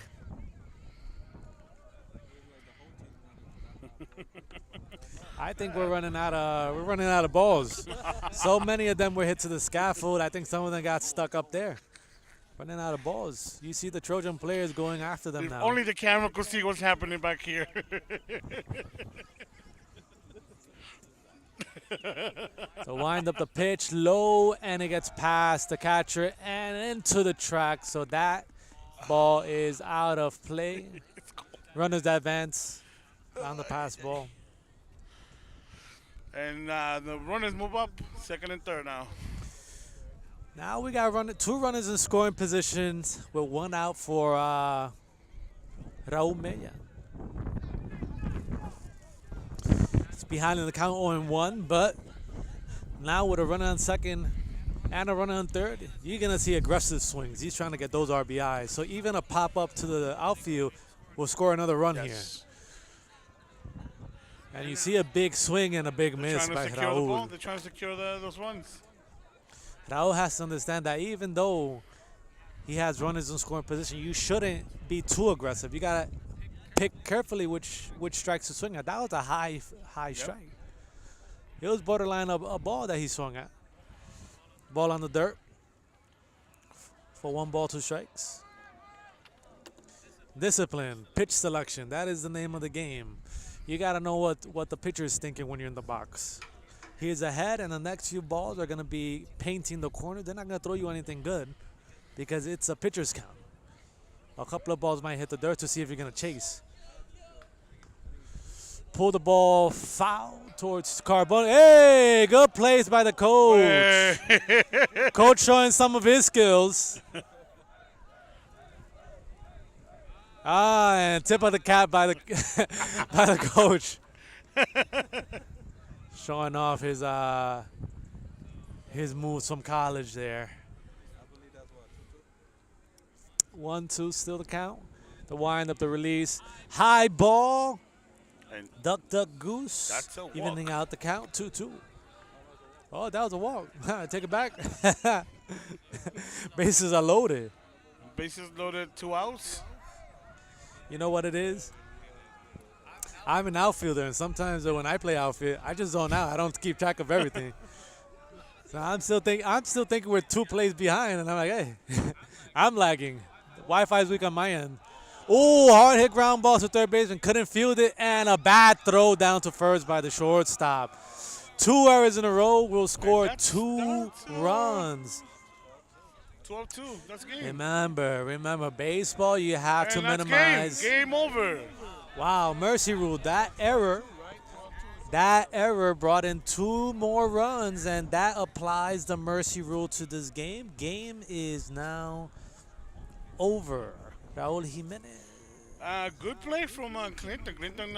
S2: I think we're running out of balls. So many of them were hit to the scaffold. I think some of them got stuck up there. Running out of balls. You see the Trojan players going after them
S1: If
S2: now.
S1: only the camera could see what's happening back here.
S2: So wind up the pitch low, and it gets past the catcher and into the track. So that ball is out of play. Runners advance on the pass ball.
S1: And the runners move up, second and third now.
S2: Now we got two runners in scoring positions with 1 out for Raul Mella. It's behind in the count 0-1, but now with a runner on second and a runner on third, you're going to see aggressive swings. He's trying to get those RBIs. So even a pop-up to the outfield will score another run here. And you see a big swing and a big miss by Raul.
S1: They're trying to secure those runs.
S2: Raul has to understand that even though he has runners in scoring position, you shouldn't be too aggressive. You gotta pick carefully which strikes to swing at. That was a high strike. It was borderline a ball that he swung at. Ball on the dirt for 1 ball, 2 strikes. Discipline, pitch selection. That is the name of the game. You gotta know what the pitcher is thinking when you're in the box. He's ahead, and the next few balls are going to be painting the corner. They're not going to throw you anything good because it's a pitcher's count. A couple of balls might hit the dirt to see if you're going to chase. Pull the ball foul towards Carbone. Hey, good plays by the coach.
S1: Hey.
S2: Coach showing some of his skills. And tip of the cap by the by the coach. Showing off his moves from college there. 1-2 still the count. The wind up the release. High ball.
S1: And
S2: Duck, duck, goose.
S1: That's a walk.
S2: Evening out the count. 2-2. Oh, that was a walk. Take it back. Bases are loaded.
S1: bases loaded, 2 outs.
S2: You know what it is? I'm an outfielder, and sometimes when I play outfield, I just zone out. I don't keep track of everything. So I'm still thinking we're 2 plays behind, and I'm like, hey, I'm lagging. Wi-Fi's weak on my end. Oh, hard hit ground ball to third baseman. Couldn't field it, and a bad throw down to first by the shortstop. 2 errors in a row will score 2 runs.
S1: 12-2. That's game.
S2: Remember, baseball, you have to
S1: And that's
S2: minimize.
S1: Game over.
S2: Wow, mercy rule. That error That error brought in 2 more runs, and that applies the mercy rule to this game. Game is now over. Raul Jimenez.
S1: Good play from Clinton. Clinton,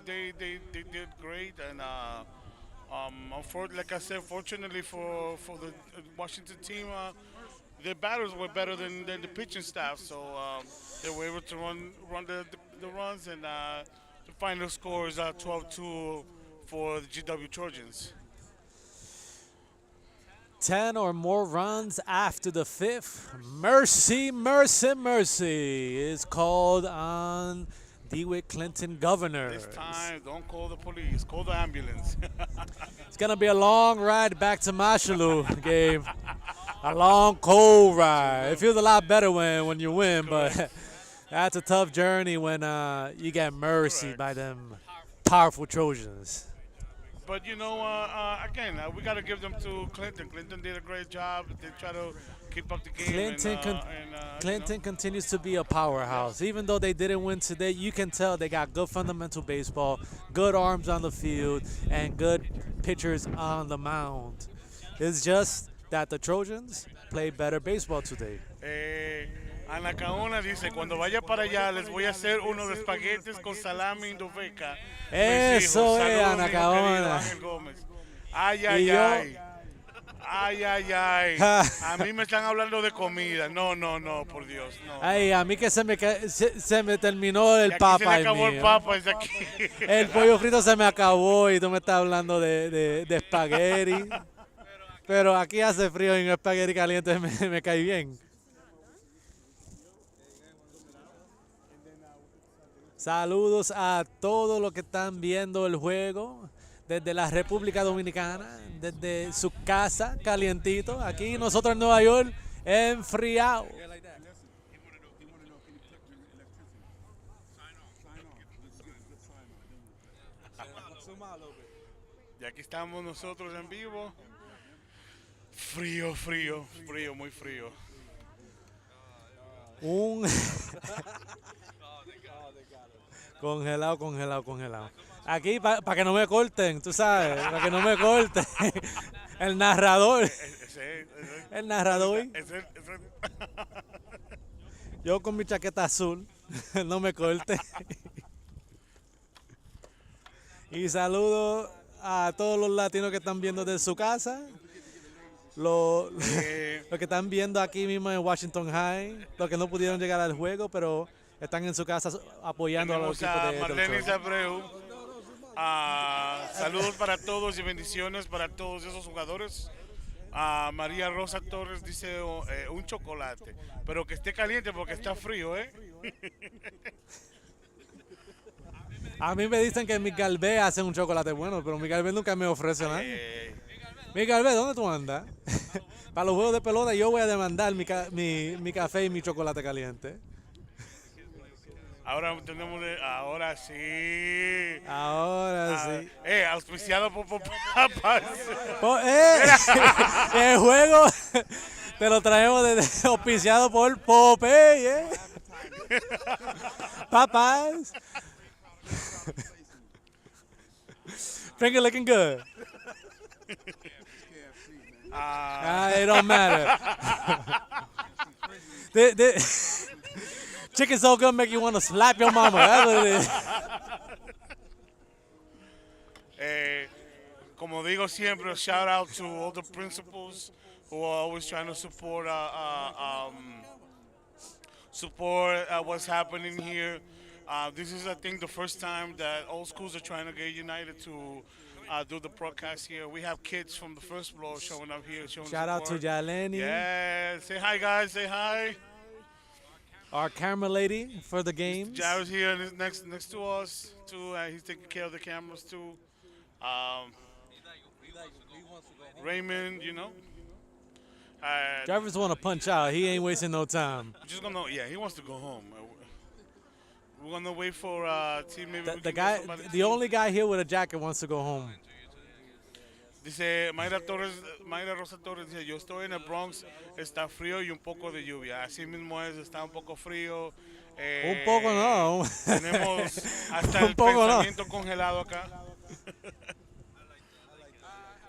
S1: they did great, and like I said, fortunately for the Washington team, their batters were better than the pitching staff, so they were able to run the runs, and the final score is 12-2 for the GW Trojans.
S2: 10 or more runs after the 5th. Mercy, mercy, mercy is called on Dewitt Clinton Governors.
S1: This time, don't call the police, call the ambulance.
S2: It's going to be a long ride back to Mashalu, Gabe. A long, cold ride. It feels a lot better when you win, but that's a tough journey when you get mercy by them powerful Trojans.
S1: But again, we got to give them to Clinton. Clinton did a great job. They try to keep up the game.
S2: Clinton continues to be a powerhouse. Even though they didn't win today, you can tell they got good fundamental baseball, good arms on the field, and good pitchers on the mound. It's just that the Trojans play better baseball today.
S1: Ana Caona dice, cuando vaya para allá les voy a hacer uno de espaguetis con salami indoveca.
S2: Eso es, Ana
S1: Saludos, mi
S2: Caona.
S1: querido Ángel Gómez. Ay, ay,
S2: Y yo-
S1: ay. Ay, ay, ay. A mí me están hablando de comida. No, no, no, por Dios. No.
S2: Ay, a mí que se me terminó
S1: Y
S2: el
S1: aquí se
S2: papa.
S1: le acabó el papa, es aquí.
S2: El pollo frito se me acabó y tú me estás hablando de espagueti. Pero aquí hace frío y un espagueti caliente me cae bien. Saludos a todos los que están viendo el juego desde la República Dominicana, desde su casa, calientito. Aquí nosotros en Nueva York, enfriado.
S1: Y aquí estamos nosotros en vivo. Frío, frío, frío, muy frío.
S2: Un congelado, congelado, congelado. Aquí para que no me corten, tú sabes, para que no me corten. El narrador, el narrador. Yo con mi chaqueta azul, no me corte. Y saludo a todos los latinos que están viendo desde su casa. Los que están viendo aquí mismo en Washington High, los que no pudieron llegar al juego, pero están en su casa apoyando a los
S1: Tenemos
S2: equipos
S1: a
S2: de
S1: Marlenis
S2: los
S1: Abreu. Saludos para todos y bendiciones para todos esos jugadores. María Rosa Torres dice un chocolate, pero que esté caliente porque está frío, ¿eh?
S2: A mí me dicen que mi Galvez hace un chocolate bueno, pero mi Galvez nunca me ofrece nada. Mi Galvez, ¿dónde tú andas? Para los juegos de pelota yo voy a demandar mi café y mi chocolate caliente.
S1: Ahora tenemos, ahora sí.
S2: Ahora sí.
S1: Auspiciado por papas.
S2: El juego te lo traemos auspiciado por Popeye. Papas. Finger looking good. It don't matter. Chicken so good make you want to slap your mama. That's what it is.
S1: Como digo siempre, shout out to all the principals who are always trying to support what's happening here. This is, I think, the first time that all schools are trying to get united to do the broadcast here. We have kids from the first floor showing up here.
S2: Shout out to Jaleni,
S1: Yeah, say hi, guys. Say hi.
S2: our camera lady for the games.
S1: Jared's here next to us too. He's taking care of the cameras too. Raymond,
S2: Jarvis want to punch out. He ain't wasting no time.
S1: he wants to go home. We're gonna wait for team. Maybe we
S2: The
S1: can get
S2: guy,
S1: somebody
S2: the
S1: to-
S2: only guy here with a jacket wants to go home.
S1: Dice Mayra Rosa Torres dice, yo estoy en el Bronx, está frío y un poco de lluvia. Así mismo es, está un poco frío.
S2: Un poco no.
S1: Tenemos hasta
S2: Un
S1: el
S2: poco no.
S1: pensamiento congelado acá.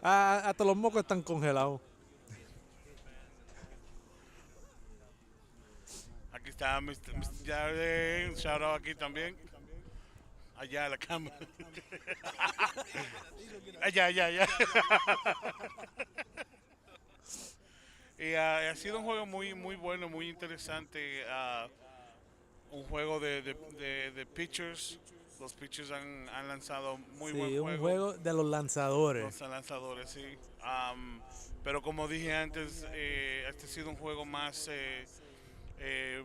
S2: Hasta los mocos están congelados.
S1: Aquí está Mr. Jarden, shout out aquí también. Allá a la cámara. Allá, allá, allá. Y ha sido un juego muy bueno, muy interesante. Un juego de pitchers. Los pitchers han lanzado muy buen
S2: Sí, un
S1: juego.
S2: juego de los lanzadores.
S1: Los lanzadores, sí. Pero como dije antes, este ha sido un juego eh,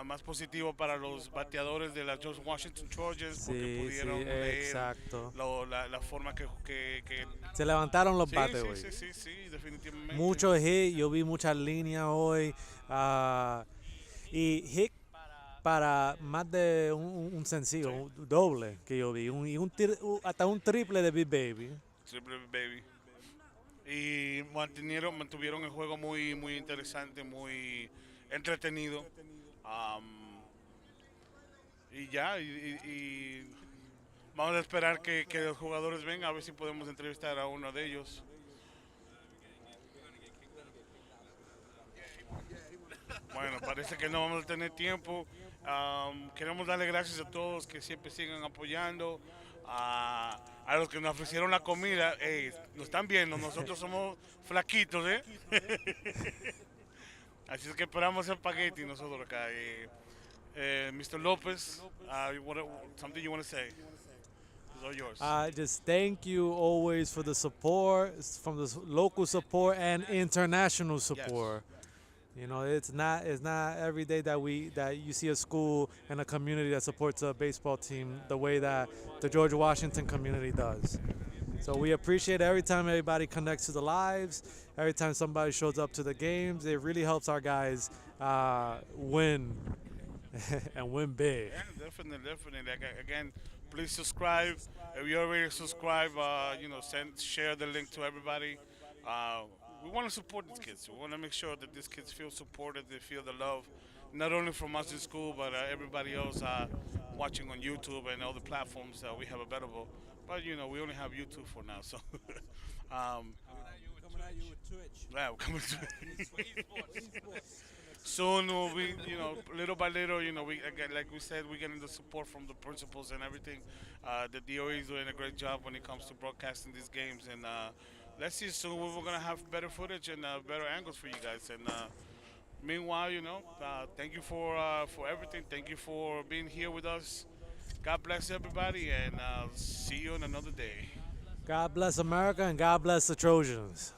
S1: más positivo para los bateadores de las George Washington Trojans porque
S2: Sí,
S1: pudieron
S2: sí,
S1: leer
S2: exacto.
S1: la forma que
S2: Se levantaron los
S1: sí,
S2: bates
S1: sí,
S2: hoy.
S1: sí, definitivamente.
S2: Muchos hits, yo vi muchas líneas hoy. Y hit para más de un sencillo, un doble que yo vi. Hasta un triple de Big Baby.
S1: Triple baby. Y mantuvieron el juego muy interesante, muy entretenido. Y ya, y vamos a esperar que los jugadores vengan a ver si podemos entrevistar a uno de ellos. Bueno, parece que no vamos a tener tiempo. Queremos darle gracias a todos que siempre sigan apoyando. A los que nos ofrecieron la comida, nos están viendo, nosotros somos flaquitos, ¿eh? Así es que esperamos el espagueti nosotros acá. Mr. Lopez, something you want to say? It's all yours.
S2: Just thank you always for the support, from the local support and international support. You know, it's not every day that you see a school and a community that supports a baseball team the way that the George Washington community does. So we appreciate every time everybody connects to the lives, every time somebody shows up to the games. It really helps our guys win and win big.
S1: Yeah, definitely. Again, please subscribe. If you already subscribe, share the link to everybody. We want to support these kids. We want to make sure that these kids feel supported, they feel the love, not only from us in school, but everybody else watching on YouTube and all the platforms that we have available. But we only have YouTube for now, so.
S3: Coming at you with Twitch.
S1: Yeah, we're coming to soon we'll be, little by little, we again, like we said, we're getting the support from the principals and everything. The DOE is doing a great job when it comes to broadcasting these games, and let's see soon we're gonna have better footage and better angles for you guys. And meanwhile, thank you for everything. Thank you for being here with us. God bless everybody, and see you on another day.
S2: God bless America and God bless the Trojans.